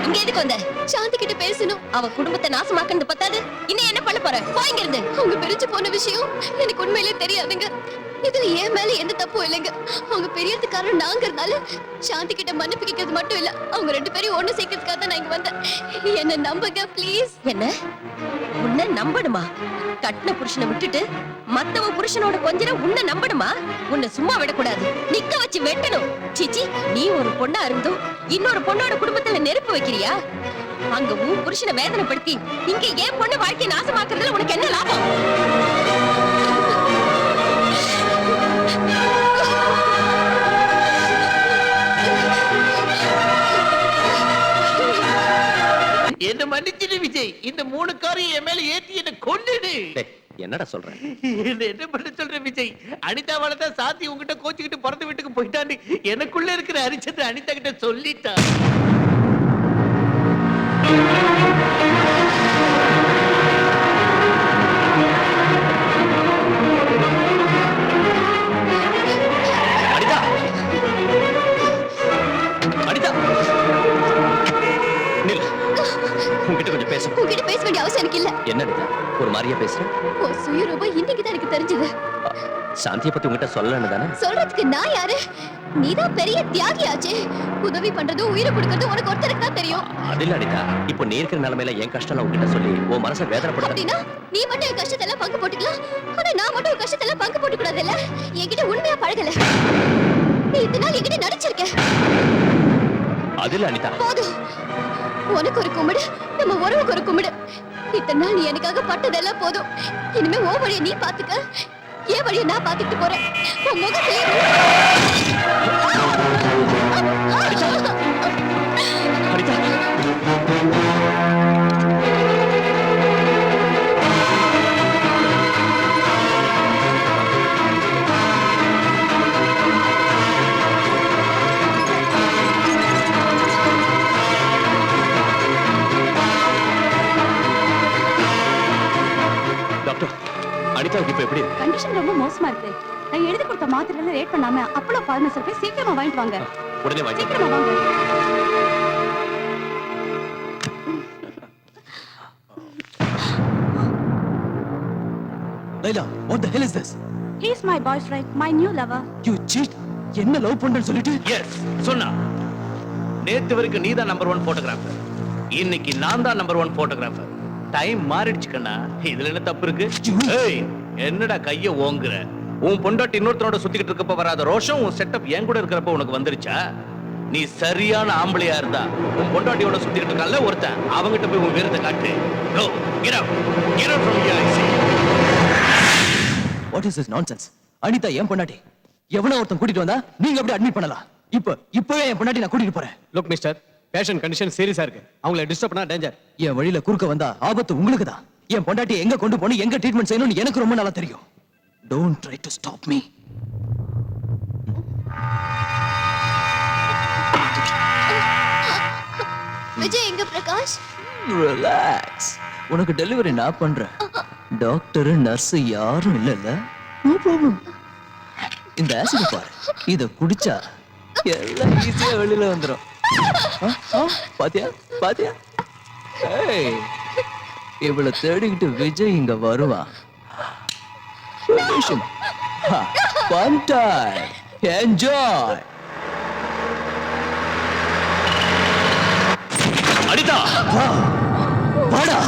இங்க எதுக்கு வந்த? சாந்தி கிட்ட பேசணும். அவ குடும்பத்தை நாசமாக்குறது பத்தாது, இன்னும் என்ன பண்ண போற? போய்ங்க இருந்து. அவங்க பிரிஞ்சு போன விஷயம் எனக்கு உண்மையிலே தெரியாதுங்க. இதுல ஏன் மேல எந்த தப்பும் இல்லைங்க. அவங்க பெரியதுக்காரன் நாங்கிறதுனால சாந்தி கிட்ட மன்னிப்பு கேட்கறது மட்டும் இல்ல, அவங்க 2 பேரையும் ஒண்ணு சேர்க்கறதுக்காக தான் நான் இங்க வந்தேன். என்ன நம்புங்க ப்ளீஸ். என்ன உன்னை நம்பணுமா? கட்டின புருஷனை விட்டுட்டு மத்தவ புருஷனோட கொஞ்ச உன்னை நம்பணுமா? உன்னை சும்மா விடக்கூடாது, நிக்க வச்சு வெட்டணும். சிச்சி, நீ ஒரு பொண்ணா இருந்தும் இன்னொரு பொண்ணோட குடும்பத்துல நெருப்பு வைக்கிறியா? அங்க உன் புருஷனை வேதனைப்படுத்தி இங்க ஏன் பொண்ணு வாழ்க்கையை நாசமாக்குறதுல உனக்கு என்ன லாபம்? என்ன மன்னிச்சிடு விஜய், இந்த 3 காரையும் என் மேல ஏத்தி என்ன கொன்னுடு. என்னடா சொல்ற? என்ன பண்ண சொல்ற விஜய்? அனிதாவால தான் சாந்தி உங்ககிட்ட கோச்சிக்கிட்டு பிறந்த வீட்டுக்கு போயிட்டான்னு எனக்குள்ள இருக்கிற ஹரிச்சந்திரன் அனிதா கிட்ட சொல்லிட்டா. அனிதா, அனிதா, நில். உன்கிட்ட கொஞ்சம் பேசணும். உங்ககிட்ட பேச வேண்டிய அவசியம் எனக்கு இல்ல. என்ன அனிதா, ஒரு மாதிரியா பேசுற? உன் சுயரூபம் இன்னைக்கு தான் எனக்கு தெரிஞ்சது. சாந்தியை பத்தி உங்ககிட்ட சொல்லலன்னு தானே? சொல்றதுக்கு நான் யாரு? நீதான் பெரிய தியாகியாச்சே. உதவி பண்றது உயிரை கொடுக்கறது உனக்கு ஒருத்தருக்கு தான் தெரியும். அது இல்ல அனிதா, இப்போ நீ இருக்கிற நிலைமையில என் கஷ்டம் உங்ககிட்ட சொல்லி உன் மனசை வேதனைப்படுத்த. அப்படின்னா நீ மட்டும் என் கஷ்டத்தை எல்லாம் பங்கு போட்டுக்கலாம், ஆனா நான் மட்டும் உன் கஷ்டத்தை எல்லாம் பங்கு போட்டு கூடாது இல்ல? என்கிட்ட உண்மையா பழகல, நீ இத்தனை நாள் என்கிட்ட நடிச்சிருக்க. அது இல்ல அனிதா, போதும். உனக்கு ஒரு கும்பிடு, நம்ம உறவுக்கு ஒரு கும்பிடு. இத்தனை நாள் நீ எனக்காக பட்டதெல்லாம் போதும். இனிமே உன் வழியை நீ பாத்துக்க, என் வழியை நான் பாத்துக்கிட்டு போறேன். உன் முகத்திலே அனிதாவுக்கு இப்ப எப்படி இருக்கு? கண்டிஷன் ரொம்ப மோசமா இருக்கு. நான் எழுதி கொடுத்த மாத்திரையில ரேட் பண்ணாம அப்பளோ பார்மசில போய் சீக்கிரமா வாங்கிட்டு வாங்க. உடனே வாங்கி சீக்கிரமா வாங்க. Laila, what the hell is this? He is my boyfriend, my new lover. You cheat. என்ன லவ் பண்றேன்னு சொல்லிட்டு எஸ் சொன்னா. நேத்து வரைக்கும் நீ தான் நம்பர் 1 போட்டோகிராஃபர். இன்னைக்கு நான் தான் நம்பர் 1 போட்டோகிராஃபர். டைம் மாறிடுச்சு கண்ணா. இதுல என்ன தப்பு இருக்கு? ஏய், என்னடா கைய ஓங்குற? உன் பொண்டாட்டி இன்னொருத்தரோட சுத்திக்கிட்டு இருக்கப்ப வராத ரோஷம் உன் செட்டப் என் கூட இருக்கிறப்ப உனக்கு வந்துருச்சா? நீ சரியான ஆம்பளையா இருந்தா உன் பொண்டாட்டியோட சுத்திக்கிட்டு இருக்கல ஒருத்தன், அவங்கிட்ட போய் உன் வீரத்தை காட்டு. Go, get out. Get out from here, I say. What is this nonsense? Anitha என் பொண்டாட்டி. எவனோ ஒருத்தன் கூட்டிட்டு வந்தா நீங்க அப்படியே அட்மிட் பண்ணலாம். இப்பவே என் பொண்டாட்டி நான் கூட்டிட்டு போறேன். லுக் மிஸ்டர், பேஷண்ட் கண்டிஷன் சீரியஸா இருக்கு. அவங்கள டிஸ்டர்ப் பண்ணா டேஞ்சர். என் வழியில குறுக்க வந்தா ஆபத்து உங்களுக்கு தான். என் பொண்டாட்டி எங்க கொண்டு போகணும், எங்க ட்ரீட்மெண்ட் செய்யணும்னு எனக்கு ரொம்ப நல்லா தெரியும். Don't try to stop me. Vijay எங்க பிரகாஷ்? Relax. உனக்கு டெலிவரி நான் பண்றேன். டாக்டர் நர்ஸ் யாரும் இல்லல்ல. No problem. இந்த ஆசிட் பாரு, இத குடிச்சா எல்லாம் ஈஸியா வெளியில வந்துரும். பாத்தியா பாத்தியா? ஏய், இவளை தேடிக்கிட்டு விஜய் இங்க வருவான். Fun time. Enjoy. அனிதா, வாடா.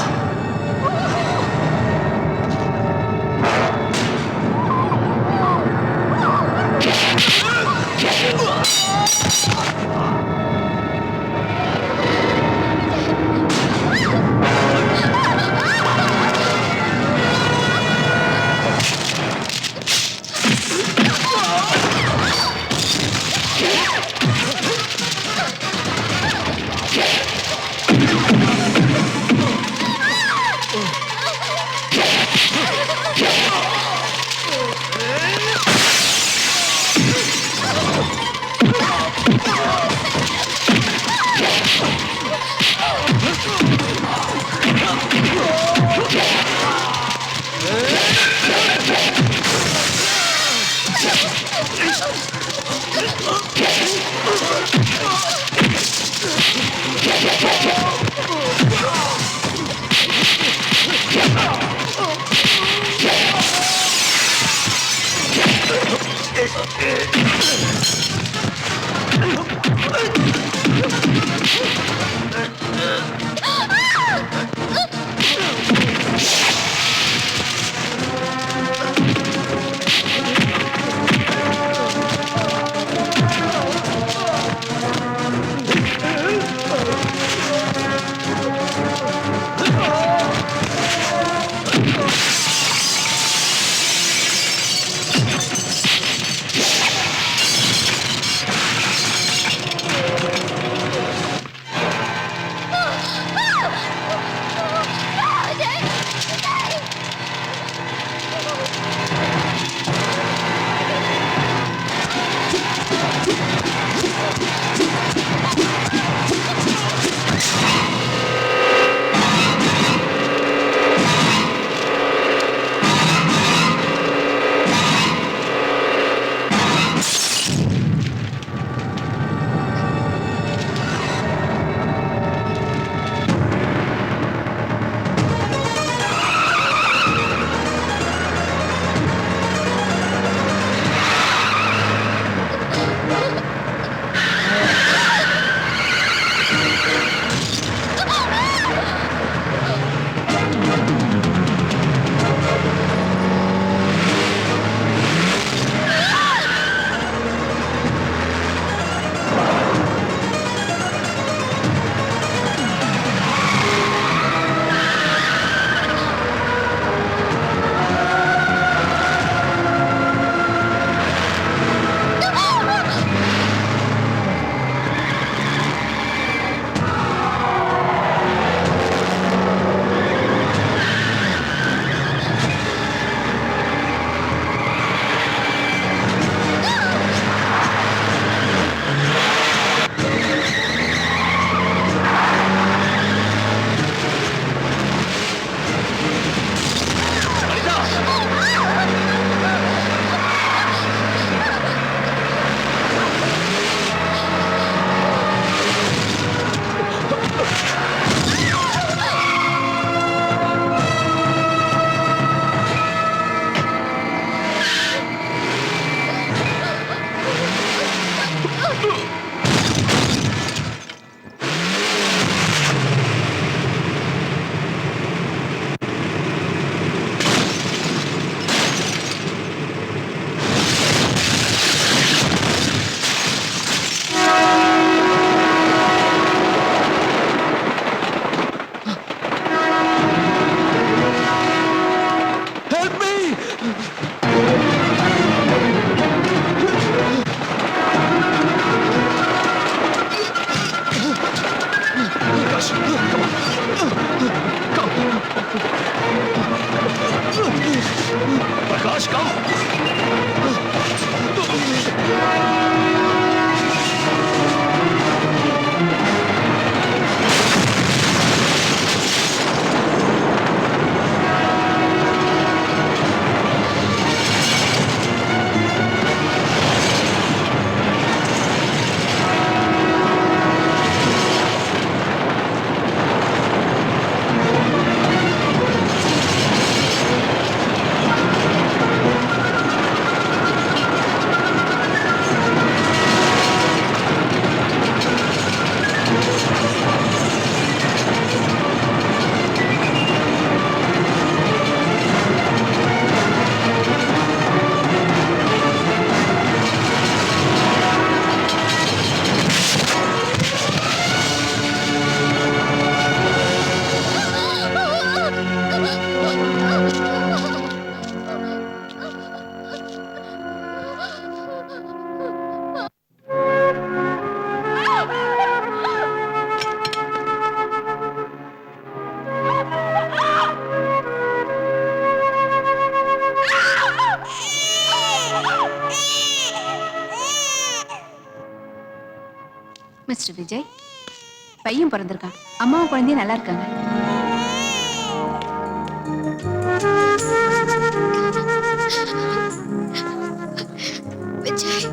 பிரகாஷ் கம். மிஸ்டர் விஜய், பையன் பிறந்திருக்கான். அம்மாவும் குழந்தையும் நல்லா இருக்காங்க. Vijay,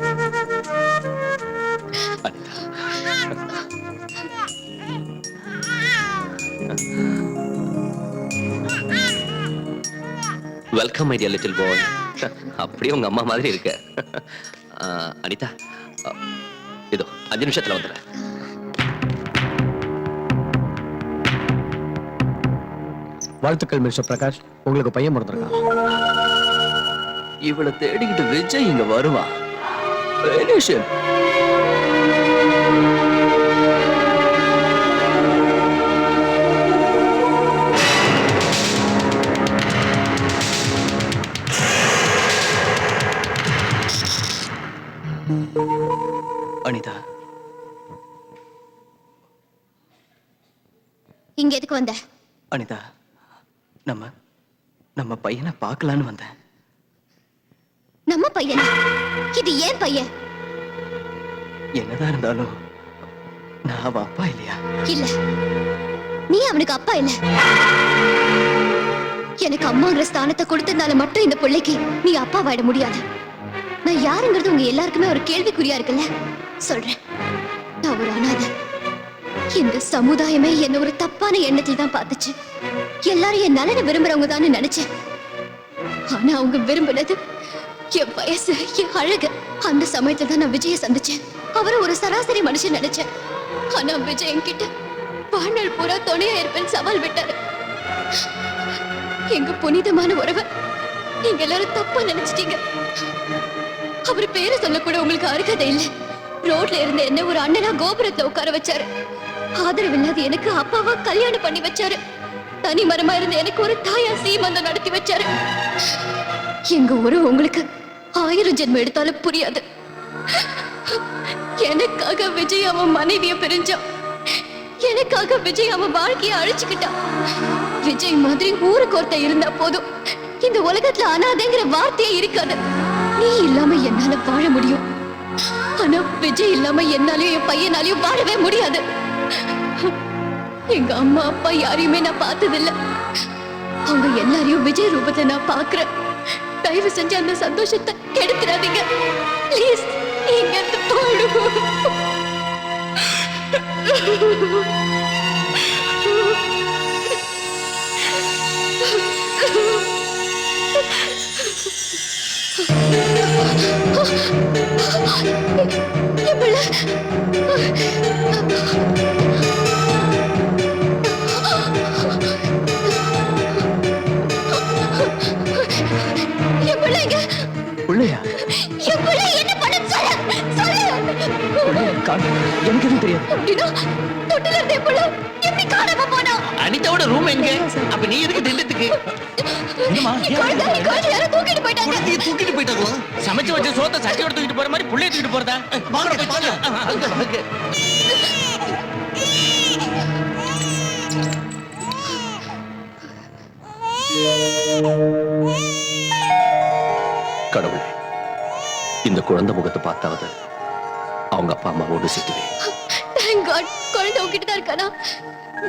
welcome my dear little boy. அப்படியே உங்க அம்மா மாதிரி இருக்க. அனிதா, இதோ 5 நிமிஷத்துல வந்துடுறேன். வாழ்த்துக்கள் மிஸ்டர் பிரகாஷ், உங்களுக்கு பையன் பிறந்திருக்கான். இவளை தேடிக்கிட்டு விஜய் இங்க வருவான். Finish him. அனிதா, இங்க எதுக்கு வந்த? அனிதா, நம்ம பையனை பார்க்கலான்னு வந்தேன். நம்ம பையனா? இது ஏன் பையன்? என்னதான் இருந்தாலும் நான் அவன் அப்பா இல்லையா? இல்ல, நீ அவனுக்கு அப்பா இல்ல. எனக்கு அம்மாங்கிற ஸ்தானத்தை கொடுத்ததுனால மட்டும் இந்த பிள்ளைக்கு நீ அப்பாவாயிட முடியாது. நான் யாருங்கிறது உங்க எல்லாருக்குமே ஒரு கேள்விக்குறியா இருக்குல்ல. சொல்றேன், நான் ஒரு அனாதை. இந்த சமுதாயமே என்ன ஒரு தப்பான எண்ணத்தில் தான் பார்த்துச்சு. எல்லாரும் என் நலனை விரும்புறவங்க தான் நினைச்சேன். ஆனா அவங்க விரும்பினது என் வயசு, என் அழகு. அந்த சமயத்துல தான் நான் விஜய சந்திச்சேன். அவரை ஒரு சராசரி மனுஷன் நினைச்சேன். ஆனா விஜய் என்கிட்ட வாழ்நாள் பூரா துணையா இருப்பேன் சவால் விட்டாரு. எங்க புனிதமான உறவை நீங்க எல்லாரும் தப்பா நினைச்சிட்டீங்க. அவர் பேரை சொல்ல கூட உங்களுக்கு அருகதை இல்லை. ரோட்ல இருந்த என்ன ஒரு அண்ணனா கோபுரத்துல உட்கார வச்சாரு. ஆதரவில்லாத எனக்கு அப்பாவா கல்யாணம் பண்ணி வச்சாரு. தனி மரமா இருந்த எனக்கு ஒரு தாயா சீமந்தம் நடத்தி வச்சாரு. எங்க உறவு உங்களுக்கு 1000 ஜென்மம் எடுத்தாலும் புரியாது. எனக்காக விஜய் அவன் மனைவிய பிரிஞ்சான். எனக்காக விஜய் அவன் வாழ்க்கைய அழிச்சுக்கிட்டான். விஜய் மாதிரி ஊருக்கு ஒருத்த இருந்தா போதும், இந்த உலகத்துல அனாதைங்கிற வார்த்தையே இருக்காது. நீ இல்லாம என்னால வாழ முடியும். ஆனா விஜய் இல்லாம என்னாலயும் என் பையனாலையும் வாழவே முடியாது. எங்க அம்மா அப்பா யாரையுமே நான் பார்த்ததில்லை. அவங்க எல்லாரையும் விஜய் ரூபத்தை நான் பாக்குறேன். தயவு செஞ்சு அந்த சந்தோஷத்தை கெடுத்துறாதீங்க ப்ளீஸ். நீங்க பிள்ளையா? என்ன பண்ண சொல்ல எனக்கு எதுவும் தெரியாது. தொட்டில இருந்தே புள்ள எப்படி காணாம போனா? அனிதாவோட ரூம் எங்க? அப்ப நீ எதுக்கு திண்டத்துக்கு? யாரோ தூக்கிட்டு போயிட்டாங்க. தூக்கிட்டு போயிட்டாங்களா? சமைச்சு வச்ச சோத்தை சட்டியோட தூக்கிட்டு போற மாதிரி புள்ளைய தூக்கிட்டு போறதா? குழந்தை முகத்தை பார்த்தாவது அவங்க அப்பா அம்மாவோடு சேர்த்துவேன். Thank God, குழந்தை உன்கிட்ட தான் இருக்கானா?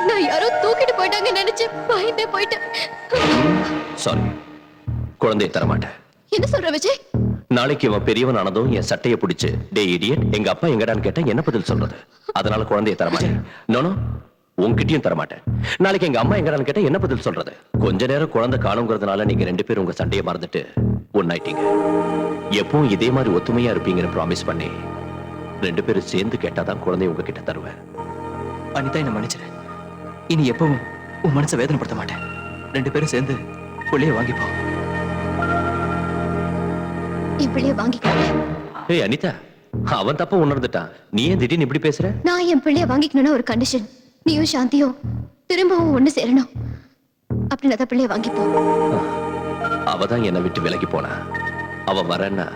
நான் யாரோ தூக்கிட்டு போயிட்டாங்கன்னு நினைச்சு பயந்தே போயிட்டேன். சாரி, குழந்தையை தரமாட்டேன். என்ன சொல்ற விஜய்? நாளைக்கு இவன் பெரியவன் ஆனதும் என் சட்டையை பிடிச்சு டே இடியட் எங்க அப்பா எங்கடான்னு கேட்டா என்ன பதில் சொல்றது? அதனால குழந்தையை தரமாட்டேன். நோ உன்கிட்டயும் தரமாட்டேன். நாளைக்கு எங்க அம்மா எங்கடான்னு கேட்டா என்ன பதில் சொல்றது? கொஞ்ச நேரம் குழந்தை காணுங்கிறதுனால நீங்க 2 பேரும் உங்க சண்டையை மறந்துட்டு ஒன்னாயிட்டீங்க. எப்பவும் இதே மாதிரி ஒத்துமையா இருப்பீங்கன்னு ப்ராமிஸ் பண்ணி 2 பேரும் சேர்ந்து கேட்டாதான் குழந்தைய உங்ககிட்ட தருவேன். அனிதா, என்ன மன்னிச்சிரு. இனி எப்பவும் உன் மனசை வேதனைப்படுத்த மாட்டேன். 2 பேரும் சேர்ந்து புள்ளைய வாங்கிப்போம். என் பிள்ளைய வாங்கிக்கோங்க. ஏய் அனிதா, அவன் தப்ப உணர்ந்துட்டான். நீ ஏன் திடீர்னு இப்படி பேசுற? நான் என் பிள்ளைய வாங்கிக்கணும்னா ஒரு கண்டிஷன். நீயும் சாந்தியும் திரும்பவும் ஒண்ணு சேரணும். அப்படின்னா தான் பிள்ளைய வாங்கிப்போம். அவதான் என்னை விட்டு விலகி போனா. அவ வரேன்னா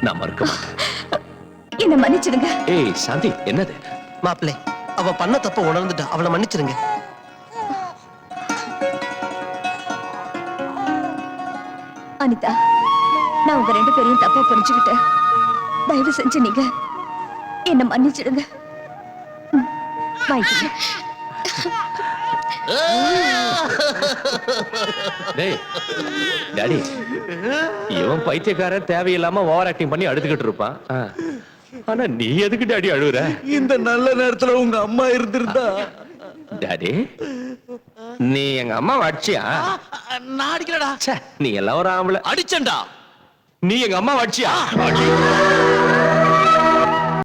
நான் மறுக்க மாட்டேன். என்ன மன்னிச்சிடுங்க. ஏய் சாந்தி, என்னது? மாப்பிள்ளை, அவ பண்ண தப்ப உணர்ந்துட்டா, அவளை மன்னிச்சிருங்க. அனிதா, நான் உங்க 2 பேரையும் தப்பா புரிஞ்சுக்கிட்டேன். தயவு செஞ்சு நீங்க என்ன மன்னிச்சிடுங்க. வாங்கிக்கங்க. டேய் டாடி, இவன் பைத்தியக்காரன் தேவையில்லாம ஓவர் ஆக்டிங் பண்ணி அழுதுகிட்டு இருப்பான். ஆனா நீ எதுக்கு டாடி அழுகுற? இந்த நல்ல நேரத்துல உங்க அம்மா இருந்திருந்தா. டாடி, நீ எங்க அம்மா அடிச்சியா? நான் அடிக்கலடா. நீ எல்லாம் ஒரு ஆம்பளை. அடிச்சண்டா. நீ எங்க அம்மா அடிச்சியா?